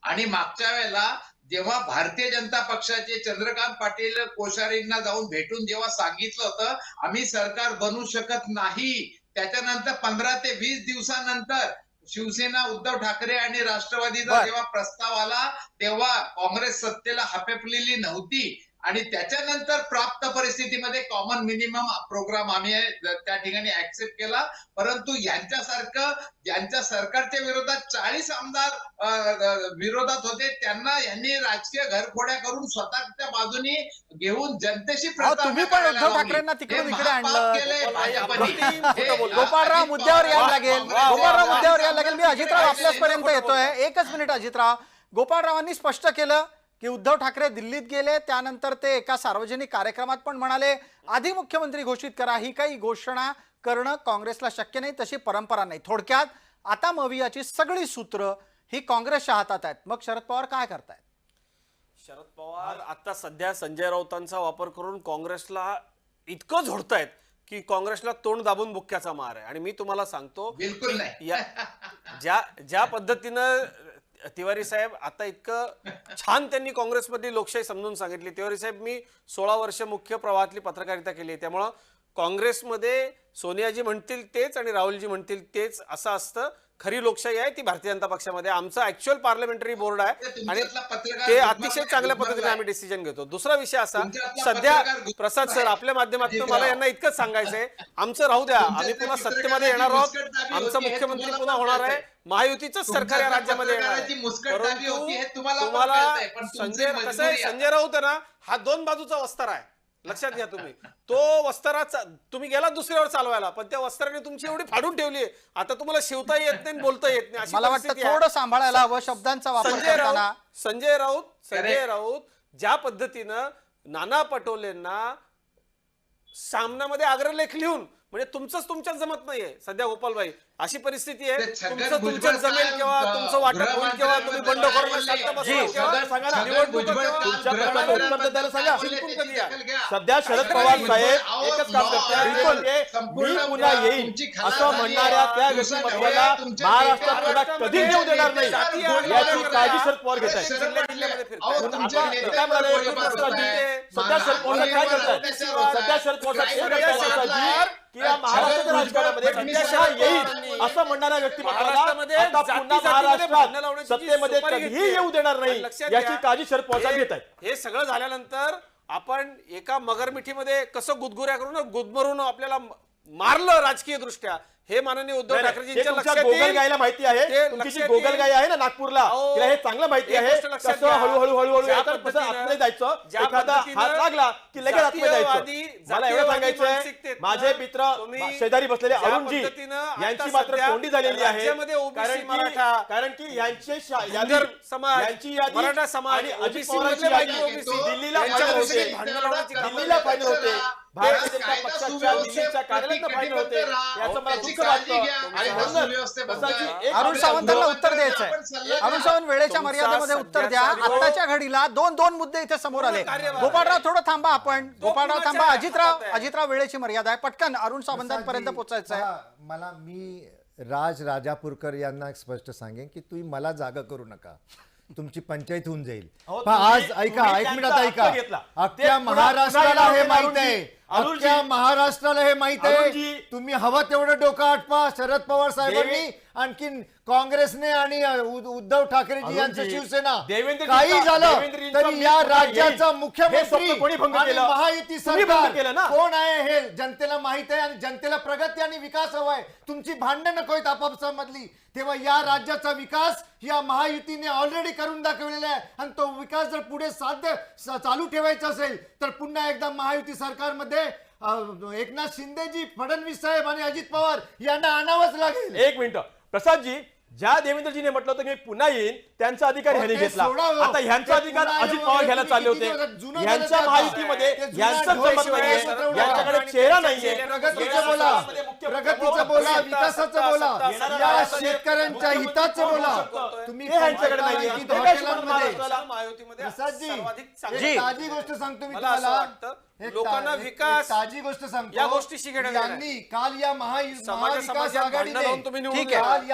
आणि मागच्या वेळेला जेव्हा भारतीय जनता पक्षाचे चंद्रकांत पाटील कोश्यारींना जाऊन भेटून जेव्हा सांगितलं होतं आम्ही सरकार बनवू शकत नाही, त्याच्यानंतर 15 ते 20 दिवसानंतर शिवसेना, उद्धव ठाकरे आणि राष्ट्रवादीचा बर. जेव्हा प्रस्ताव आला तेव्हा काँग्रेस सत्तेला हापेपलेली नव्हती आणि त्याच्यानंतर प्राप्त परिस्थितीमध्ये कॉमन मिनिमम प्रोग्राम आम्ही त्या ठिकाणी ऍक्सेप्ट केला. परंतु यांच्यासारखं ज्यांच्या सरकारच्या विरोधात 40 आमदार विरोधात होते त्यांना यांनी राजकीय घरफोड्या करून स्वतःच्या बाजूनी घेऊन जनतेशी तुम्ही पण करायला उद्धव लावली. ठाकरेंना तिकडून हे इकडे महापाप आणलं. केलंय भाजपनी. खोटं बोलतो. गोपाळराव मुद्द्यावर यायला लागेल. गोपाळराव मुद्द्यावर यायला लागेल. मी अजितराव आपल्यापर्यंत येतोय. एकच मिनिट अजितराव. गोपाळरावांनी स्पष्ट केलं की उद्धव ठाकरे दिल्लीत गेले, त्यानंतर ते एका सार्वजनिक कार्यक्रमात पण म्हणाले आधी मुख्यमंत्री घोषित करा. ही काही घोषणा करणं काँग्रेसला शक्य नाही, तशी परंपरा नाही. थोडक्यात आता मवियाची सगळी सूत्र ही काँग्रेसच्या हातात आहेत. मग शरद पवार काय करतायत? शरद पवार आता सध्या संजय राऊतांचा वापर करून काँग्रेसला इतकं झोडतायत की काँग्रेसला तोंड दाबून बुक्क्याचा मार आहे. आणि मी तुम्हाला सांगतो बिलकुल नाही. ज्या पद्धतीनं तिवारी साहेब आता इतकं छान त्यांनी काँग्रेसमधली लोकशाही समजून सांगितली. तिवारी साहेब, मी 16 वर्ष मुख्य प्रवाहातली पत्रकारिता केली आहे, त्यामुळं काँग्रेसमध्ये सोनियाजी म्हणतील तेच आणि राहुलजी म्हणतील तेच असं असतं. खरी लोकशाही आहे ती भारतीय जनता पक्षामध्ये. आमचं ऍक्च्युअल पार्लमेंटरी बोर्ड आहे आणि ते अतिशय चांगल्या पद्धतीने आम्ही डिसिजन घेतो. दुसरा विषय असा, सध्या प्रसाद सर आपल्या माध्यमातून मला यांना इतकंच सांगायचंय, आमचं राहू द्या, आम्ही पुन्हा सत्तेमध्ये येणार आहोत, आमचं मुख्यमंत्री पुन्हा होणार आहे, महायुतीचंच सरकार या राज्यामध्ये येणार आहे. परंतु तुम्हाला संजय कसं आहे, संजय राऊत आहे ना, हा 2 बाजूचा वस्तार आहे, लक्षात घ्या तुम्ही. तो वस्त्राचा तुम्ही गेला दुसऱ्यावर चालवायला, पण त्या वस्त्राने तुमची एवढी फाडून ठेवली आहे, आता तुम्हाला शिवता येत नाही, बोलता येत नाही. मला वाटतं थोडं सांभाळायला हवं शब्दांचा वापर करताना. संजय राऊत ज्या पद्धतीनं नाना पटोलेंना सामनामध्ये आग्रलेख लिहून, म्हणजे तुमच्याच जमत नाहीये सध्या गोपालभाई, अशी परिस्थिती आहे. तुमचं जमेल किंवा तुमचं वाटप होईल किंवा तुम्ही बंडखोरांना शांत बसवा किंवा निवडणूक सध्या शरद पवार साहेब एकच काम करतात, मी पुन्हा येईन असं म्हणणाऱ्या त्या व्यक्तिमत्वाला महाराष्ट्रात पुन्हा कधी येऊ देणार नाही याची काळजी शरद पवार घेत आहेत. सध्या शरद पवार काय करतात, सध्या शरद पवार की या महाराष्ट्राच्या राजकारणामध्ये पुन्हा येईल असं म्हणणाऱ्या व्यक्तिमत्वाला आता पुन्हा महाराष्ट्रात सत्तेमध्ये कधीही येऊ देणार नाही याची काळजी शरद पवार घेत आहेत. हे सगळं झाल्यानंतर आपण एका मगरमिठीमध्ये कसं गुदगुऱ्या करून गुदमरून आपल्याला मारलं राजकीय दृष्ट्या, हे माननीय उद्धव ठाकरेजींच्या लक्षात गोगल गायला माहिती आहे, तुमची जी गोगल गाय आहे ना नागपूरला, तिला हे चांगलं माहिती आहे कसं हळूहळू आतमध्ये जायचं, एखादा हात लागला की लगेच आतमध्ये जायचं. मला एवढं सांगायचंय, माझे मित्र शेजारी बसलेले अरुणजी यांची मात्र कोंडी झालेली आहे, कारण की यांची यादी मराठा समाज आणि अजित पवारांची यादी दिल्लीला फायनल होते, भारतीय जनता पक्षाच्या दिल्लीच्या कार्यालयात फायनल होते. याचं मला दुःख वाटतं. अरुण सावंतांना उत्तर द्यायचंय. अरुण सावंत, वेळेच्या मर्यादेमध्ये उत्तर द्या. आताच्या घडीला दोन मुद्दे इथे समोर आले. गोपाळराव थोडं थांबा, आपण गोपाळराव थांबा. अजितराव वेळेची मर्यादा आहे, पटकन अरुण सावंतांपर्यंत पोहोचायचं आहे. मी राजापूरकर यांना स्पष्ट सांगेन की तुम्ही मला जागा करू नका, तुमची पंचायत होऊन जाईल. पण आज ऐका, 1 मिनिट ऐका, अख्ख्या महाराष्ट्राला हे माहित आहे, अख्ख्या महाराष्ट्राला हे माहित आहे, तुम्ही हवं तेवढं डोकं आटपा. शरद पवार साहेबांनी आणखीन काँग्रेसने आणि उद्धव ठाकरेजी यांचं शिवसेना काही झालं तरी या राज्याचा मुख्यमंत्री आणि महायुती सरकार कोण आहे हे जनतेला माहित आहे आणि जनतेला प्रगती आणि विकास हवाय. तुमची भांडणं नको आहेत आपापसामधली. तेव्हा या राज्याचा विकास या महायुतीने ऑलरेडी करून दाखवलेला आहे आणि तो विकास जर पुढे चालू ठेवायचा असेल तर पुन्हा एकदा महायुती सरकारमध्ये एकनाथ शिंदेजी, फडणवीस साहेब आणि अजित पवार यांना आणावंच लागेल. 1 मिनिट प्रसादजी, ज्या देवेंद्रजीने म्हटलं होतं की पुन्हा येईन त्यांचा अधिकार ह्यांनी घेतला, आता ह्यांचा अधिकार अजित पवार घ्यायला चालले होते. यांच्या महायुतीमध्ये यांचं जमत नाहीये, यांच्याकडे चेहरा नाहीये. प्रगतीचं बोला, प्रगतीचं बोला, विकासाचं बोला, या शेतकऱ्यांच्या हिताचं बोला. तुम्ही ह्यांच्याकडे नाहीये. ताजी गोष्ट सांगतो मी तुम्हाला, लोकांना विकास ताजी गोष्ट सांगतो. या गोष्टी शिकण्यात यांनी काल या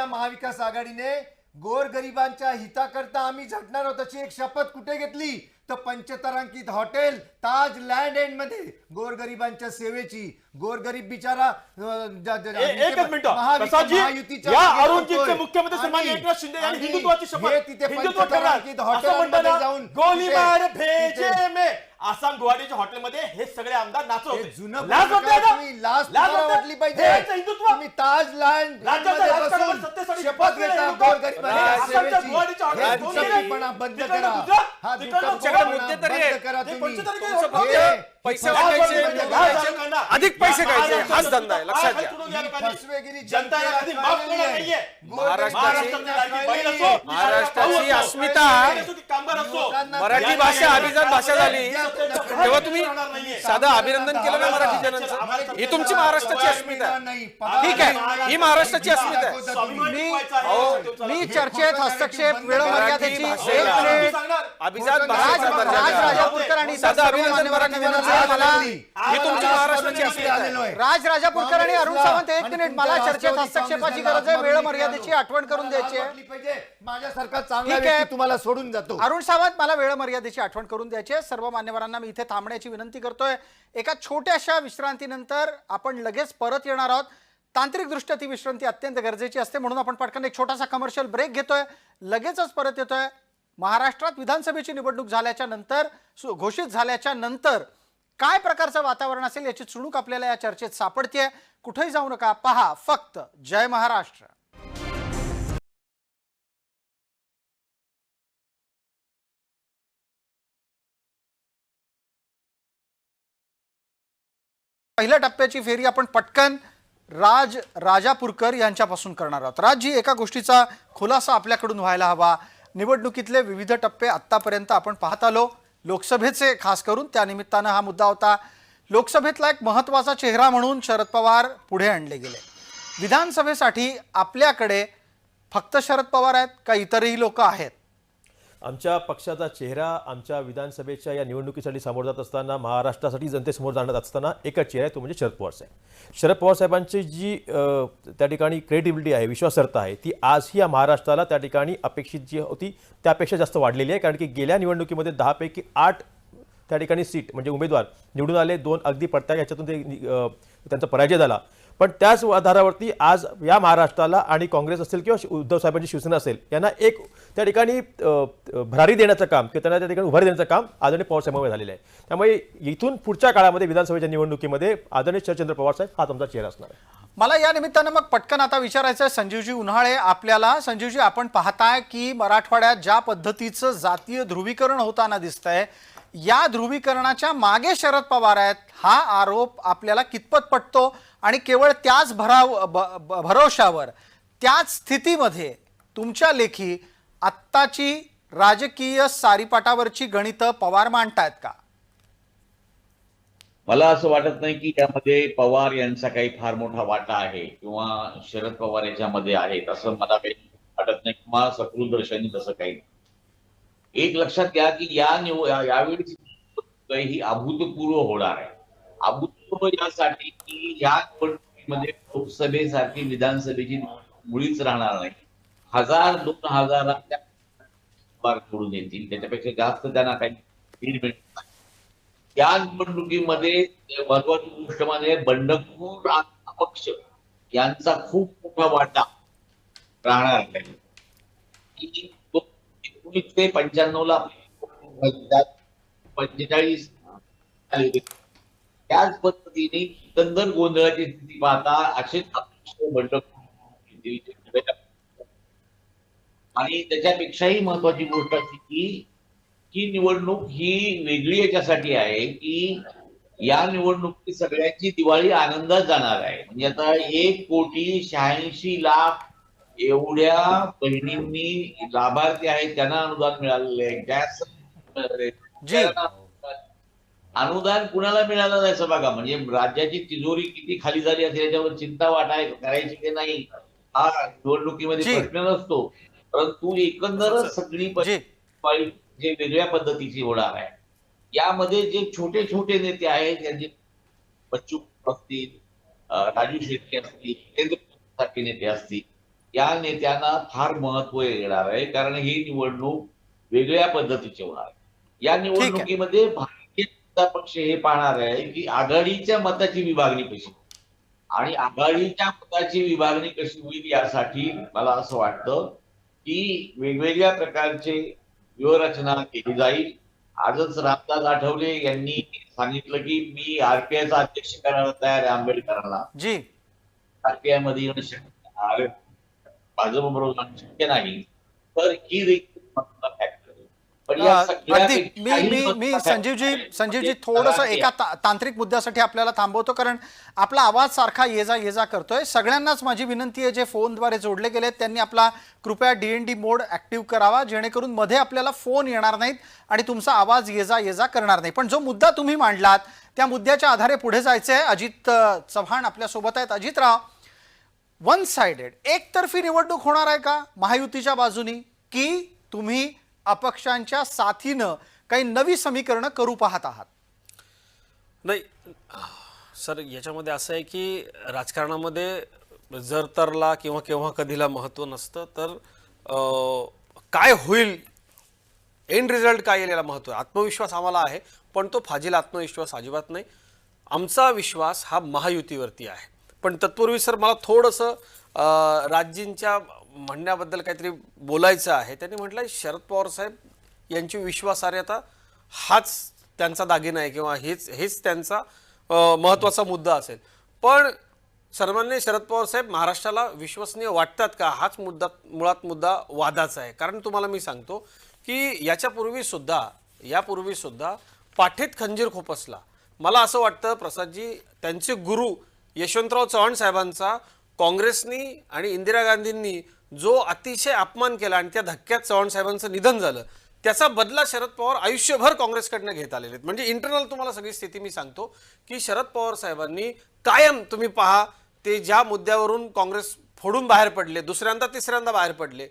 महाविकास आघाडीने गोरगरिबांच्या हिताकरता आम्ही झटणार आहोत अशी एक शपथ कुठे घेतली? तर पंचतारांकित हॉटेल ताज लँड एंड मध्ये गोरगरिबांच्या सेवेची. गोरगरीब बिचारा एकच मिनिट प्रसादजी, महायुतीच्या या मागे अरुणजींचे पळतोय. मुख्यमंत्री सन्माननीय आणि- एकनाथ शिंदे यांनी आणि हिंदुत्वाची हे शपथ तिथे हिंदुत्व ठेवणार पंचतारांकित असं म्हणताना हॉटेलमध्ये जाऊन गोलीबार तिथे- भेजे में आसाम गुवाहाटीच्या हॉटेलमध्ये हे सगळे आमदार नाचत हे होते. जुनं लाज पुस्तक वाटते का? तुम्ही लाज लाज तुम्हाला वाटते? वाटली पाहिजे. हे यांचं हिंदुत्व तुम्ही ताज लँड राज्याच्या मध्ये राजकारणावर बसून सत्तेसाठी शपथ शपथ घेता घेता गोरगरिबांच्या आसामच्या सेवेची. गुवाहाटीच्या हे हॉटेल दोन दुटप्पीपणा बंद तिकडनं करा. गुजरात, हा तिकडनं दुटप्पीपणा मुद्दे बंद करा हे तुम्ही. पंचतारांकित हे- हॉटेल पैसे हे वाटायचे, बंद वाटायचे, करा. अधिक पैसे खायचे, हाच धंदा आहे, लक्षात घ्या. फसवेगिरी जनता जनतेला कधी माफ कळलेली करणार आहे. नाहीये. गोरगरिबांना महाराष्ट्राची अस्मिता मराठी भाषा अभिजात भाषा झाली तेव्हा तुम्ही साधं अभिनंदन केलं ना मराठी जनांचं. ही तुमची महाराष्ट्राची अस्मिता आहे. ठीक आहे, ही महाराष्ट्राची अस्मिता आहे. मी चर्चेत हस्तक्षेप वेळमर्यादेची एक मिनिट. अभिजात राज भाषेचा दर्जा राज द्यावा. राजापूरकर आणि इतर साधं सर्व अभिनंदन मान्यवरांनी मराठी विनंती आहे मला. ही तुमची महाराष्ट्राची अस्मिता आहे. राज राजापूरकर आणि अरुण सावंत एक मिनिट. मला चर्चेत हस्तक्षेपाची गरज आहे. वेळ मर्यादेची आठवण करून द्यायची आहे. माझ्यासारखा चांगला ठीक आहे. व्यक्ती तुम्हाला सोडून जातो. अरुण सावंत, मला वेळ मर्यादेची आठवण करून द्यायची आहे. सर्व मान्यवरांना मी इथे थांबण्याची विनंती करतोय. एका छोट्याशा विश्रांतीनंतर आपण लगेच परत येणार आहोत. तांत्रिकदृष्ट्या ती विश्रांती अत्यंत गरजेची असते, म्हणून आपण पटकन एक छोटासा कमर्शियल ब्रेक घेतोय. लगेचच परत येतोय. महाराष्ट्रात विधानसभेची निवडणूक झाल्याच्या नंतर, घोषित झाल्याच्या नंतर काय प्रकारचं वातावरण असेल याची चुणूक आपल्याला या चर्चेत सापडतेय. कुठेही जाऊ नका, पहा फक्त जय महाराष्ट्र. पहिल्या टप्प्याची फेरी आपण पटकन राज राजापूरकर यांच्यापासून करणार आहोत. राजजी, एका गोष्टीचा खुलासा आपल्याकडून व्हायला हवा. निवडणुकीतले विविध टप्पे आत्तापर्यंत आपण पाहत आलो. लोकसभेचे खास करून त्या निमित्तानं हा मुद्दा होता. लोकसभेतला एक महत्त्वाचा चेहरा म्हणून शरद पवार पुढे आणले गेले. विधानसभेसाठी आपल्याकडे फक्त शरद पवार आहेत का इतरही लोक आहेत? आमच्या पक्षाचा चेहरा आमच्या विधानसभेच्या या निवडणुकीसाठी समोर जात असताना, महाराष्ट्रासाठी जनतेसमोर जाणत असताना एकच चेहरा आहे, तो म्हणजे शरद पवार साहेब. शरद पवार साहेबांची जी त्या ठिकाणी क्रेडिबिलिटी आहे, विश्वासार्हता आहे, ती आजही या महाराष्ट्राला त्या ठिकाणी अपेक्षित जी होती त्यापेक्षा जास्त वाढलेली आहे. कारण की गेल्या निवडणुकीमध्ये 10 पैकी 8 त्या ठिकाणी सीट म्हणजे उमेदवार निवडून आले, 2 अगदी पडत्या याच्यातून त्यांचा पराजय झाला. पण त्याच आधारावरती आज या महाराष्ट्राला आणि काँग्रेस असेल किंवा उद्धव साहेबांची शिवसेना असेल यांना एक त्या ठिकाणी भरारी देण्याचं काम किंवा त्यांना त्या ठिकाणी उभारी देण्याचं काम आदरणीय पवार साहेबांमुळे झालेलं आहे. त्यामुळे इथून पुढच्या काळामध्ये विधानसभेच्या निवडणुकीमध्ये आदरणीय शरदचंद्र पवार साहेब हा तुमचा चेहरा असणार आहे. मला या निमित्तानं मग पटकन आता विचारायचं आहे संजीवजी उन्हाळे आपल्याला. संजीवजी, आपण पाहताय की मराठवाड्यात ज्या पद्धतीचं जातीय ध्रुवीकरण होताना दिसतंय, या ध्रुवीकरणाच्या मागे शरद पवार आहेत, हा आरोप आपल्याला कितपत पटतो? आणि केवळ त्याच भरोशावर, त्याच स्थितीमध्ये तुमच्या लेखी आत्ताची राजकीय सारीपाटावरची गणितं पवार मांडतायत का? मला असं वाटत नाही की यामध्ये पवार यांचा काही फार मोठा वाटा आहे किंवा शरद पवार याच्यामध्ये आहेत असं मला काही वाटत नाही किंवा सकृदर्शनी तसं काही. एक लक्षात घ्या की यावेळी ही अभूतपूर्व होणार आहे. अभूतपूर्व यासाठी की या निवडणुकीमध्ये लोकसभेसारखी विधानसभेची मुळीच राहणार नाही. 1000-2000 निवडून येतील, त्याच्यापेक्षा जास्त त्यांना काही लीड मिळणार. या निवडणुकीमध्ये महत्वाची गोष्ट म्हणजे बंडखोर अपक्ष यांचा खूप मोठा वाटा राहणार आहे. की 1995 45 त्याच पद्धतीने एकंदर गोंधळाची स्थिती पाहता असेच आणि त्याच्यापेक्षाही महत्वाची गोष्ट अशी की ही निवडणूक ही वेगळी याच्यासाठी आहे की या निवडणुकीत सगळ्यांची दिवाळी आनंदात जाणार आहे. म्हणजे आता 1,86,00,000 एवढ्या बहिणींनी लाभार्थी आहेत त्यांना अनुदान मिळालेलं आहे. गॅस अनुदान कुणाला मिळालं जायचं बघा. म्हणजे राज्याची तिजोरी किती खाली झाली असेल याच्यावर चिंता करायची की नाही हा निवडणुकीमध्ये प्रश्न नसतो, परंतु एकंदरच सगळी जे वेगळ्या पद्धतीची होणार आहे. यामध्ये जे छोटे छोटे नेते आहेत त्यांचे बच्चू असतील, राजू शेट्टी असतील, केंद्र सारखे नेते असतील, या नेत्यांना फार महत्व येणार आहे, कारण ही निवडणूक वेगळ्या पद्धतीची होणार आहे. या निवडणुकीमध्ये भारतीय जनता पक्ष हे पाहणार आहे की आघाडीच्या मताची विभागणी कशी आणि आघाडीच्या मताची विभागणी कशी होईल, यासाठी मला असं वाटतं की वेगवेगळ्या प्रकारचे व्यूहरचना केली जाईल. आजच रामदास आठवले यांनी सांगितलं की मी आरपीआयचा अध्यक्ष करायला तयार आहे आंबेडकरांना. जी आरपीआय मध्ये येणं शक्य, भाजपबरोबर जाणं शक्य नाही, तर ही देखील महत्त्वाचा फॅक्टर आहे. पण या अगदी मी संजीवजी थोडस एका तांत्रिक मुद्द्यासाठी आपल्याला थांबवतो, कारण आपला आवाज सारखा ये जा करतोय. सगळ्यांनाच माझी विनंती आहे, जे फोनद्वारे जोडले गेलेत त्यांनी आपला कृपया DND मोड ऍक्टिव्ह करावा, जेणेकरून मध्ये आपल्याला फोन येणार नाहीत आणि तुमचा आवाज ये जा करणार नाही. पण जो मुद्दा तुम्ही मांडलात त्या मुद्द्याच्या आधारे पुढे जायचे आहे. अजित चव्हाण आपल्या सोबत आहेत. अजितराव, वन साइडेड एकतर्फी निवडणूक होणार आहे का महायुतीच्या बाजूनी, की तुम्ही अपक्षांच्या साथीनं काही नवी समीकरणं करू पाहत आहात? नाही सर, याच्यामध्ये असं आहे की राजकारणामध्ये जर तरला किंवा केव्हा कधीला महत्त्व नसतं, तर काय होईल, एंड रिझल्ट काय येईल याला महत्त्व आहे. आत्मविश्वास आम्हाला आहे, पण तो फाजील आत्मविश्वास अजिबात नाही. आमचा विश्वास हा महायुतीवरती आहे. पण तत्पूर्वी सर मला थोडंसं राजजींच्या म्हणण्याबद्दल काहीतरी बोलायचं आहे. त्यांनी म्हटलं शरद पवार साहेब यांची विश्वासार्हता हाच त्यांचा दागिना आहे किंवा हेच त्यांचा महत्त्वाचा मुद्दा असेल. पण सर्वांनी शरद पवार साहेब महाराष्ट्राला विश्वसनीय वाटतात का, हाच मुळात मुद्दा वादाचा आहे. कारण तुम्हाला मी सांगतो की यापूर्वी सुद्धा पाठीत खंजीर खोपसला. मला असं वाटतं प्रसादजी, त्यांचे गुरु यशवंतराव चव्हाण साहेबांचा काँग्रेसनी आणि इंदिरा गांधींनी जो अतिशय अपमान केला आणि त्या धक्क्यात चव्हाण साहेबांचं निधन झालं, त्याचा बदला शरद पवार आयुष्यभर काँग्रेसकडनं घेत आलेले आहेत. म्हणजे इंटरनल तुम्हाला सगळी स्थिती मी सांगतो की शरद पवार साहेबांनी कायम, तुम्ही पहा, ते ज्या मुद्द्यावरून काँग्रेस फोडून बाहेर पडले, दुसऱ्यांदा तिसऱ्यांदा बाहेर पडले,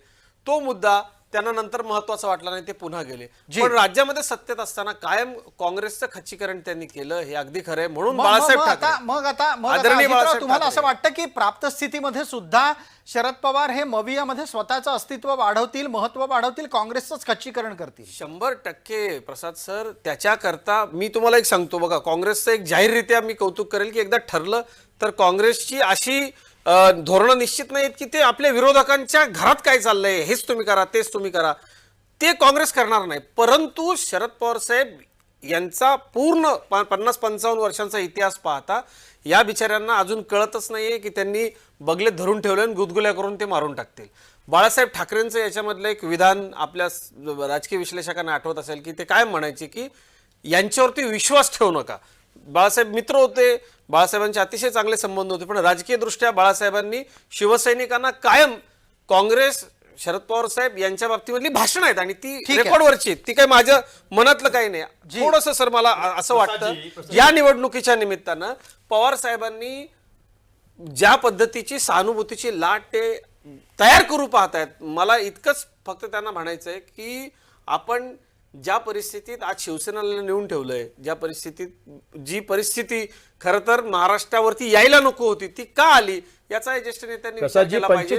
तो मुद्दा त्यांना नंतर महत्त्वाचा वाटला नाही, ते पुन्हा गेले. पण राज्यामध्ये सत्तेत असताना कायम काँग्रेसचं खच्चीकरण त्यांनी केलं, हे अगदी खरं आहे. म्हणून बाळासाहेब ठाकरे, तुम्हाला असं वाटतं की प्राप्त स्थितीमध्ये सुद्धा शरद पवार हे मवियामध्ये स्वतःचं अस्तित्व वाढवतील, महत्त्व वाढवतील, काँग्रेसचंच खच्चीकरण करतील? 100% प्रसाद सर. त्याच्याकरता मी तुम्हाला एक सांगतो बघा, काँग्रेसचं एक जाहीररित्या मी कौतुक करेल की एकदा ठरलं तर काँग्रेसची अशी धोरणं निश्चित नाहीत की ते आपल्या विरोधकांच्या घरात काय चाललंय हेच तुम्ही करा, तेच तुम्ही करा, ते काँग्रेस करणार नाही. परंतु शरद पवार साहेब यांचा पूर्ण 50-55 वर्षांचा इतिहास पाहता या बिचाऱ्यांना अजून कळतच नाहीये की त्यांनी बगले धरून ठेवले आणि गुदगुल्या करून ते मारून टाकतील. बाळासाहेब ठाकरेंचं याच्यामधलं एक विधान आपल्या राजकीय विश्लेषकांना आठवत असेल की ते काय म्हणायचे की यांच्यावरती विश्वास ठेवू नका. बाळासाहेब मित्र होते, बाळासाहेबांचे अतिशय चांगले संबंध होते, पण राजकीय दृष्ट्या बाळासाहेबांनी शिवसैनिकांना कायम काँग्रेस, शरद पवार साहेब यांच्या बाबतीमधली भाषण आहेत आणि ती रेकॉर्डवरची आहेत, ती काही माझ्या मनातलं काही नाही. थोडंसं सर मला असं वाटतं या निवडणुकीच्या निमित्तानं पवार साहेबांनी ज्या पद्धतीची सहानुभूतीची लाट ते तयार करू पाहतायत, मला इतकंच फक्त त्यांना म्हणायचं आहे की आपण ज्या परिस्थितीत आज शिवसेनेला नेऊन ठेवलंय, जी परिस्थिती खरं तर महाराष्ट्रावरती यायला नको होती, ती का आली याचा ज्येष्ठ नेत्यांनी विचार केला पाहिजे.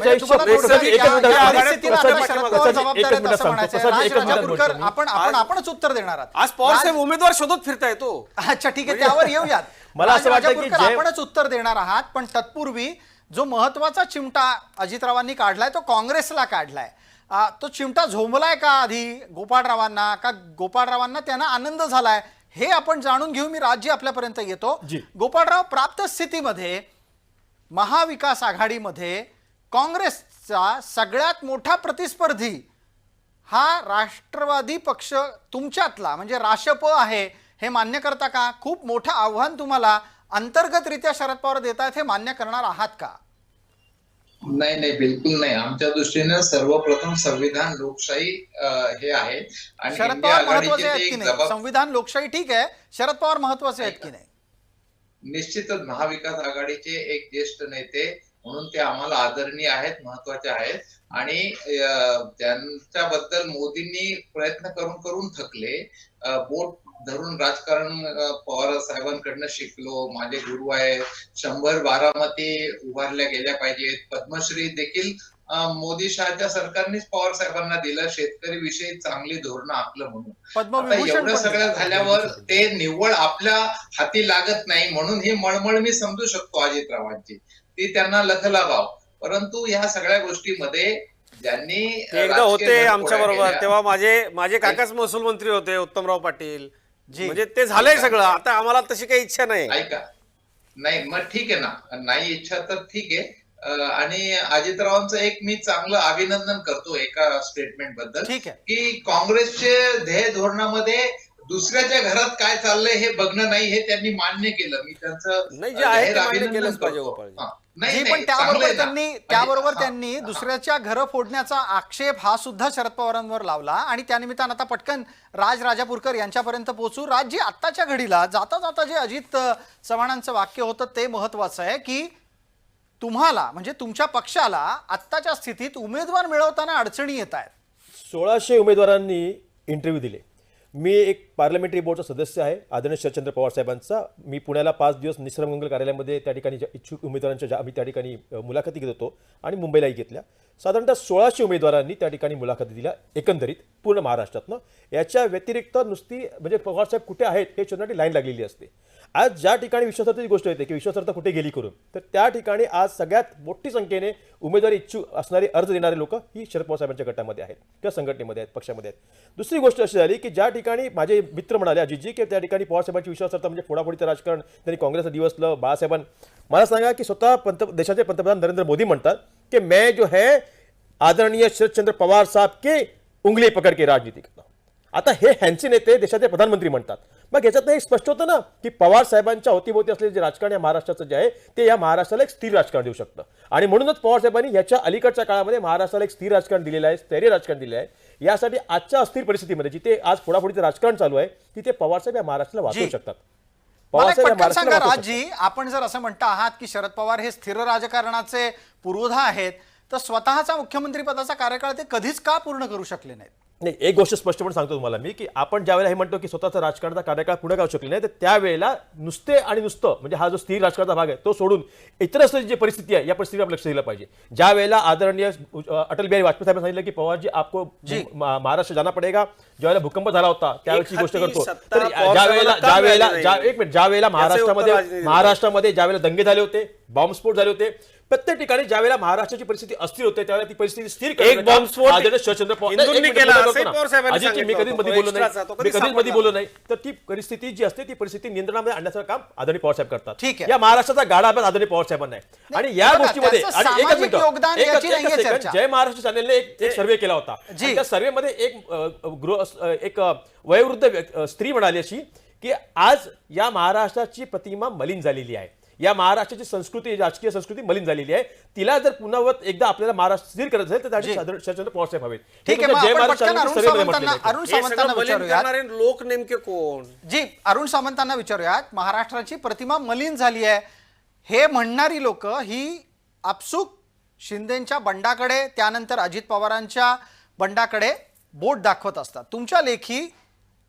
आपणच उत्तर देणार आहात. आज पवार साहेब उमेदवार शोधत फिरतायत. अच्छा, ठीक आहे, त्यावर येऊयात. मला असं वाटतं की आपणच उत्तर देणार आहात, पण तत्पूर्वी जो महत्वाचा चिमटा अजितरावांनी काढलाय तो काँग्रेसला काढलाय. तो चिमटा झोंबलाय का आधी गोपाळरावांना, का गोपाळरावांना त्यांना आनंद झालाय, हे आपण जाणून घेऊ. मी राज्य आपल्यापर्यंत येतो. गोपाळराव, प्राप्त स्थितीमध्ये महाविकास आघाडीमध्ये काँग्रेसचा सगळ्यात मोठा प्रतिस्पर्धी हा राष्ट्रवादी पक्ष तुमच्यातला म्हणजे राशप आहे, हे मान्य करता का? खूप मोठं आव्हान तुम्हाला अंतर्गतरित्या शरद पवार देत आहेत, हे मान्य करणार आहात का? नाही, बिलकुल नाही. आमच्या दृष्टीने सर्वप्रथम संविधान, लोकशाही हे आहे आणि शरद पवार महत्वाचे आहेत की नाही? संविधान, लोकशाही ठीक आहे, शरद पवार महत्वाचे आहेत की नाही? निश्चितच महाविकास आघाडीचे एक ज्येष्ठ नेते म्हणून ते आम्हाला आदरणीय आहेत, महत्वाचे आहेत आणि त्यांच्याबद्दल मोदींनी प्रयत्न करून थकले. बोट धरून राजकारण पवार साहेबांकडनं शिकलो. माझे गुरु आहेत. 100 बारामती उभारल्या गेल्या पाहिजेत. पद्मश्री देखील मोदी शहाच्या सरकारनेच पवार साहेबांना दिलं, शेतकरी विषयी चांगली धोरणं आखलं म्हणून. आता पद्मविभूषण एवढं पण सगळं दिलं. झाल्यावर ते निव्वळ आपल्या हाती लागत नाही म्हणून ही मळमळ मी समजू शकतो अजितरावांची, ती त्यांना लथ लागाव. परंतु ह्या सगळ्या गोष्टीमध्ये ज्यांनी ते एकदा राजकीय होते घरफोड्या आमच्या बरोबर, केल्या, तेव्हा माझे काकाच महसूल मंत्री होते, उत्तमराव पाटील. म्हणजे ते झालंय सगळं. आता आम्हाला तशी काही इच्छा नाही. ऐका, नाही मग ठीक आहे ना, नाही इच्छा तर ठीक आहे. आणि अजितरावांचं एक मी चांगलं अभिनंदन करतो एका स्टेटमेंट बद्दल, ठीक आहे. की काँग्रेसचे ध्येय धोरणामध्ये दुसऱ्याच्या घरात काय चाललंय हे बघणं नाही, हे त्यांनी मान्य केलं. मी त्यांचं नाही, जे आहे ते जाहीर मान्य अभिनंदन केलंच पाहिजे करतो. गोपाळजी. हा. जी, नाही पण नाही, चांगलं आहे ना. त्याबरोबर हा, त्यांनी हा. दुसऱ्याच्या घरं फोडण्याचा आक्षेप हा सुद्धा शरद पवारांवर लावला आणि त्यानिमित्तानं आता पटकन राजापूरकर यांच्यापर्यंत पोहोचू. राजजी, आत्ताच्या घडीला जाता जाता जे अजित चव्हाणांचं वाक्य होतं ते महत्वाचं आहे, की तुम्हाला म्हणजे तुमच्या पक्षाला आत्ताच्या स्थितीत उमेदवार मिळवताना अडचणी येत आहेत. 1600 उमेदवारांनी इंटरव्ह्यू दिले. मी एक पार्लमेंटरी बोर्डचा सदस्य आहे आदरणीय शरदचंद्र पवार साहेबांचा. मी पुण्याला 5 दिवस निसर्ग मंगल कार्यालयामध्ये त्या ठिकाणी इच्छुक उमेदवारांच्या आम्ही त्या ठिकाणी मुलाखती घेत होतो आणि मुंबईलाही घेतल्या. साधारणतः 1600 उमेदवारांनी त्या ठिकाणी मुलाखती दिल्या एकंदरीत पूर्ण महाराष्ट्रातनं. याच्या व्यतिरिक्त नुसती म्हणजे पवारसाहेब कुठे आहेत हे शोधण्यासाठी लाईन लागलेली असते. आज ज्या ठिकाणी विश्वासार्हतेची गोष्ट येते की विश्वासार्हता कुठे गेली करून, तर त्या ठिकाणी आज सगळ्यात मोठी संख्येने उमेदवारी इच्छुक असणारे अर्ज देणारे लोक ही शरद पवार साहेबांच्या गटामध्ये आहेत किंवा संघटनेमध्ये आहेत, पक्षामध्ये आहेत. दुसरी गोष्ट अशी झाली की ज्या ठिकाणी माझे मित्र म्हणाले अजितजी की त्या ठिकाणी पवार साहेबांची विश्वासार्हता म्हणजे फोडाफोडीचं राजकारण, त्यांनी काँग्रेसला दिवसलं. मला सांगा की स्वतः देशाचे पंतप्रधान नरेंद्र मोदी म्हणतात की मैं जो है आदरणीय शरदचंद्र पवार साहब के उंगली पकड के राजनीती करता. आता हे ह्यांचे नेते देशाचे प्रधानमंत्री म्हणतात. मग याच्यात हे स्पष्ट होतं ना की पवार साहेबांच्या होतीभोवती असलेले जे राजकारण या महाराष्ट्राचं जे आहे ते या महाराष्ट्राला एक स्थिर राजकारण देऊ शकतं. आणि म्हणूनच पवार साहेबांनी याच्या अलीकडच्या काळामध्ये महाराष्ट्राला एक स्थिर राजकारण दिलेलं आहे, स्थैर्य राजकारण दिलेलं आहे. यासाठी आजच्या अस्थिर परिस्थितीमध्ये जिथे आज फोडाफोडीचं राजकारण चालू आहे तिथे पवार साहेब या महाराष्ट्राला वाचवू शकतात. मला एक पवारसाहेब या पटकन सांगा महाराष्ट्राला वाचवू राजजी, आपण जर असं म्हणता आहात की शरद पवार हे स्थिर राजकारणाचे पुरोधा आहेत, तर स्वतःचा मुख्यमंत्री पदाचा कार्यकाळ ते कधीच का पूर्ण करू शकले नाहीत? नाही, एक गोष्ट स्पष्टपणे सांगतो तुम्हाला मी की आपण ज्यावेळेला हे म्हणतो की स्वतःचा राजकारणाचा कार्यकाळ पुढे करू शकले नाही, तर त्यावेळेला नुसतं म्हणजे हा जो स्थिर राजकारणाचा भाग आहे तो सोडून इतर जी परिस्थिती आहे या परिस्थितीवर लक्ष दिलं पाहिजे. ज्या वेळेला आदरणीय अटल बिहारी वाजपेयी साहेबांनी सांगितलं की पवारजी आपको महाराष्ट्र जाना पडेगा, ज्यावेळेला भूकंप झाला होता त्यावेळेची गोष्ट करतो. तर ज्या वेळेला महाराष्ट्रामध्ये ज्यावेळेला दंगे झाले होते, बॉम्बस्फोट झाले होते, प्रत्येक ठिकाणी ज्यावेळेला महाराष्ट्राची परिस्थिती अस्थिर होते त्यावेळेला ती परिस्थिती स्थिर एक बॉम्बस्फोट शरदचंद्र हिंदूंनी केला असंही पवार साहेबांनी अजितजी, मी कधीच मध्ये बोललो नाही. तर ती परिस्थिती जी असते ती परिस्थिती नियंत्रणामध्ये आणण्याचं काम आदरणीय पवार साहेब करतात. ठीक आहे. या महाराष्ट्राचा गाडा अभ्यास आदरणीय पवार साहेबांना आहे. आणि या बघा, गोष्टीमध्ये त्याचं आणि एकच सामाजिक योगदान मिनिट, याची नाहीये एकच सेकंड, चर्चा. जय महाराष्ट्र चॅनलने एक सर्वे केला होता. जी. आणि त्या सर्वेमध्ये एक वयोवृद्ध स्त्री म्हणाली अशी की आज या महाराष्ट्राची प्रतिमा मलिन झालेली आहे, या महाराष्ट्राची संस्कृती, राजकीय संस्कृती मलिन झालेली आहे. तिला जर पुन्हा एकदा आपल्याला महाराष्ट्र स्थिर करायचं असेल तर त्यासाठी शरदचंद्र पवार साहेब हवेत. ठीक आहे, मग जय आपण महाराष्ट्र पटकन चॅनलच्या सर्वेमध्ये म्हटलेलं आहे. अरुण सामंतांना विचारूयात. लोक नेमके कोण? जी, अरुण सामंतांना विचारूयात. महाराष्ट्राची प्रतिमा मलिन झाली आहे हे म्हणणारी लोक ही आपसूक शिंदेच्या बंडाकडे, त्यानंतर अजित पवारांच्या बंडाकडे बोट दाखवत असतात. तुमच्या लेखी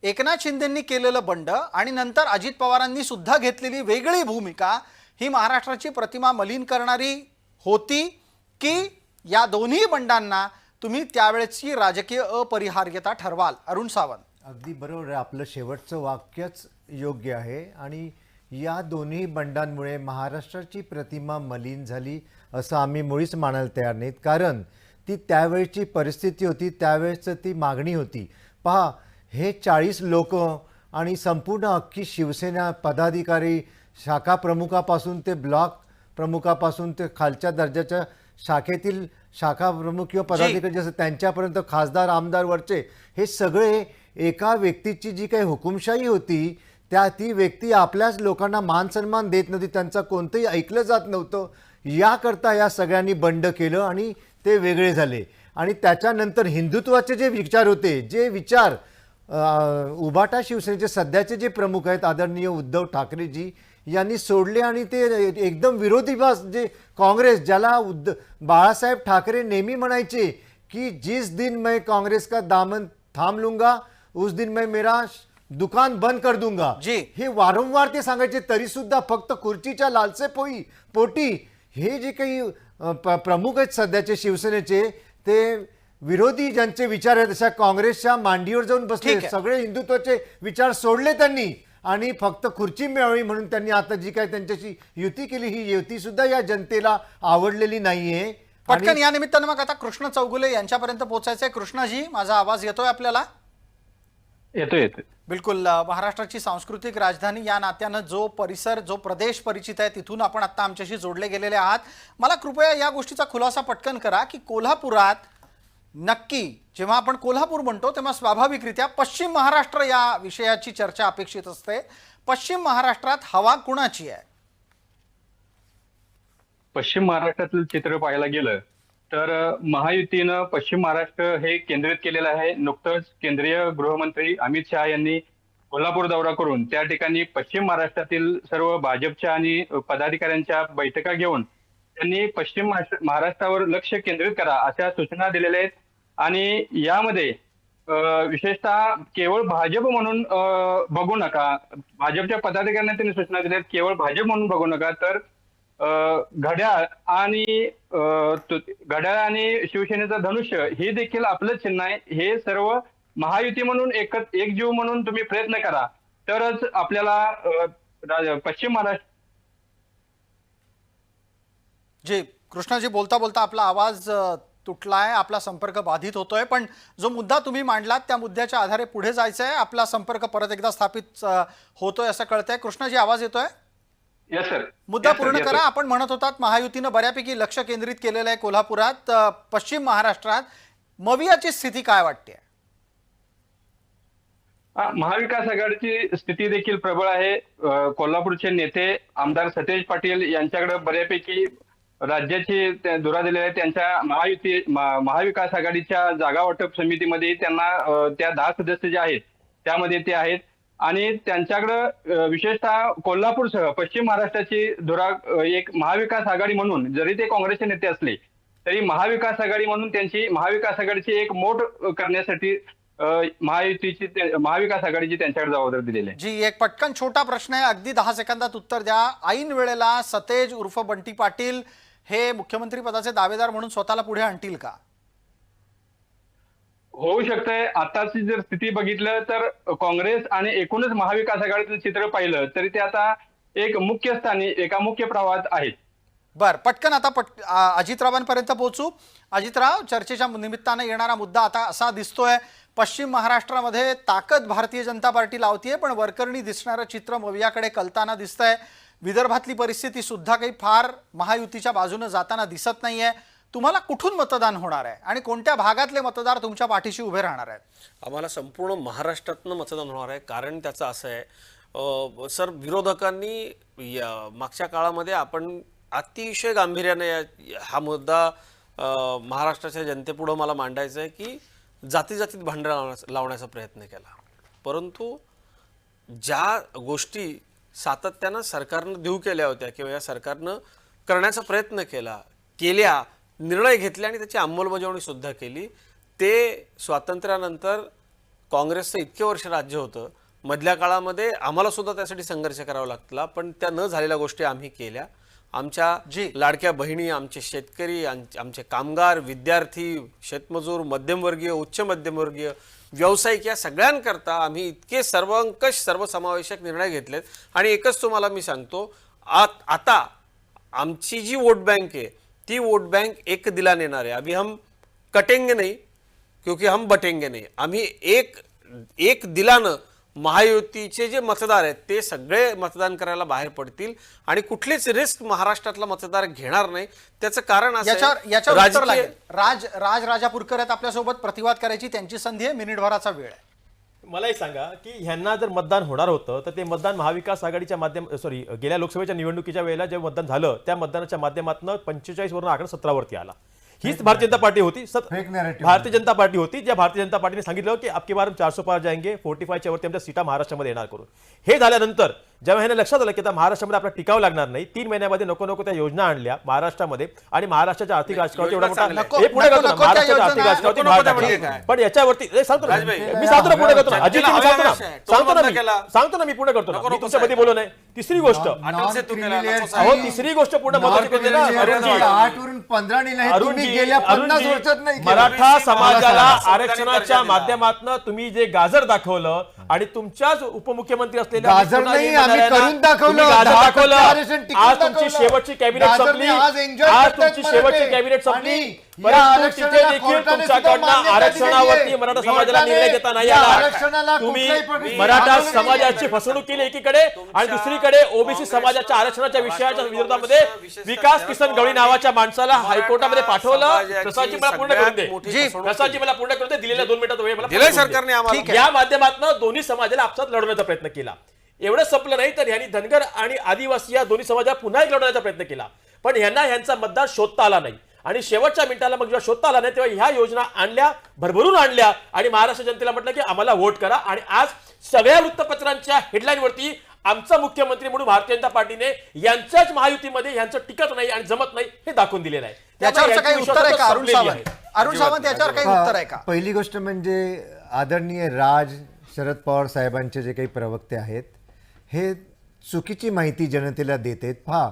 एकनाथ शिंदेंनी केलेलं बंड आणि नंतर अजित पवारांनी सुद्धा घेतलेली वेगळी भूमिका ही महाराष्ट्राची प्रतिमा मलिन करणारी होती, की या दोन्ही बंडांना तुम्ही त्यावेळेची राजकीय अपरिहार्यता ठरवाल? अरुण सावंत. अगदी बरोबर आहे, आपलं शेवटचं वाक्यच योग्य आहे. आणि या दोन्ही बंडांमुळे महाराष्ट्राची प्रतिमा मलिन झाली असं आम्ही मुळीच मानायला तयार नाहीत. कारण ती त्यावेळची परिस्थिती होती, त्यावेळेचं ती मागणी होती. पहा, हे 40 लोक आणि संपूर्ण अख्खी शिवसेना पदाधिकारी, शाखा प्रमुखापासून ते ब्लॉक प्रमुखापासून ते खालच्या दर्जाच्या शाखेतील शाखा प्रमुख किंवा पदाधिकारी जसं त्यांच्यापर्यंत खासदार आमदार वरचे, हे सगळे एका व्यक्तीची जी काही हुकुमशाही होती ती व्यक्ती आपल्याच लोकांना मान सन्मान देत नव्हती, त्यांचं कोणतंही ऐकलं जात नव्हतं. याकरता या सगळ्यांनी बंड केलं आणि ते वेगळे झाले. आणि त्याच्यानंतर हिंदुत्वाचे जे विचार होते, जे विचार उभाटा शिवसेनेचे सध्याचे जे प्रमुख आहेत आदरणीय उद्धव ठाकरेजी यांनी सोडले आणि ते एकदम विरोधीबाज जे काँग्रेस, ज्याला बाळासाहेब ठाकरे नेहमी म्हणायचे की जिस दिन मैं काँग्रेस का दामन थांब लूंगा उस दिन मैं मेरा दुकान बंद कर दूंगा, हे वारंवार ते सांगायचे. तरी सुद्धा फक्त खुर्चीच्या लालसे पोटी हे जे काही प्रमुख आहेत सध्याचे शिवसेनेचे, ते विरोधी ज्यांचे विचार आहेत अशा काँग्रेसच्या मांडीवर जाऊन बसले. ठीक आहे. सगळे हिंदुत्वाचे विचार सोडले त्यांनी आणि फक्त खुर्ची मिळावी म्हणून त्यांनी आता जी काय त्यांच्याशी युती केली, ही युती सुद्धा या जनतेला आवडलेली नाहीये. पटकन या निमित्तानं मग आता कृष्ण चौगुले यांच्यापर्यंत पोहोचायचंय. कृष्णाजी, माझा आवाज येतोय आपल्याला? येतोय. बिलकुल. महाराष्ट्राची सांस्कृतिक राजधानी या नात्यानं जो परिसर, जो प्रदेश परिचित आहे, तिथून आपण आता आमच्याशी जोडले गेलेले आहात. मला कृपया या गोष्टीचा खुलासा पटकन करा की कोल्हापुरात नक्की जेव्हा आपण कोल्हापूर म्हणतो तेव्हा स्वाभाविकरित्या पश्चिम महाराष्ट्र या विषयाची चर्चा अपेक्षित असते. पश्चिम महाराष्ट्रात हवा कुणाची आहे? पश्चिम महाराष्ट्रातील चित्र पाहायला गेलं तर महायुतीनं पश्चिम महाराष्ट्र हे केंद्रित केलेलं आहे. नुकतंच केंद्रीय गृहमंत्री अमित शहा यांनी कोल्हापूर दौरा करून त्या ठिकाणी पश्चिम महाराष्ट्रातील सर्व भाजपच्या आणि पदाधिकाऱ्यांच्या बैठका घेऊन त्यांनी पश्चिम महाराष्ट्रावर लक्ष केंद्रित करा अशा सूचना दिलेल्या आहेत. आणि यामध्ये विशेषतः केवळ भाजप म्हणून बघू नका, भाजपच्या पदाधिकाऱ्यांना त्यांनी सूचना दिल्या आहेत, केवळ भाजप म्हणून बघू नका, तर घड्याळ आणि शिवसेनेचं धनुष्य हे देखील आपलं चिन्ह आहे. हे सर्व महायुती म्हणून एकजीव म्हणून तुम्ही प्रयत्न करा, तरच आपल्याला पश्चिम महाराष्ट्र. जी कृष्णाजी, बोलता बोलता आपला आवाज तुटलाय, आपला संपर्क बाधित होतोय, पण जो मुद्दा तुम्ही मांडलात त्या मुद्द्याच्या आधारे पुढे जायचं आहे. आपला संपर्क परत एकदा स्थापित होतोय असं कळतंय. कृष्णाजी, आवाज येतोय? Yes sir. मुद्दा पूर्ण करा. आपण म्हणत होतात महायुतीनं बऱ्यापैकी लक्ष केंद्रित केलेलं आहे कोल्हापुरात. पश्चिम महाराष्ट्रात मवियाची स्थिती काय वाटते? महाविकास आघाडीची स्थिती देखील प्रबळ आहे. कोल्हापूरचे नेते आमदार सतेज पाटील यांच्याकडे बऱ्यापैकी राज्याची धुरा दिलेली आहे. त्यांच्या महाविकास आघाडीच्या जागा वाटप समितीमध्ये त्यांना त्या 10 सदस्य जे आहेत त्यामध्ये ते आहेत. आणि त्यांच्याकडं विशेषतः कोल्हापूरसह पश्चिम महाराष्ट्राची धुरा एक महाविकास आघाडी म्हणून, जरी ते काँग्रेसचे नेते असले तरी महाविकास आघाडी म्हणून त्यांची महाविकास आघाडीची एक मोठ करण्यासाठी महाविकास आघाडीची त्यांच्याकडे जबाबदारी दिलेली आहे. जी, एक पटकन छोटा प्रश्न आहे, अगदी 10 सेकंदात उत्तर द्या. ऐन वेळेला सतेज उर्फ बंटी पाटील हे मुख्यमंत्री पदाचे दावेदार म्हणून स्वतःला पुढे आणतील का? होऊ शकतंय. आताची जर स्थिती बघितलं तर काँग्रेस आणि एकूणच महाविकास आघाडीचं चित्र पाहिलं तरी ते आता एक मुख्य स्थानी एका मुख्य प्रवाहात आहेत. बर, पटकन आता अजितरावांपर्यंत पोहोचू. अजितराव, चर्चेच्या निमित्तानं येणारा मुद्दा आता असा दिसतोय, पश्चिम महाराष्ट्रामध्ये ताकद भारतीय जनता पार्टी लावतीये, पण वरकरणी दिसणारं चित्र मवियाकडे कलताना दिसतंय. विदर्भातली परिस्थिती सुद्धा काही फार महायुतीच्या बाजूने जाताना दिसत नाहीये. तुम्हाला कुठून मतदान होणार आहे आणि कोणत्या भागातले मतदार तुमच्या पाठीशी उभे राहणार आहेत? आम्हाला संपूर्ण महाराष्ट्रातनं मतदान होणार आहे. कारण त्याचं असं आहे सर, विरोधकांनी मागच्या काळामध्ये आपण अतिशय गांभीर्याने हा मुद्दा महाराष्ट्राच्या जनतेपुढं मला मांडायचा आहे की जाती जातीत भांडण लावण्याचा प्रयत्न केला, परंतु ज्या गोष्टी सातत्यानं सरकारनं देऊ केल्या होत्या किंवा या सरकारनं करण्याचा प्रयत्न केल्या, निर्णय घेतले आणि त्याची अंमलबजावणी सुद्धा केली, ते स्वातंत्र्यानंतर काँग्रेसचं इतके वर्ष राज्य होतं, मधल्या काळामध्ये आम्हाला सुद्धा त्यासाठी संघर्ष करावा लागला, पण त्या न झालेल्या गोष्टी आम्ही केल्या. आमच्या लाडक्या बहिणी, आमचे शेतकरी, आमचे कामगार, विद्यार्थी, शेतमजूर, मध्यमवर्गीय, उच्च मध्यमवर्गीय, व्यावसायिक या सगळ्यांकरता आम्ही इतके सर्वंकष सर्वसमावेशक निर्णय घेतलेत. आणि एकच तुम्हाला मी सांगतो, आता आमची जी वोट बँक आहे ती वोट बँक एक दिलाने येणार आहे. अभी हम कटेंगे नहीं क्योंकि हम बटेंगे नहीं. आम्ही एक दिलानं महायुतीचे जे मतदार आहेत ते सगळे मतदान करायला बाहेर पडतील आणि कुठलीच रिस्क महाराष्ट्रातला मतदार घेणार नाही. त्याचं कारण असं याच्यावर उत्तर लागेल. राजापूरकर आहेत आपल्यासोबत, प्रतिवाद करायची त्यांची संधी आहे, मिनिटभराचा वेळ आहे. मला एक सांगा की ह्यांना जर मतदान होणार होतं तर ते मतदान महाविकास आघाडीच्या गेल्या लोकसभेच्या निवडणुकीच्या वेळेला जे मतदान झालं त्या मतदानाच्या माध्यमातून 45 वरून आकडा 17 वरती आला. हीच भारतीय जनता पार्टी होती. Fake narrative. Bharatiya Janata party होती, ज्या भारतीय जनता पार्टीने सांगितलं की अबकी बार 400 पार जाएंगे, 45च्या वरती आमच्या सीटा महाराष्ट्रामध्ये येणार करून. हे झाल्यानंतर जेव्हा ह्यांना लक्षात आलं की आता महाराष्ट्रामध्ये आपला टिकाव लागणार नाही, 3 महिन्यामध्ये नको नको त्या योजना आणल्या महाराष्ट्रामध्ये आणि महाराष्ट्राच्या आर्थिक राजकारणात एवढा मोठा नको- हे पुढे नको- करतो ना, नको त्या महाराष्ट्राच्या योजना, आर्थिक राजकारणावरती नको- भार नको टाकला. त्या पण याच्यावरती सांगतो ना, राजभाई, मी सांगतो ना पुढे करतो ना, अजित ज्याला मी सांगतो ना, अविनाश आहे, सांगतो ना बंद केला. मी सांगतो ना मी पुढे करतो ना, नको- मी नको तुमच्यामध्ये साहेब. बोललो नाही. तिसरी गोष्ट अटल से तू केला, नको साहेब. अहो तिसरी गोष्ट पूर्ण महत्त्वाची कोणती आहे ना, अरुणजी, 8 वरून 15 नाही, तुम्ही अरुणजी, गेल्या 50 अरुणजी, वर्षात नाही केलं. मराठा समाजाला संविधानिक आरक्षणाच्या दर्जा दिला. माध्यमातून तुम्ही जे गाजर दाखवलं आणि तुमच्याच उपमुख्यमंत्री असलेल्या गाजर पुन्हा नाही, एक आम्ही मंत्र्यांना करून दाखवलं. तुम्ही गाजर 10% दाखवलं. आरक्षण टिकून आज तुमची दाखवलं. शेवटची कॅबिनेट गाजरने संपली, आज enjoy आज करतायत तुमची मराठे. शेवटची कॅबिनेट संपली, आणि या परंतु आरक्षणाला तिथे देखील कोर्टाने सुद्धा तुमच्याकडनं मान्यता आरक्षणावरती दिलेली आहे. मराठा समाजाला कोर्टाने निर्णय देता नाही या आला. आरक्षणाला तुम्ही कुठल्याही प्रकारची मराठा आंदोलन नाही समाजाची केली. फसवणूक केली एकीकडे आणि दुसरीकडे ओबीसी समाजाच्या आरक्षणाच्या विषयाच्या विरोधामध्ये विकास किसन गवळी नावाच्या माणसाला हायकोर्टामध्ये पाठवलं. प्रसादजी मला पूर्ण करून दे. जी, प्रसादजी मला पूर्ण करून दे. दिलेल्या 2 मिनिटात वेळ मला दिलंय पूर्ण करून दे. सरकारने आम्हाला. ठीक आहे. या माध्यमातून दोन्ही समाजाला आपसात लढवण्याचा प्रयत्न केला. एवढं संपलं नाही तर यांनी धनगर आणि आदिवासी या दोन्ही समाजाला पुन्हा एक लढवण्याचा प्रयत्न केला, पण यांना ह्यांचा मतदार शोधता आला नाही आणि शेवटच्या मिनिटाला मग जेव्हा शोधता आला नाही तेव्हा ह्या योजना आणल्या, भरभरून आणल्या आणि महाराष्ट्र जनतेला म्हटलं की आम्हाला वोट करा. आणि आज सगळ्या वृत्तपत्रांच्या हेडलाईन वरती आमचा मुख्यमंत्री म्हणून भारतीय जनता पार्टीने यांच्याच महायुतीमध्ये यांचं टिकत नाही आणि जमत नाही हे दाखवून दिलेलं आहे. याच्यावर त्यामुळे काही यांची उत्तर आहे का अरुण विश्वासार्हता सावंत? संपलेली आहे. अरुण सावंत याच्यावर काही उत्तर आहे का? पहिली गोष्ट म्हणजे आदरणीय शरद पवार साहेबांचे जे काही प्रवक्ते आहेत हे चुकीची माहिती जनतेला देत आहेत. पहा,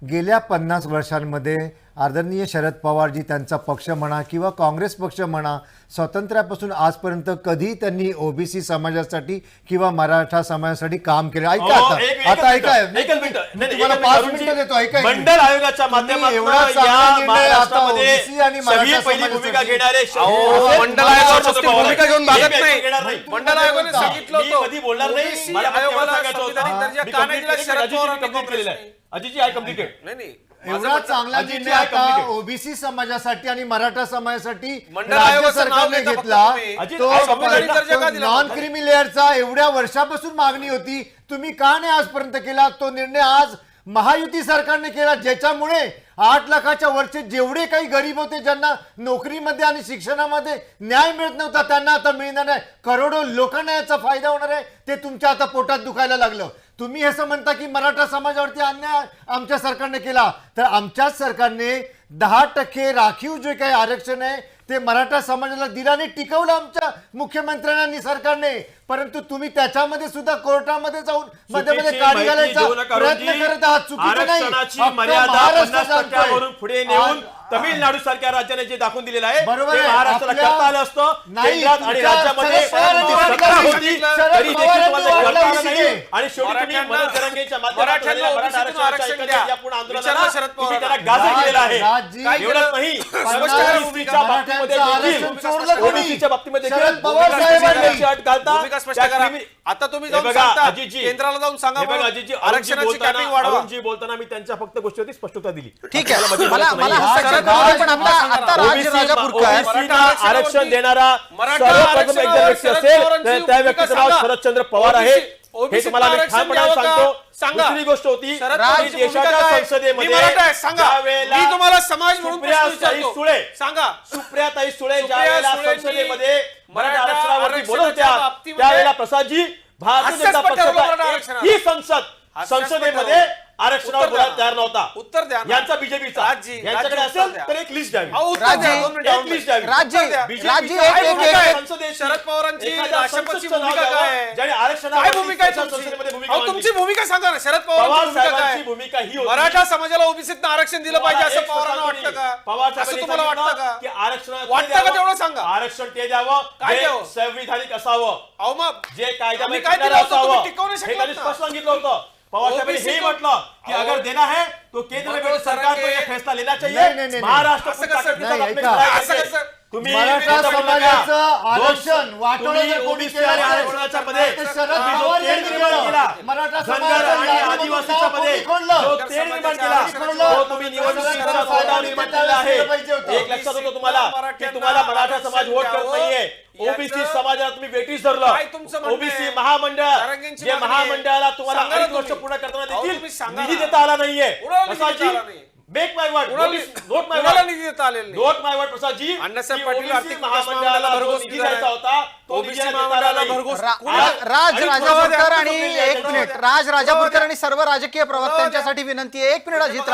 गेल्या 50 वर्षांमध्ये आदरणीय शरद पवारजी त्यांचा पक्ष म्हणा किंवा काँग्रेस पक्ष म्हणा स्वातंत्र्यापासून आजपर्यंत कधी त्यांनी ओबीसी समाजासाठी किंवा मराठा समाजासाठी काम केलं. ऐका अहो, आता एकच आता ऐका मिनिटं, एकच मिनिटं. मी नाही, तुम्हाला एकच 5 मिनिटं. मिनिटं देतो. ऐका एक मंडल आयोगाच्या तुम्ही माध्यमातून एवढा चांगला या निर्णय महाराष्ट्रामध्ये आता OBC आणि मराठा सगळी पहिली समाजासाठी- भूमिका घेणारे अहो, मंडल आयोगावर नुसती भूमिका घेऊन भागत नाही. घेणार नाही. मंडल आयोगाने सांगितलं मी होतं. कधी बोलणार नाही. OBC मला फक्त आयोगाला एवढं सांगायचं होतं. संविधानिक दर्जा मी का नाही complete दिला? शरद अजितजी पवारांनी complete complete केलेलं आहे. Ajitji I completed. नाही एवढा चांगला अजितजी निर्णय आहे आता complicated. ओबीसी समाजासाठी आणि मराठा समाजासाठी मंडळ राज्य आयोगाचं नाव सरकारने घेता फक्त घेतला. तुम्ही. अजित, तो आहे संविधानिक दर्जा का दिला? नॉन क्रिमी लेअरचा एवढ्या वर्षापासून मागणी होती, तुम्ही का नाही आजपर्यंत केला? तो निर्णय आज महायुती सरकारने केला, ज्याच्यामुळे 8 लाखाच्या वरचे जेवढे काही गरीब होते ज्यांना नोकरीमध्ये आणि शिक्षणामध्ये न्याय मिळत नव्हता त्यांना आता मिळणार आहे. करोडो लोकांना याचा फायदा होणार आहे. ते तुमच्या आता पोटात दुखायला लागलं. तुम्ही असं म्हणता की मराठा समाजावरती अन्याय आमच्या सरकारने केला, तर आमच्याच सरकारने 10% राखीव जे काही आरक्षण आहे ते मराठा समाजाला दिल्याने टिकवलं आमच्या मुख्यमंत्र्यांनी सरकारने. परंतु तुम्ही त्याच्यामध्ये सुद्धा कोर्टामध्ये जाऊन मध्ये मध्ये चुकीची काढी माहिती घालायचा देऊ नका, प्रयत्न अरुणजी. करत आहात. चुकीचं नाही. आरक्षणाची अख्खा मर्यादा महाराष्ट्र 50% सांगतोय. वरून पुढे नेऊन आज- तमिळनाडू सारख्या राज्याने जे दाखवून दिलेलं आहे बरोबर ते आहे. महाराष्ट्राला आपल्या- करता आलं असतं. नाही, केंद्रात आणि तुमच्या राज्यामध्ये शरद पवारांनी सत्ता वाटलं होती, शरद तरी देखील पवारांनी तुम्हाला वाटलं करता आलं इथे. नाही. आणि शेवटी तुम्ही मराठ्यांना- मनोज जरांगेंच्या माध्यमातून मराठ्यांना झालेल्या मराठा ओबीसीतून आरक्षणाच्या आरक्षण ऐकत द्या. या पूर्ण आंदोलनाला विचारलं शरद तुम्ही पवारांना. त्याला गाजर केलेला आहे. राजजी, एवढंच नाही, स्पष्ट करा ओबीसीच्या बाबतीमध्ये मराठ्यांचं देखील आरक्षण सोडलं कोणी? ओबीसीच्या बाबतीमध्ये शरद देखील पवार भूमिका साहेबांनी. स्पष्ट अट घालता. भूमिका स्पष्ट त्या करा. क्रिमी- आता तुम्ही हे जाऊन बघा, सांगता, अजितजी, केंद्राला जाऊन सांगा हे बघा, म्हणून. अजितजी, आरक्षणाची कॅपिंग वाढवा. अरुणजी बोलताना मी त्यांच्या फक्त गोष्टीवरती स्पष्टता दिली. ठीक आहे. मध्ये मला बोलायचं नाही. हस्तक्षेप करू दे, पण आता राजपुरकर आहे. ओबीसीला आरक्षण देणारा मराठा सर्वप्रथम एक जर व्यक्ती शरद असेल पवारांची तर त्या भूमिका व्यक्तीचं नाव सांगा. शरदचंद्र पवार आहे. OBC हे तुम्हाला मी आरक्षण ठामपणे द्यावं का? सांगतो. सांगा. दुसरी गोष्ट होती शरद की पवारांची भूमिका देशाच्या काय? संसदेमध्ये मी मराठा आहे, सांगा. ज्यावेळेला मी तुम्हाला समाज म्हणून प्रश्न सुप्रियाताई विचारतो. सुळे सांगा. सुप्रियाताई सुळे सुप्रिया ज्यावेळेला सुळेंनी संसदेमध्ये मराठा मराठा आरक्षणावरती बोलत आरक्षणाच्या होत्या बाबतीमध्ये त्यावेळेला प्रसादजी भारतीय जनता हास्यास्पद ठरवलं मराठा पक्षाचा आरक्षणाला. ही संसद हास्यास्पद संसदेमध्ये ठरवलं. आरक्षणावर उत्तर बोलायला द्या. तयार नव्हता. उत्तर द्या ना. यांचा बीजेपीचा राजजी, यांच्याकडे राजजी, उत्तर असेल द्या. तर एक लिस्ट द्यावी. अहो, उत्तर राजजी, द्या. 2 मिनिटं, एक लिस्ट द्यावी. राजजी, उत्तर द्या. राजजी, बीजेपीचा एक- काय एक- भूमिका आहे एक- संसदेत? शरद पवारांची एखाद्या राष्ट्रपतीची संसदचं नाव भूमिका द्यावं, काय आहे? ज्याने काय आरक्षणावरती भूमिका आहे संसदेमध्ये तुमची? भूमिका अहो, मांडली. तुमची भूमिका सांगा ना. शरद पवार पवारांची भूमिका काय साहेबांची भूमिका ही होती. मराठा समाजाला ओबीसीत आरक्षण दिलं पाहिजे असं एक पवारांना सांगतो वाटतं मी. का? पवार असं साहेबांनी तुम्हाला वाटतं सांगितलं का? की आरक्षण वाटतं का तेवढं सांगा. आरक्षण ते द्यावं काय जे द्यावं? संविधानिक असावं, अहो मग जे आम्ही कायद्यामध्ये काय दिलं टिकणारं होतं? तुम्ही असावं. टिकवू नाही हे शकलात त्यांनी ना. स्पष्ट सांगितलं होतं. पवार साहेबांनी OBC हे को- म्हटलं की अहो, अगर देना है तो केंद्र में मनोज सरकार को सरांगे- ये फैसला लेना नहीं, नहीं, चाहिए. नहीं. महाराष्ट्र असं को कसं- ताकदीचा नाही, अपने ऐका. करायला असं पाहिजे. कसं- तुम्ही मराठा विरोधात बोलू नका. समाजाचं आरक्षण वाटोळं तुम्ही जर कोणी ओबीसी केलं आणि असेल, आरक्षणाच्या मध्ये तर शरद तुम्ही जो पवार तेढ यांनी निर्माण केलं. केला, मराठा धनगर समाजाचं आणि यादीमधून आदिवासीच्या नाव मध्ये कोणी खोडलं? जो तेढ निर्माण केला, तो तुम्ही निवडणुकीच्या तोंडावर निर्माण केला आहे. एक लक्षात होतं तुम्हाला की तुम्हाला मराठा समाज वोट करत नाहीये. ओबीसी समाजाला तुम्ही वेटीस काय धरलं. तुमचं म्हणणं ओबीसी आहे? महामंडळ जारंगेंची जे मागणी आहे. महामंडळाला तुम्हाला सांगा ना 2 वर्ष तुम्ही. पूर्ण करताना अहो, देखील तुम्ही सांगा निधी ना. देता आला नाहीये. उडवली प्रसादजी, देता आला नाही. मेक माय वर्ड, नोट माय कोणाला वर्ड, निधी देता आलेला नाही. नोट माय वर्ड प्रसादजी. अण्णासाहेब की पाटील OBC आर्थिक विकास महामंडळाला महामंडळाला जो भरघोस निधी निधी द्यायचा होता तो ओबीसी निधी देता महामंडळाला आला भरघोस नाही. राज आणि राजापूरकर पुरावा आणि द्या. एक मिनिट राज राजापूरकर आणि सर्व राजकीय प्रवक्त्यांच्यासाठी विनंती आहे. एक मिनिट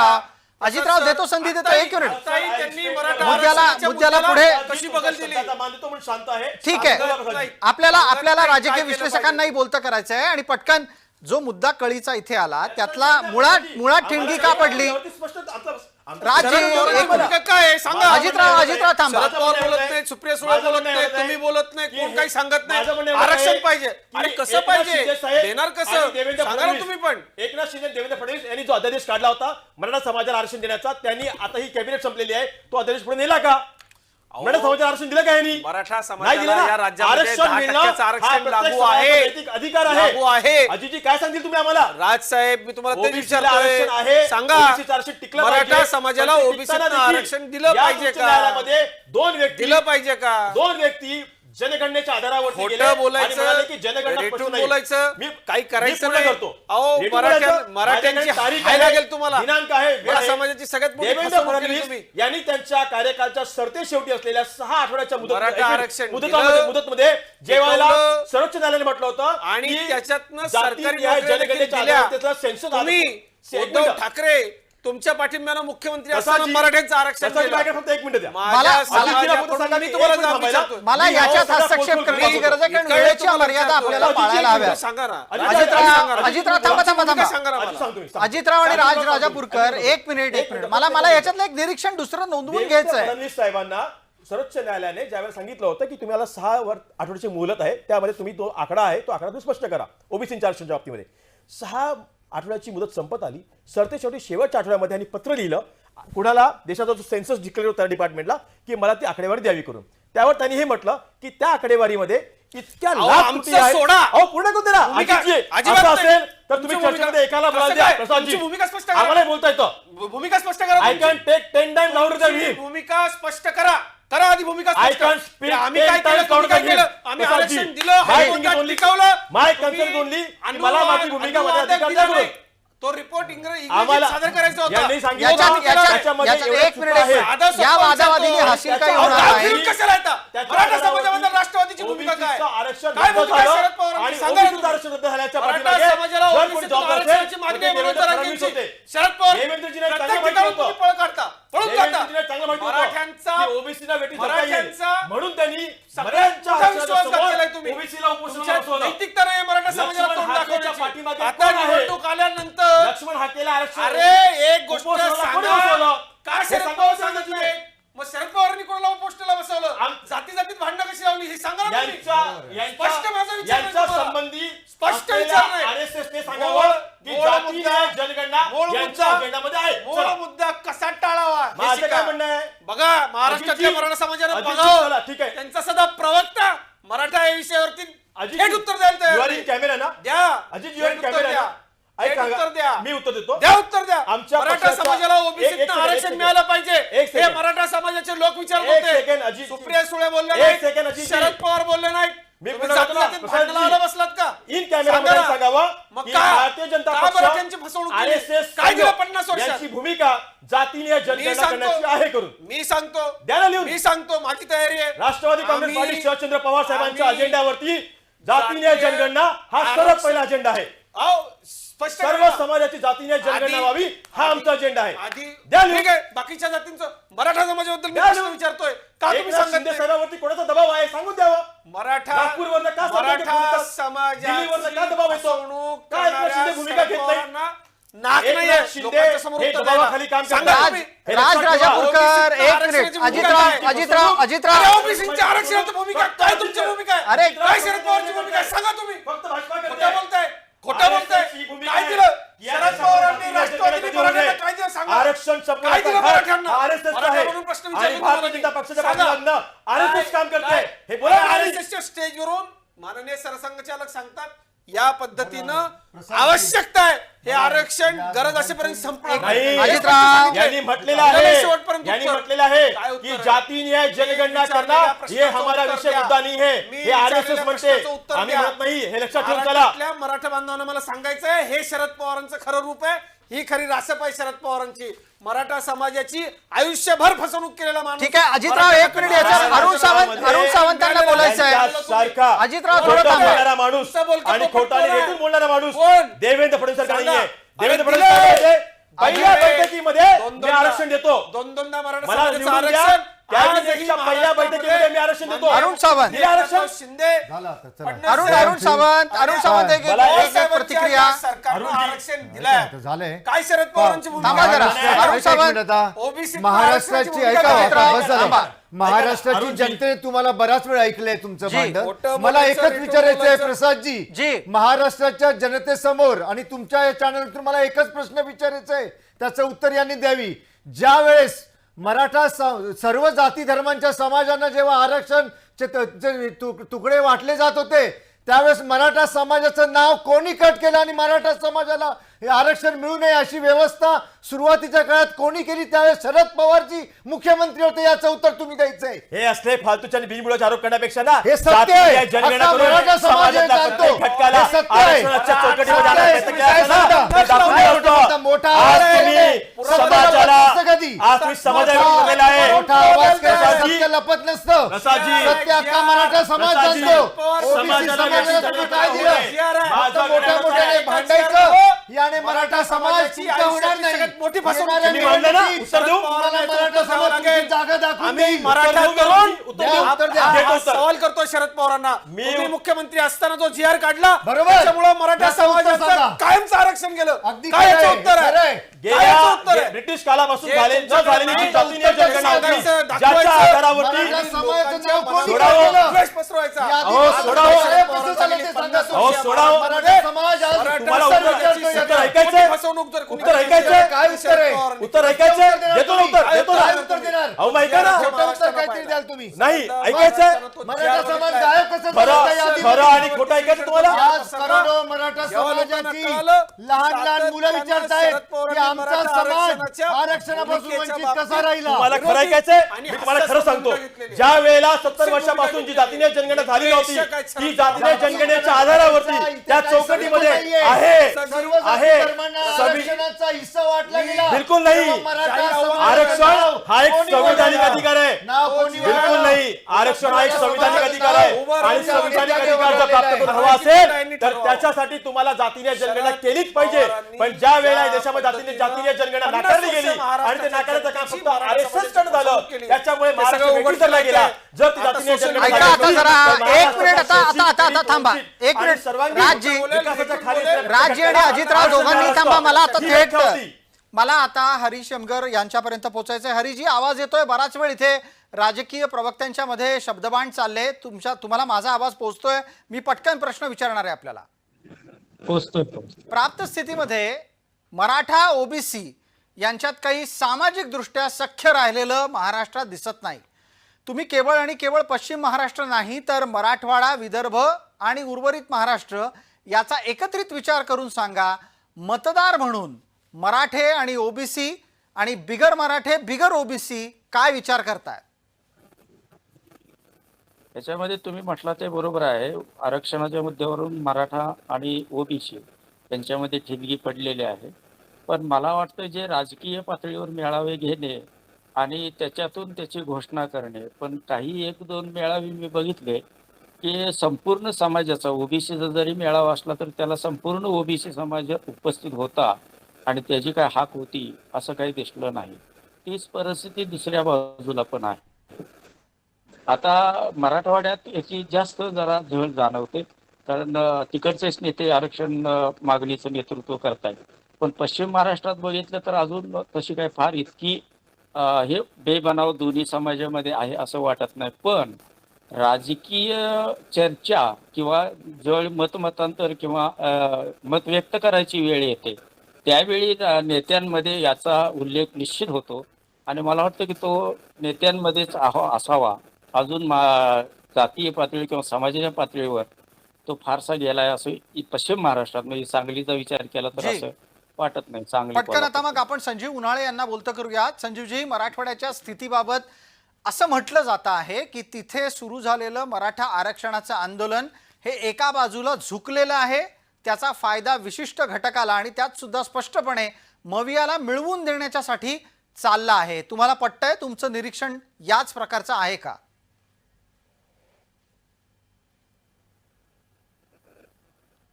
अजितराव देतो संधी देतो. एक मिनिट आताही त्यांनी मराठा मुद्द्याला आरक्षणाच्या पुढे कशी बगल दिली. शब्दाचा मान देतो म्हणून शांत आहे. ठीक शांत आहे. राहा प्रसादजी. आपल्याला राजकीय काय केलं विश्लेषकांनाही बोलतं करायचं आहे आणि पटकन जो मुद्दा कळीचा इथे आला त्यातला मुळात ठिणगी का पडली. यावरती स्पष्ट आमचा- राज शरद पवारांची एक भूमिका काय आहे? सांगा. अजितराव थांबा. शरद पवार बोलत नाही, सुप्रिया सुळे बोलत नाही, तुम्ही बोलत नाही, कोण काही सांगत नाही. आरक्षण पाहिजे. अरे कसं पाहिजे, देणार कसं, सांगा ना तुम्ही पण. एकनाथ शिंदे देवेंद्र फडणवीस यांनी जो अध्यादेश काढला होता मराठा समाजाला आरक्षण देण्याचा, त्यांनी आता ही कॅबिनेट संपलेली आहे, तो अध्यादेश पुढे नेला का? मराठा समाजाला आरक्षण दिलं का यांनी? मराठा नाही समाजाला दिलं ना. या राज्यामध्ये आरक्षण 10% मिळणं हा आरक्षण प्रत्येक लागू समाजाचा आहे. नैतिक अधिकार आहे. लागू आहे. अजितजी काय सांगतील तुम्ही आम्हाला? राजसाहेब, मी तुम्हाला तेच OBC ला आरक्षण विचारतोय, आहे. सांगा OBC चं आरक्षण टिकलं मराठा पाहिजे. समाजाला पण ते ओबीसी टिकताना देखील आरक्षण दिलं या पाहिजे उच्च का? न्यायालयामध्ये दिलं पाहिजे का? दोन व्यक्ती जनगणनेच्या आधारावरती गेले खोटं आणि बोलायचं, म्हणाले की जनगणना रेटून स्पष्ट नाही. बोलायचं, मी काही करायचं पूर्ण नाही. करतो. अहो, रेटून बोलायचं. मराठ्यांची माझ्याकडे तारीख हाय आहे, लागेल तुम्हाला. दिनांक आहे, वेळ मराठा आहे. समाजाची सगळ्यात मोठी देवेंद्र फसवणूक केली फडणवीस तुम्ही. यांनी त्यांच्या कार्यकालच्या सरते शेवटी असलेल्या 6 आठवड्याच्या मराठा आरक्षण मुदतमध्ये जेवायला दिलं. सर्वोच्च न्यायालयाने म्हटलं होतं आणि की त्याच्यातनं जाती सरकारी न्याय नोकऱ्या देखील जनगणनेच्या दिल्या. आधारावर त्याचा सेन्सस तुम्ही एक उद्धव मिनिट. ठाकरे तुमच्या पाठिंब्यानं मुख्यमंत्री असताना प्रसादजी, मराठ्यांचं आरक्षण प्रसादजी, दिलं. माझ्याकडे फक्त 1 मिनिट द्या. माझ्या समाजाकडून समाजाकडून मी मी तुम्हाला एक जाब मिनिट विचारतोय. मला मी याच्यात अहो, हस्तक्षेप सगळं करण्याची बोलतो. गरज आहे कारण इकडे वेळेची तुम्हाला मर्यादा विचारतोय. आपल्याला पाळायला हव्या. सांगा ना. अजितराव थांबा. सांगतो मी. अजितराव आणि राज राजापूरकर एक मिनिट मला याच्यातलं एक निरीक्षण दुसरं नोंदवून देवेंद्र घ्यायचं आहे. फडणवीस साहेबांना सर्वोच्च न्यायालयाने ज्यावेळेला सांगितलं होतं की तुम्हाला 6 आठवड्याची मुहलत आहे, त्यामध्ये तुम्ही तो आकडा आहे तो आकडा तुम्ही स्पष्ट करा ओबीसीच्या आरक्षणाच्या बाबतीमध्ये. 6 आठवड्याची मुदत संपत आली. सरते शेवटी शेवटच्या आठवड्यामध्ये यांनी पत्र लिहिलं कुणाला, देशाचा जो सेन्सस डिक्लेअर होता डिपार्टमेंटला, की मला ती आकडेवारी द्यावी करून. त्यावर त्यांनी हे म्हटलं की त्या आकडेवारीमध्ये इतक्या अहो, लाख आमचं त्रुटी आहेत. सोडा. अहो, पूर्ण करू दे ना. भूमिका- अजितजी, अजिबात असं नाही. असेल तर तुम्ही तुमची भूमिका- चर्चेमध्ये एकाला बोलायला कसं द्या काय? प्रसादजी. तुमची भूमिका स्पष्ट करा. आम्हाला बोलता येतं. भूमिका स्पष्ट करा. I can take 10 time louder than तुमची हिम. भूमिका स्पष्ट करा. आधी भूमिका I स्पष्ट can't करा. speak आम्ही 10 काय केलं, times तुम्ही काय louder केलं, than आम्ही him. आरक्षण दिलं, My हायकोर्टात thinking only- टिकवलं. my तुम्ही concern only की अनुवाद- मला माझी भूमिका अनुवाद माझ्या अधिकार दिला द्या नाही. करून. तो रिपोर्ट इंग्रजीत आम्हाला सादर करायचा होता. यांनी सांगितलं याच्यात होतं, याच्यात त्याच्यामध्ये याच्यात एवढं एक मिनिट चुका आहेत. साधा सोपा या विचारतो. वादावादीने हासिल काही त्याच्या- होणार अहो, नाही. फिरून कशाला येता? त्याच्या मराठा आधारावरती समाजाबद्दल राष्ट्रवादीची भूमिका काय? ओबीसीचं आरक्षण काय रद्द भूमिका झालं शरद पवारांची? आणि सांगा ना ओबीसीचं तुम्ही. आरक्षण रद्द झाल्याच्या मराठा पाठीमागे समाजाला जर कोणी ओबीसीतून जबाबदार असेल, आरक्षणाची मागणी तर आहे ते म्हणून देवेंद्र राजकीय फडणवीस होते. शरद पवार देवेंद्रजींना प्रत्येक चांगलं माहिती ठिकाणी होतं. तुम्ही पळ काढता, पळून काढता. देवेंद्रजींना चांगलं माहिती होतं मराठ्यांचा- की ओबीसीला वेठी धरता येईल. मराठ्यांचा- म्हणून त्यांनी सगळ्यांचा मराठ्यांच्या आरक्षणाच्या विश्वासघात केलाय समोर तुम्ही. ओबीसीला उपोषणाला तुमच्या बसवलं. नैतिकता नाही मराठा समाजाला लक्ष्मण तोंड हाकेच्या दाखवण्याची. पाठीमागे आता कोण आहे? निवडणूक आल्यानंतर लक्ष्मण हाकेला आरक्षण अरे एक गोष्ट उपोषणाला कोणी सांगा. बसवलं? का हे शरद सांगा पवार बरं सांगत सांगितलं. नाही? मग शरद पवारांनी कोणाला उपोषणाला बसवलं? जाती जातीत भांडणं कशी लावली हे सांगा ना तुम्ही. स्पष्ट माझा विचार आहे यांच्या तुम्हाला. संबंधी स्पष्ट विचार नाही. आरएसएस ने सांगावं की मूळ जाती मुद्दा- न्याय जनगणना मूळ यांच्या मुद्दा- अजेंडामध्ये आहे. मूळ चला. मुद्दा कसा टाळावा हे माझं शिका. काय म्हणणं आहे? बघा महाराष्ट्रातल्या अजितजी- मराठा समाजाने अजितजी, बघावं. चला, ठीक आहे. त्यांचा सदा प्रवक्ता मराठा या विषयावरती अजितजी, थेट उत्तर द्यायला तयार you are नाही. in camera ना? द्या अजित, you are in थेट उत्तर camera द्या. ना? ऐका, थेट उत्तर द्या. मी उत्तर देतो. द्या उत्तर द्या. आमच्या मराठा पक्षाचा- समाजाला एक ओबीसीतनं सेकंड, आरक्षण एक सेकंड. मिळालं पाहिजे एक हे सेकंड. मराठा समाजाचे लोक विचारत एक सेकंड, होते. अजित. सुप्रिया सुळे बोलले एक सेकंड, नाही, अजित. शरद पवार बोलले नाही. मी तुम्ही पुन्हा जाती बोलतो ना, जातीत प्रसादजी. भांडणं लावायला बसलात का? इन कॅमेरामध्ये सांगा ना. सांगावं मग की का? भारतीय जनता का पक्ष बरं त्यांची फसवणूक केली? आरएसएस काय दिलं 50 वर्षात? यांची भूमिका जातीय जनगणना करण्याची आहे करून मी सांगतो द्या ना लिहून. मी सांगतो माझी तयारी आहे. राष्ट्रवादी काँग्रेस आम्ही- पार्टी शरदचंद्र पवार साहेबांच्या आम्ही- अजेंड्यावरती जातीय जनगणना हा सर्वात आरक्षण- पहिला अजेंडा आहे. अहो, स्पष्ट सर्व करा. समाजाची जातीय जनगणना आधी- व्हावी हा आमचा अजेंडा आहे. आधी द्या लिहून. ठीक आहे बाकीच्या जातींचं मराठा समाजाबद्दल मी द्या प्रश्न लिहून. विचारतोय का तुम्ही एकनाथ सांगत शिंदे नाही? साहेबांवरती कोणाचा दबाव आहे सांगून द्यावं. मराठा नागपूरवरनं का सरकारचे मराठा फसवणूक- दिल्लीवरनं का दबाव येतो? फसवणूक का एकनाथ शिंदे भूमिका घेत नाही? करणाऱ्या नाक एकनाथ नाहीये. शिंदे लोकांच्या समोर हे उत्तर दबावाखाली द्यायला. काम सांगा करतात. तुम्ही. हे राज लक्षात ठेवा. राजापूरकर एक आरक्षणाची मिनिट भूमिका काय? अजितराव ओबीसीच्या आरक्षणाची भूमिका काय तुमची भूमिका आहे? अरे, काय शरद पवारची भूमिका आहे? सांगा तुम्ही. फक्त भाजपा करते. खोटं बोलताय खोटं बोलताय. RSS ची भूमिका काय आहे. दिलं या शरद पवारांनी जातीय राष्ट्रवादीने जनगणना मराठ्यांना घेऊन काय दिलं सांगा. आरक्षण संपवण्याचा काय दिलं भाग मराठ्यांना? RSS चा मराठा आहे. म्हणून प्रश्न आणि विचारले भारतीय तुम्हाला जनता मी. पक्षाच्या सांगा. पाठीमागनं RSS काम करते काय? हे बोला ना. RSSच्या स्टेजवरून माननीय सरसंघचालक सांगतात या पद्धतीनं आवश्यकता आहे हे आरक्षण गरज असेपर्यंत संपणार नाही. अजितराव, यांनी म्हटलेलं नाही, आहे शेवटपर्यंत यांनी उत्तर. म्हटलेलं आहे काय उत्तर की आहे? जाती न्याय जनगणना मी करना विचारलेल्या हे प्रश्नाचं हमारा उत्तर विषय द्या. मुद्दा नाही है मी हे आरएसएस विचारलेल्या म्हणते प्रश्नाचं उत्तर आम्ही द्या. म्हणत नाही हे लक्षात ठेवून चला. महाराष्ट्रातल्या मराठा बांधवांना मला सांगायचंय हे शरद पवारांचं खरं रूप आहे ही खरी रासप आहे शरद पवारांची मराठा समाजाची आयुष्यभर फसवणूक केलेला माणूस ठीक आहे अजितराव, एक मिनिट याच्यावर अरुण सावंतांना बोलायचं आहे. सारखा अजितराव, थोडं खोटं थांबा. बोलणारा माणूस नुसतं बोलतो, आणि पोपट खोटाने बोलणार. रेटून बोलणारा माणूस कोण? देवेंद्र फडणवीस सारखा सांगा. नाहीये. देवेंद्र अरे फडणवीस दिलंय. काय म्हणते? पहिल्या दिलंय. बैठकीमध्ये मी आरक्षण देतो दोनदा मराठा मला समाजाचं निवडून द्या. आरक्षण कॅबिनेटच्या आजही पहिल्या बैठकीमध्ये मी आरक्षण देतो. अरुण सावंत. दिलं आरक्षण? शिंदे झालं आता, चला. फडणवीस अरुण साहेब. अरुण सावंत मला एक प्रतिक्रिया. सरकारनं अरुणजी. आरक्षण दिलंय आता झालंय. काय शरद पवारांची भूमिका थांबा जरा. आहे? अरुण एक सावंत. मिनिट आता. OBC महाराष्ट्राची भूमिका ऐका काय आता, आहे? बस झालं. थांबा. महाराष्ट्राची अरुणजी. जनतेने तुम्हाला बराच वेळ ऐकलंय तुमचं जी. भांडण. खोटं मला बोलायचं, एकच रेटून विचारायचं आहे बोलायचं. प्रसादजी, जी. महाराष्ट्राच्या जनतेसमोर आणि तुमच्या या चॅनलवर मला एकच प्रश्न विचारायचा आहे, त्याचं उत्तर यांनी द्यावी. ज्या वेळेस मराठा सर्व जाती धर्मांच्या समाजांना जेव्हा आरक्षण तुकडे वाटले जात होते त्यावेळेस मराठा समाजाचं नाव कोणी कट केलं आणि मराठा समाजाला हे आरक्षण मिळू नये अशी व्यवस्था सुरुवातीच्या काळात कोणी केली? त्यावेळेस शरद पवारजी मुख्यमंत्री होते. याचं उत्तर तुम्ही द्यायचंय. हे असले फालतूच्या आणि बिनबुडाचे आरोप करण्यापेक्षा ना हे सत्य जाती आहे. न्याय जनगणना अख्खा करून मराठा समाज हे समाजातल्या जाणतो. प्रत्येक घटकाला हे सत्य आहे. आरक्षणाच्या चौकटीमध्ये सत्य आणण्याचा आहे. प्रयत्न तुम्ही केला काय असता ना, सांगता? ते दाखवून काय असतो. मोठा मोठा आज आवाज तुम्ही केले. समाजाला लपत नसतं कधी. आज तुम्ही समाजाला केलेला आहे मोठा आवाज केला. प्रसादजी, सत्य लपत नसतं. प्रसादजी, सत्य अख्खा मराठा समाज प्रसादजी, जाणतो. OBC समाजाला समाजाला व्यवस्थित तुम्ही काय करू दिलं? नये. फक्त माझा मोठ्या म्हणणं मोठ्याने आहे, भांडायचं याने मराठा समाज तुमचा होणार नाही. सगळ्यात मोठी फसवणूक येणाऱ्या तुम्ही म्हणलं ना, निवडणुकीत उत्तर देऊ? तुम्हाला मराठा समाज तुमची जागा दाखवून आम्ही देईल. मराठा उत्तर देऊ, तरुण उत्तर देऊ. उत्तर द्या. देतो हा उत्तर. सवाल करतो शरद पवारांना तुम्ही मुख्यमंत्री असताना जो जी आर काढला बरोबर. त्याच्यामुळे मराठा याचं उत्तर सांगा. समाजाचं कायमचं आरक्षण गेलं अगदी काय खरं याचं आहे, उत्तर खरं आहे आहे. काय याचं उत्तर गेल्या आहे? ब्रिटिश कालापासून जे झालेली तुमच्याकडे जी आहे, जाती उत्तर जनगणना होती, सांगायचं, ज्याच्या दाखवायचं. आधारावरती मराठा समाजाचं नाव कोणी सोडावं. केलं? द्वेष पसरवायचा यादी अहो, आज सोडावं. साहेब कसं झालं ते सांगा तुम्ही. अहो, सोडावं. मराठा समाज आज मराठा तुम्हाला उत्तर उत्तर विचारतोय उत्तर याचं. ऐकायचंय? फसवणूक जर कोणी उत्तर केली ऐकायचंय? असेल, काय उत्तर आहे? शरद पवारांनी उत्तर ऐकायचंय? देतो ना उत्तर, देतो ना. काय उत्तर देणार? अहो माहिती आहे ना खोटं उत्तर काहीतरी द्याल तुम्ही. नाही ऐकायचंय? मराठा समाज गायब कसं झाला खरं त्या यादीमध्ये? खरं आणि खोटं ऐकायचं तुम्हाला? आज करोडो मराठा समाजाची लहान लहान मुलं विचारतायत की आमचा समाज आरक्षणापासून वंचित कसा राहिला? तुम्हाला खरं ऐकायचंय? मी तुम्हाला खरं सांगतो, ज्या वेळेला 70 वर्षापासून जी जातीय जनगणना झाली नव्हती ती जातीय जनगणनेच्या आधारावरती त्या चौकटीमध्ये आहे सर्व आहे जाती धर्मांना आरक्षणाचा हिस्सा वाटला गेला. बिलकुल नाही. तेव्हा मराठा समाजाचं आरक्षण नाव हा एक कोणी संविधानिक वळवलं? अधिकार आहे. नाव कोणी बिलकुल वळवलं? नाही. आरक्षण हा एक संविधानिक अधिकार आहे आणि संविधानिक अधिकार जर वळवलेला प्राप्त आहे. करून हवा असेल तर त्याच्यासाठी तुम्हाला जातीय जनगणना केलीच पाहिजे. पण ज्या वेळेला या देशामध्ये जातीय जनगणना नाकारली गेली आणि ते नाकारण्याचं काम फक्त आरएसएस कडे झालं त्याच्यामुळे महाराष्ट्र वेगळी धरला गेला. जर ती जातीय जनगणना ऐका आता झाली जरा तर एक मिनिट आता महाराष्ट्राचा आता आता आता थांबा शैक्षणिक, एक मिनिट सर्वांगीण राजजी विकासाच्या खाली राजजी आणि अजितराव दोघांनी थांबा. मला आता ही थेट व्याख्या होती. मला आता हरीश शमगर यांच्यापर्यंत पोहोचायचंय. हरीजी, आवाज येतोय बराच वेळ इथे राजकीय प्रवक्त्यांच्या मध्ये शब्दबाण चालले. तुम्हाला माझा आवाज पोहोचतोय? मी पटकन प्रश्न विचारणार आहे आपल्याला. प्राप्त स्थितीमध्ये मराठा ओबीसी यांच्यात काही सामाजिक दृष्ट्या सख्य राहिलेलं महाराष्ट्रात दिसत नाही. तुम्ही केवळ आणि केवळ पश्चिम महाराष्ट्र नाही तर मराठवाडा, विदर्भ आणि उर्वरित महाराष्ट्र याचा एकत्रित विचार करून सांगा, मतदार म्हणून मराठे आणि ओबीसी आणि बिगर मराठे बिगर ओबीसी काय विचार करतायत? याच्यामध्ये तुम्ही म्हटलं ते बरोबर आहे. आरक्षणाच्या मुद्द्यावरून मराठा आणि ओबीसी यांच्यामध्ये ठिणगी पडलेली आहे. पण मला वाटतं जे राजकीय पातळीवर मेळावे घेणे आणि त्याच्यातून त्याची घोषणा करणे, पण काही एक दोन मेळावे मी बघितले की संपूर्ण समाजाचा ओबीसीचा जरी मेळावा असला तर त्याला संपूर्ण ओबीसी समाज उपस्थित होता आणि त्याची काय हाक होती असं काही दिसलं नाही. तीच परिस्थिती दुसऱ्या बाजूला पण आहे. आता मराठवाड्यात याची जास्त जरा झळ जाणवते कारण तिकडचेच नेते आरक्षण मागणीचं नेतृत्व करतायत. पण पश्चिम महाराष्ट्रात बघितलं तर अजून तशी काय फार इतकी हे बेबनाव दोन्ही समाजामध्ये आहे असं वाटत नाही. पण राजकीय चर्चा किंवा ज्यावेळी मतमतांतर किंवा मत व्यक्त करायची वेळ येते त्यावेळी नेत्यांमध्ये याचा उल्लेख निश्चित होतो आणि मला वाटतं की तो नेत्यांमध्येच असावा. अजून जातीय पातळी किंवा समाजाच्या पातळीवर तो फारसा गेलाय असं पश्चिम महाराष्ट्रात म्हणजे सांगलीचा विचार केला तर जी. असं वाटत नाही. सांगली पटकन आता कोल्हापूर. मग आपण संजीव उन्हाळे यांना बोलतं करूयात. संजीवजी, मराठवाड्याच्या स्थितीबाबत असं म्हटलं जात आहे की तिथे सुरू झालेलं मराठा आरक्षणाचं आंदोलन हे एका बाजूला झुकलेलं आहे, त्याचा फायदा विशिष्ट घटकाला आणि त्यात सुद्धा स्पष्टपणे मवियाला मिळवून देण्याच्यासाठी चालला आहे. तुम्हाला पटतंय? तुमचं निरीक्षण याच प्रकारचं आहे का?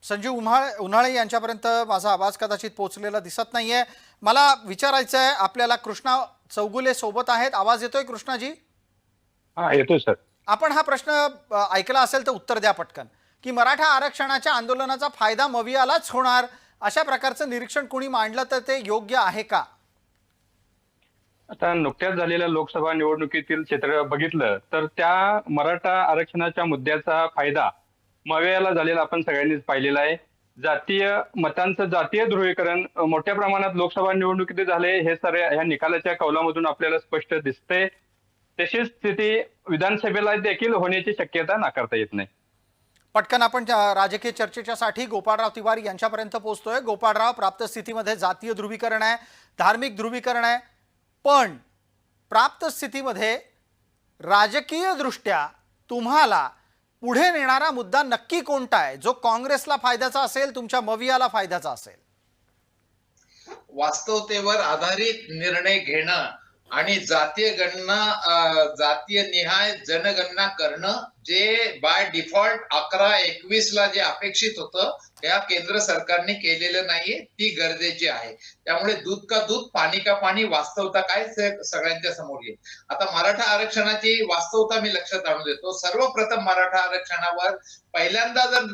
संजीव उन्हाळे यांच्यापर्यंत माझा आवाज कदाचित पोहोचलेला दिसत नाहीये. मला विचारायचं आहे, आपल्याला कृष्णा चौगुले सोबत आहेत. आवाज येतोय कृष्णाजी? हा, येतोय सर. आपण हा प्रश्न ऐकला असेल तर उत्तर द्या पटकन, की मराठा आरक्षणाच्या आंदोलनाचा फायदा मवियालाच होणार अशा प्रकारचं निरीक्षण कोणी मांडलं तर ते योग्य आहे का? आता नुकत्याच झालेल्या लोकसभा निवडणुकीतील चित्र बघितलं तर त्या मराठा आरक्षणाच्या मुद्द्याचा फायदा मवियाला झालेला आपण सगळ्यांनीच पाहिलेला आहे. जातीय मतांचं जातीय ध्रुवीकरण मोठ्या प्रमाणात लोकसभा निवडणुकीत झाले, हे सारे ह्या निकालाच्या कौलामधून आपल्याला स्पष्ट दिसते. तशीच स्थिती विधानसभेला देखील होण्याची शक्यता नाकारता येत नाही. पटकन आपण राजकीय चर्चेच्यासाठी गोपाळराव तिवारी यांच्यापर्यंत पोहोचतोय. गोपाळराव, प्राप्त स्थितीमध्ये जातीय ध्रुवीकरण आहे, धार्मिक ध्रुवीकरण आहे, पण प्राप्त स्थितीमध्ये राजकीय दृष्ट्या तुम्हाला पुढे नेणारा मुद्दा नक्की कोणता आहे, जो काँग्रेसला फायद्याचा असेल, तुमच्या मवियाला फायद्याचा असेल? वास्तवतेवर आधारित निर्णय घेणं आणि जातीय जातीय निहाय जनगणना करणं, जे बाय डिफॉल्ट 11-21 जे अपेक्षित होतं त्या केंद्र सरकारने केलेलं नाहीये, ती गरजेची आहे. त्यामुळे दूध का दूध पाणी का पाणी, वास्तवता काय सगळ्यांच्या समोर येईल. आता मराठा आरक्षणाची वास्तवता मी लक्षात आणून देतो. सर्वप्रथम मराठा आरक्षणावर पहिल्यांदा जर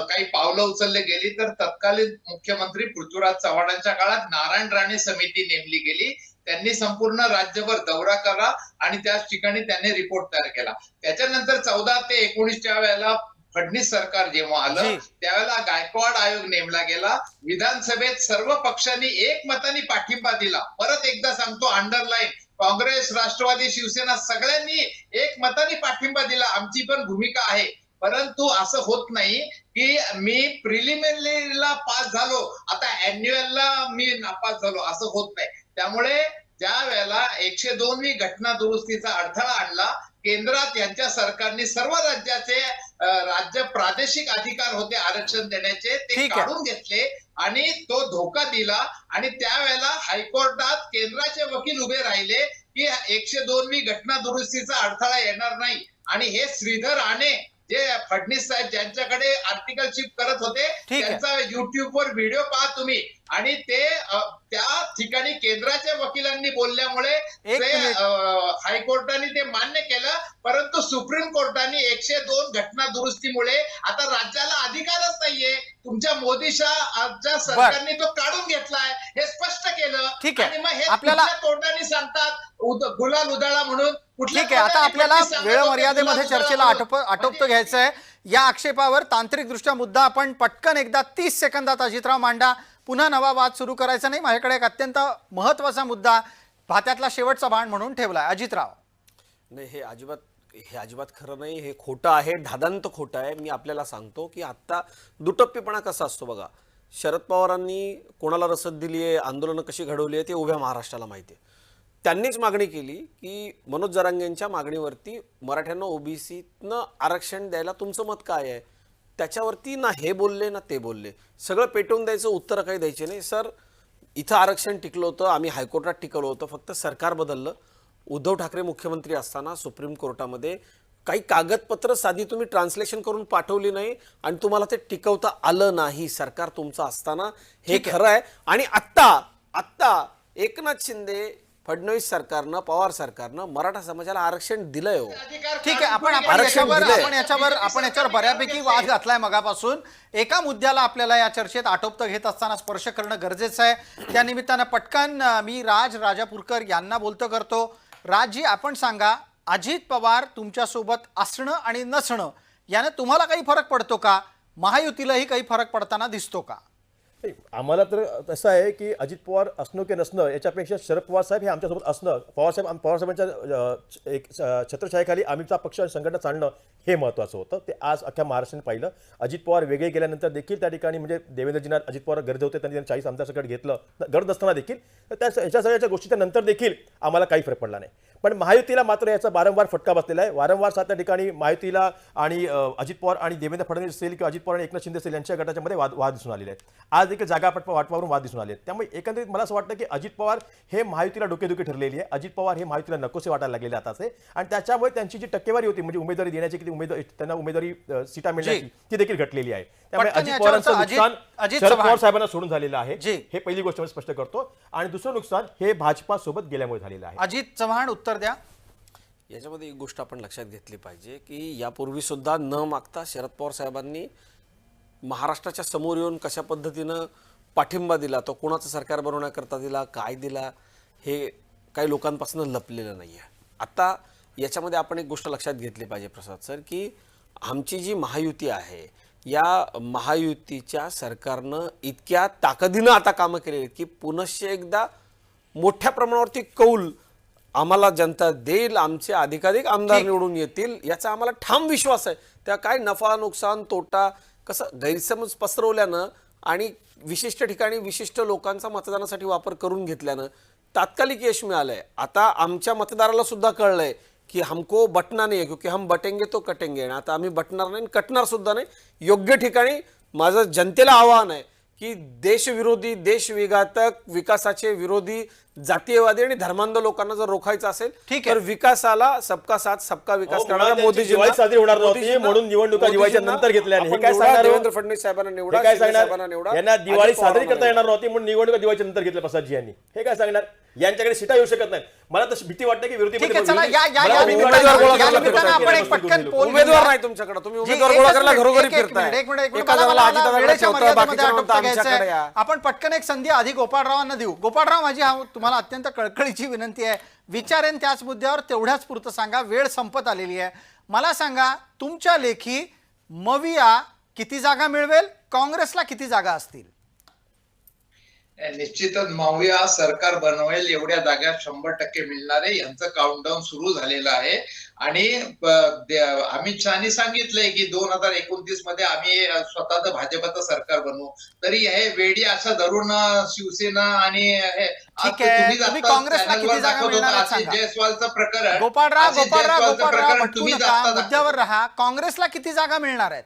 काही पावलं उचलले गेली तर तत्कालीन मुख्यमंत्री पृथ्वीराज चव्हाणांच्या काळात नारायण राणे समिती नेमली गेली. त्यांनी संपूर्ण राज्यभर दौरा करा आणि त्याच ठिकाणी त्यांनी रिपोर्ट तयार केला. त्याच्यानंतर 14 ते 19च्या वेळेला फडणवीस सरकार जेव्हा आलं त्यावेळेला गायकवाड आयोग नेमला गेला. विधानसभेत सर्व पक्षांनी एकमताने पाठिंबा दिला. परत एकदा सांगतो, अंडरलाईन, काँग्रेस, राष्ट्रवादी, शिवसेना सगळ्यांनी एकमताने पाठिंबा दिला. आमची पण भूमिका आहे. परंतु असं होत नाही की मी प्रिलिमिनरीला पास झालो, आता अॅन्युअलला मी नापास झालो, असं होत नाही. त्यामुळे ज्या वेळेला 102वी घटना दुरुस्तीचा अडथळा आणला, केंद्रात यांच्या सरकारने सर्व राज्याचे राज्य प्रादेशिक अधिकार होते आरक्षण देण्याचे, ते काढून घेतले आणि तो धोका दिला. आणि त्यावेळेला हायकोर्टात केंद्राचे वकील उभे राहिले की 102वी घटना दुरुस्तीचा अडथळा येणार नाही. आणि हे श्रीधर राणे जे फडणवीस साहेब ज्यांच्याकडे आर्टिकलशिप करत होते, त्यांचा युट्यूबवर व्हिडिओ पहा तुम्ही. आणि ते त्या ठिकाणी केंद्राच्या वकिलांनी बोलल्यामुळे हायकोर्टाने ते मान्य केलं. परंतु सुप्रीम कोर्टाने 102 घटना दुरुस्तीमुळे आता राज्याला अधिकारच नाहीये. तुमच्या मोदी शहाच्या सरकारने तो काढून घेतलाय, हे स्पष्ट केलं. आणि मग हे आपल्याला कोर्टाने सांगतात गुलाल उधळा म्हणून. ठीक आहे, आता आपल्याला वेळ मर्यादेमध्ये चर्चेला आटोपतो घ्यायचं आहे. या आक्षेपावर तांत्रिकदृष्ट्या मुद्दा आपण पटकन एकदा 30 सेकंदात अजितराव मांडा. पुन्हा नवा वाद सुरू करायचा नाही. माझ्याकडे एक अत्यंत महत्वाचा मुद्दा भात्यातला शेवटचा बाण म्हणून ठेवलाय. अजितराव, नाही, हे अजिबात खरं नाही. हे खोटं आहे, धादांत खोटं आहे. मी आपल्याला सांगतो की आत्ता दुटप्पीपणा कसा असतो बघा. शरद पवारांनी कोणाला रसद दिली आहे, आंदोलनं कशी घडवली आहे, ते उभ्या महाराष्ट्राला माहिती आहे. त्यांनीच मागणी केली की मनोज जरांगेंच्या मागणीवरती मराठ्यांना ओबीसीतनं आरक्षण द्यायला तुमचं मत काय आहे. त्याच्यावरती ना हे बोलले ना ते बोलले, सगळं पेटवून द्यायचं, उत्तरं काही द्यायचे नाही. सर, इथं आरक्षण टिकलं होतं, आम्ही हायकोर्टात टिकवलं होतं, फक्त सरकार बदललं. उद्धव ठाकरे मुख्यमंत्री असताना सुप्रीम कोर्टामध्ये काही कागदपत्र साधी तुम्ही ट्रान्सलेशन करून पाठवली नाही आणि तुम्हाला ते टिकवता आलं नाही. सरकार तुमचं असताना हे खरं आहे. आणि आत्ता एकनाथ शिंदे, फडणवीस सरकारनं, पवार सरकारनं मराठा समाजाला आरक्षण दिलंय. हो, ठीक आहे, आपण याच्यावर बऱ्यापैकी वाद घातलाय मगापासून. एका मुद्द्याला आपल्याला या चर्चेत आटोपतं घेत असताना स्पर्श करणं गरजेचं आहे. त्या निमित्तानं पटकन मी राजापूरकर यांना बोलतो करतो. राजजी, आपण सांगा, अजित पवार तुमच्यासोबत असणं आणि नसणं यानं तुम्हाला काही फरक पडतो का? महायुतीलाही काही फरक पडताना दिसतो का? आम्हाला तर असं आहे की अजित पवार असणं की नसणं याच्यापेक्षा शरद पवार साहेब हे आमच्यासोबत असणं, पवारसाहेबांच्या एक छत्रछायाखाली आमचा पक्ष आणि संघटना चालणं हे महत्त्वाचं होतं. ते आज अख्ख्या महाराष्ट्राने पाहिलं. अजित पवार वेगळे गेल्यानंतर देखील त्या ठिकाणी म्हणजे देवेंद्रजींना अजित पवार गरज होते, त्यांनी 40 आमदारसकट घेतलं, गरज नसताना देखील तर ह्याच्या सगळ्याच्या गोष्टीच्या नंतर देखील आम्हाला काही फरक पडला नाही. पण महायुतीला मात्र याचा वारंवार फटका बसलेला आहे. वारंवार त्या ठिकाणी महायुतीला आणि अजित पवार आणि देवेंद्र फडणवीस असेल किंवा अजित पवार आणि एकनाथ शिंदे असेल यांच्या गटाच्यामध्ये वाद दिसून आलेले आहेत. आज देखील जागा वाटपावरून वाद दिसून आले आहेत. त्यामुळे एकंदरीत मला असं वाटतं की अजित पवार हे महायुतीला डोकेदुखी ठरलेली आहे. अजित पवार हे महायुतीला नकोसे वाटायला लागलेले आताचे, आणि त्याच्यामुळे त्यांची जी टक्केवारी होती म्हणजे उमेदवारी देण्याची किती त्यांना उमेदवारी सीटा मिळण्याची ती देखील घटलेली आहे. त्यामुळे पटकन अजित पवारांचं याच्यावरचं नुकसान अजित शरद चव्हाण. पवार साहेबांना सोडून झालेलं आहे, जी. हे पहिली गोष्ट मी स्पष्ट करतो. आणि दुसरं नुकसान हे भाजपा सोबत गेल्यामुळे झालेलं आहे. अजित चव्हाण उत्तर द्या. याच्यामध्ये एक गोष्ट आपण लक्षात घेतली पाहिजे की यापूर्वी सुद्धा न मागता शरद पवार साहेबांनी महाराष्ट्राच्या समोर येऊन कशा पद्धतीनं पाठिंबा दिला, तो कोणाचं सरकार बनवण्याकरता दिला, काय दिला, हे काही लोकांपासून लपलेलं नाही आहे. आता याच्यामध्ये आपण एक गोष्ट लक्षात घेतली पाहिजे प्रसाद सर, की आमची जी महायुती आहे या महायुतीच्या सरकारनं इतक्या ताकदीनं आता कामं केलेली आहेत की पुनश्च एकदा मोठ्या प्रमाणावरती कौल आम्हाला जनता देईल, आमचे अधिकाधिक आमदार निवडून येतील याचा आम्हाला ठाम विश्वास आहे. त्या काय नफा नुकसान तोटा कसं गैरसमज पसरवल्यानं आणि विशिष्ट ठिकाणी विशिष्ट लोकांचा मतदानासाठी वापर करून घेतल्यानं तात्कालिक यश मिळालंय. आता आमच्या मतदाराला सुद्धा कळलंय की हमको बटना नाही आहे, क्योंकि हम बटेंगे तो कटेंगे. आणि आता आम्ही बटणार नाही, कटणार सुद्धा नाही. योग्य ठिकाणी माझं जनतेला आवाहन आहे की देशविरोधी, देशविघातक, विकासाचे विरोधी, जातीयवादी आणि धर्मांध लोकांना जर रोखायचं असेल तर विकासाला सबका साथ सबका विकास करणारा मोदीजी साजरी होणार नव्हती म्हणून निवडणुका दिवाळीच्या नंतर घेतल्या. हे काय सांगणार देवेंद्र फडणवीस साहेबांना निवडा, काय शिंदे साहेबांना सांगणार निवडा, यांना दिवाळी अजित पवारांना साजरी करता निवडा. येणार नव्हती म्हणून निवडणुका दिवाळीच्या नंतर घेतल्या प्रसादजी यांनी. हे काय सांगणार? यांच्याकडे सीटा येऊ शकत नाही. मला तर भीती वाटते की विरोधी ठीक आहे, चला, मला या उमेदवार निमित्तानं गोळा या करायला निमित्तानं लागतो. आपण एक पटकन पोल उमेदवार घेऊया. नाही तुमच्याकडे, तुम्ही जी, उमेदवार एकच गोळा करायला मिनिट, घरोघरी एक मिनिट, फिरताय. एक मिनिट. एका मला जणाला अजितदादाकडे वेळेच्या ठेवता, मर्यादेमध्ये बाकीच्या आटोपता म्हणता आमच्याकडे घ्यायचंय. या. आपण पटकन एक संधी आधी गोपाळरावांना देऊ. गोपाळराव, माझी तुम्हाला अत्यंत कळकळीची विनंती आहे, विचारेन त्याच मुद्द्यावर तेवढ्याच पुरतं सांगा, वेळ संपत आलेली आहे. मला सांगा, तुमच्या लेखी मविया किती जागा मिळवेल, काँग्रेसला किती जागा असतील? निश्चितच मावया सरकार बनवेल एवढ्या जागा 100% मिळणार आहे. यांचं काउंटडाऊन सुरू झालेलं आहे. आणि अमित शहानी सांगितलंय की 2029 मध्ये आम्ही स्वतःच भाजपचं सरकार बनवू. तरी हे वेडी असं धरून शिवसेना आणि ठीक आहे, तुम्ही काँग्रेसला किती जागा मिळणार आहेत सांगा. जयस्वालचं प्रकरण, गोपाळराव अजित जयस्वालचं प्रकरण भटकू तुम्ही नका, जाता मुद्द्यावर राहा. काँग्रेसला किती जागा मिळणार आहेत?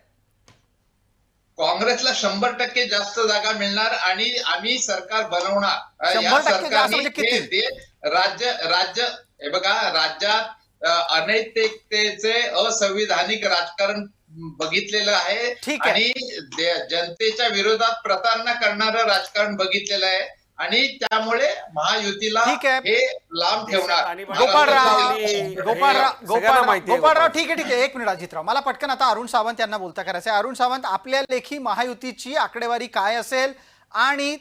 काँग्रेसला 100% जास्त जागा मिळणार आणि आम्ही सरकार बनवणार. 100% जास्त म्हणजे किती? राज्य हे बघा, राज्यात अनैतिकतेचे असंविधानिक राजकारण बघितलेलं आहे. ठीक आहे. आणि जनतेच्या विरोधात प्रतारणा करणारं राजकारण बघितलेलं आहे. आणि त्यामुळे महायुतीला ठीक आहे. हे लांब ठेवणार. गोपाळराव, ठीक आहे, एक मिनिट अजितराव, मला पटकन आता अरुण सावंत यांना बोलता करायचं आहे. अरुण सावंत, आपल्या लेखी महायुतीची आकडेवारी काय असेल आणि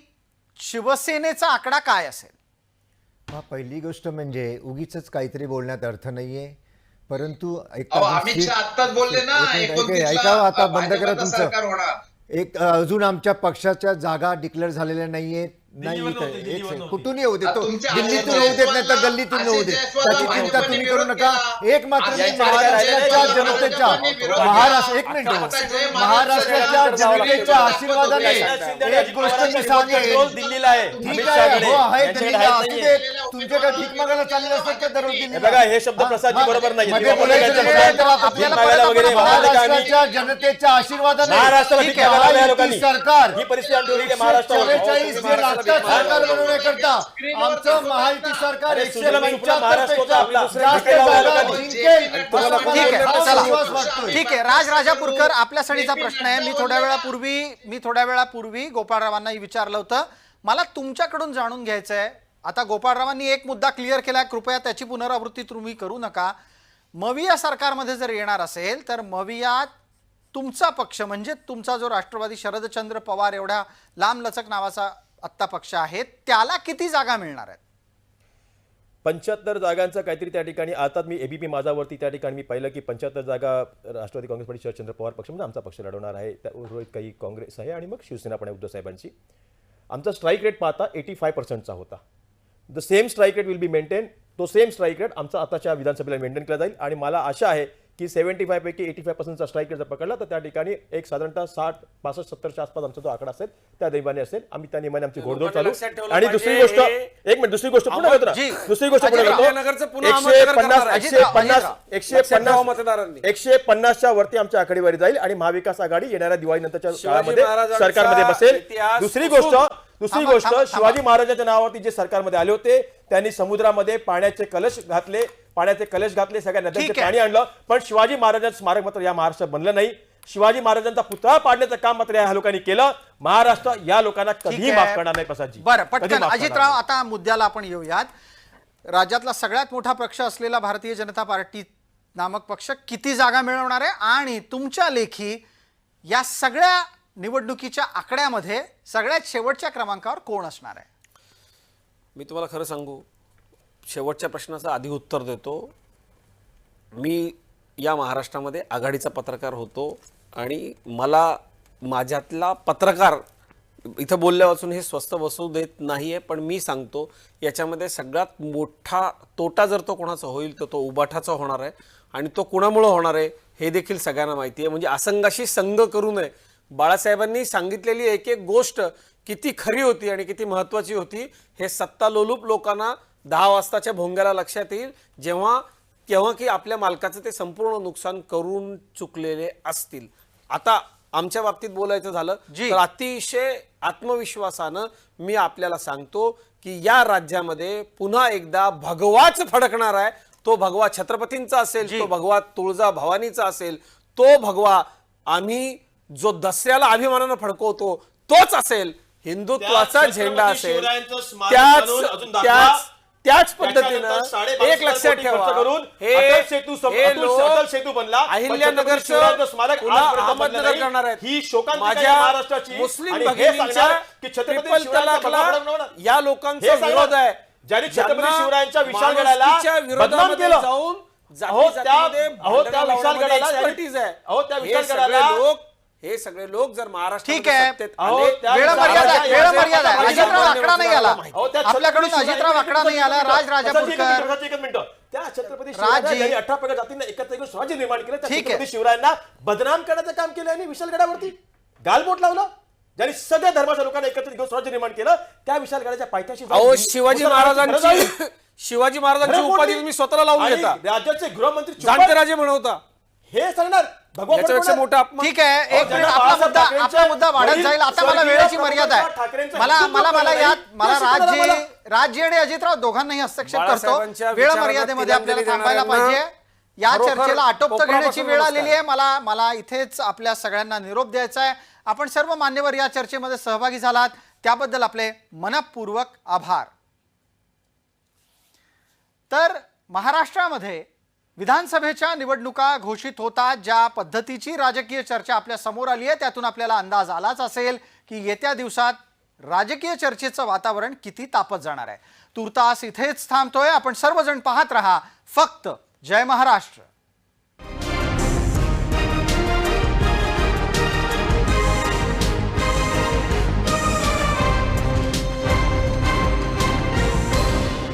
शिवसेनेचा आकडा काय असेल? पहिली गोष्ट म्हणजे उगीच काहीतरी बोलण्यात अर्थ नाहीये, परंतु अमित शहा आत्ताच बोलले ना, ऐका, आता बंद करा भाजपचं तुमचं. सरकार होणार. एक अजून आमच्या पक्षाच्या जागा डिक्लेअर झालेल्या नाहीये. नाही, कुठून येऊ देतो, दिल्लीतून येऊ देत नाही तर गल्लीतून येऊ देत, त्याची चिंता तुम्ही करू नका. एक मात्र महाराष्ट्राच्या जनतेच्या महाराष्ट्राच्या जनतेच्या आशीर्वादाने एक गोष्ट मी सांगेन, दिल्लीला आहे. ठीक आहे, हो आहे दिल्लीला, असू दे. तुमचे काय भीक मागायला चालले असतात का दररोज दिल्लीला? बघा, हे शब्द प्रसादजी बरोबर नाही. मध्ये बोलायचं नाही, तर आपल्याला महाराष्ट्राच्या जनतेच्या आशीर्वादाने महायुती सरकार ही परिस्थिती महाराष्ट्रावर 144 जे लागतात सरकार बनवण्याकरता आमचं महायुती सरकार 145 जास्त जागा जिंकेल असं मला विश्वास वाटतोय. ठीक आहे, राजराजापूरकर, आपल्यासाठीचा प्रश्न आहे. मी थोड्या वेळापूर्वी गोपाळरावांनाही विचारलं होतं. मला तुमच्याकडून जाणून घ्यायचं आहे. आता गोपाळरावांनी एक मुद्दा क्लिअर केलाय, कृपया त्याची पुनरावृत्ती तुम्ही करू नका. मविया सरकारमध्ये जर येणार असेल तर मवियात तुमचा पक्ष म्हणजे तुमचा जो राष्ट्रवादी शरदचंद्र पवार एवढ्या लांबलचक नावाचा आत्ता पक्ष आहे, त्याला किती जागा मिळणार आहेत? 75 जागांचा काहीतरी त्या ठिकाणी आता मी एबीपी माझावरती त्या ठिकाणी मी पाहिलं की 75 जागा राष्ट्रवादी काँग्रेस पार्टी शरदचंद्र पवार पक्ष म्हणजे आमचा पक्ष लढवणार आहे, त्या उर्वरित काही काँग्रेस आहे आणि मग शिवसेना पण आहे उद्धव साहेबांची. आमचा स्ट्राईक रेट पाहता 85%चा होता. The same strike rate will be maintain. तो सेम स्ट्राईक रेट आमचा आताच्या विधानसभेला मेंटेन केला जाईल आणि मला आशा आहे की 75 पैकी 85% स्ट्राईक रेट जर पकडला तर त्या ठिकाणी एक साधारणतः 60, 65, 70च्या आसपास आमचा जो आकडा असेल त्या दैवाने असेल. आम्ही त्या नियमाने आमची घोडदौड चालू. आणि दुसरी गोष्ट, एक मिनिट, दुसरी गोष्ट पुन्हा करतो, दुसरी गोष्ट पुन्हा करतो. 150च्या वरती आमची आकडेवारी जाईल आणि महाविकास आघाडी येणाऱ्या दिवाळीनंतरच्या काळामध्ये सरकारमध्ये बसेल. दुसरी गोष्ट शिवाजी महाराजांच्या नावावरती जे सरकारमध्ये आले होते त्यांनी समुद्रामध्ये पाण्याचे कलश घातले, सगळ्या नद्यांचे पाणी आणलं, पण शिवाजी महाराजांचं स्मारक मात्र या महाराष्ट्रात बनलं नाही. शिवाजी महाराजांचा पुतळा पाडण्याचं काम मात्र या लोकांनी केलं. महाराष्ट्र या लोकांना कधीही माफ करणार नाही. प्रसादजी, बरं, पटकन अजितराव, आता मुद्द्याला आपण येऊयात. राज्यातला सगळ्यात मोठा पक्ष असलेला भारतीय जनता पार्टी नामक पक्ष किती जागा मिळवणार आहे आणि तुमच्या लेखी या सगळ्या निवडणुकीच्या आकड्यामध्ये सगळ्यात शेवटच्या क्रमांकावर कोण असणार आहे? मी तुम्हाला खरं सांगू, शेवटच्या प्रश्नाचं आधी उत्तर देतो. मी या महाराष्ट्रामध्ये आघाडीचा पत्रकार होतो आणि मला माझ्यातला पत्रकार इथं बोलल्यापासून हे स्वस्थ बसू देत नाहीये, पण मी सांगतो याच्यामध्ये सगळ्यात मोठा तोटा जर तो कोणाचा होईल तर तो उबाठाचा होणार आहे आणि तो कुणामुळे होणार आहे हे देखील सगळ्यांना माहिती आहे. म्हणजे असंघाशी संघ करू नये. बाळासाहेबांनी सांगितलेली एक एक गोष्ट किती खरी होती आणि किती महत्त्वाची होती हे सत्तालोलूप लोकांना 10 वाजताच्या भोंग्याला लक्षात येईल केव्हा की आपल्या मालकाचं ते संपूर्ण नुकसान करून चुकलेले असतील. आता आमच्या बाबतीत बोलायचं झालं तर अतिशय आत्मविश्वासानं मी आपल्याला सांगतो की या राज्यामध्ये पुन्हा एकदा भगवाच फडकणार आहे. तो भगवा छत्रपतींचा असेल, तो भगवा तुळजा भवानीचा असेल, तो भगवा आम्ही जो दसऱ्याला अभिमानानं फडकवतो तोच असेल. हिंदुत्वाचा झेंडा असेल. त्याच पद्धतीनं एक लक्षात ठेवा, अहिल्यानगरचं अहमदनगर करणार आहेत. माझ्या मुस्लिम भगिनींच्या ट्रिपल तलाकला या लोकांचा विरोध आहे. ज्यांनी छत्रपती शिवरायांच्या विशाळगडाला विरोधामध्ये जाऊन हे सगळे लोक जर महाराष्ट्र ठीक आहे, वेळ मर्यादा आकडा नाही आला आपल्याकडून, अजितराव आकडा नाही आला. राजराजापूरकर, त्या छत्रपती शिवरायांनी 18 प्रकार जातींना एकत्र करून स्वराज्य निर्माण केलं. छत्रपती शिवरायांना बदनाम करण्याचं काम केलं आणि विशाळगडावरती गालबोट लावलं. ज्यांनी सगळ्या धर्माच्या लोकांना एकत्र घेऊन स्वराज्य निर्माण केलं त्या विशाळगडाच्या पायथ्याशी शिवाजी महाराजांची उपाधी तुम्ही स्वतःला लावून घेता. राज्याचे गृहमंत्री जाणते राजे म्हणवता हे सांगणार याच्यापेक्षा मोठा अपमान. ठीक आहे, एक मिनिट, आपला मुद्दा वाढत जाईल. आता मला वेळेची मर्यादा आहे. मला राज्य आणि अजितराव दोघांनाही हस्तक्षेप करतो. वेळ मर्यादेमध्ये आपल्याला थांबायला पाहिजे. या चर्चेला आटोपतं घेण्याची वेळ आलेली आहे. मला इथेच आपल्या सगळ्यांना निरोप द्यायचा आहे. आपण सर्व मान्यवर या चर्चेमध्ये सहभागी झालात त्याबद्दल आपले मनपूर्वक आभार. तर महाराष्ट्रामध्ये विधानसभेच्या निवडणुका घोषित होतात. ज्या पद्धतीची राजकीय चर्चा आपल्या समोर आली आहे त्यातून आपल्याला अंदाज आलाच असेल की येत्या दिवसात राजकीय चर्चेचं वातावरण किती तापत जाणार आहे. तूर्तास इथेच थांबतोय. आपण सर्वजण पाहत रहा फक्त जय महाराष्ट्र.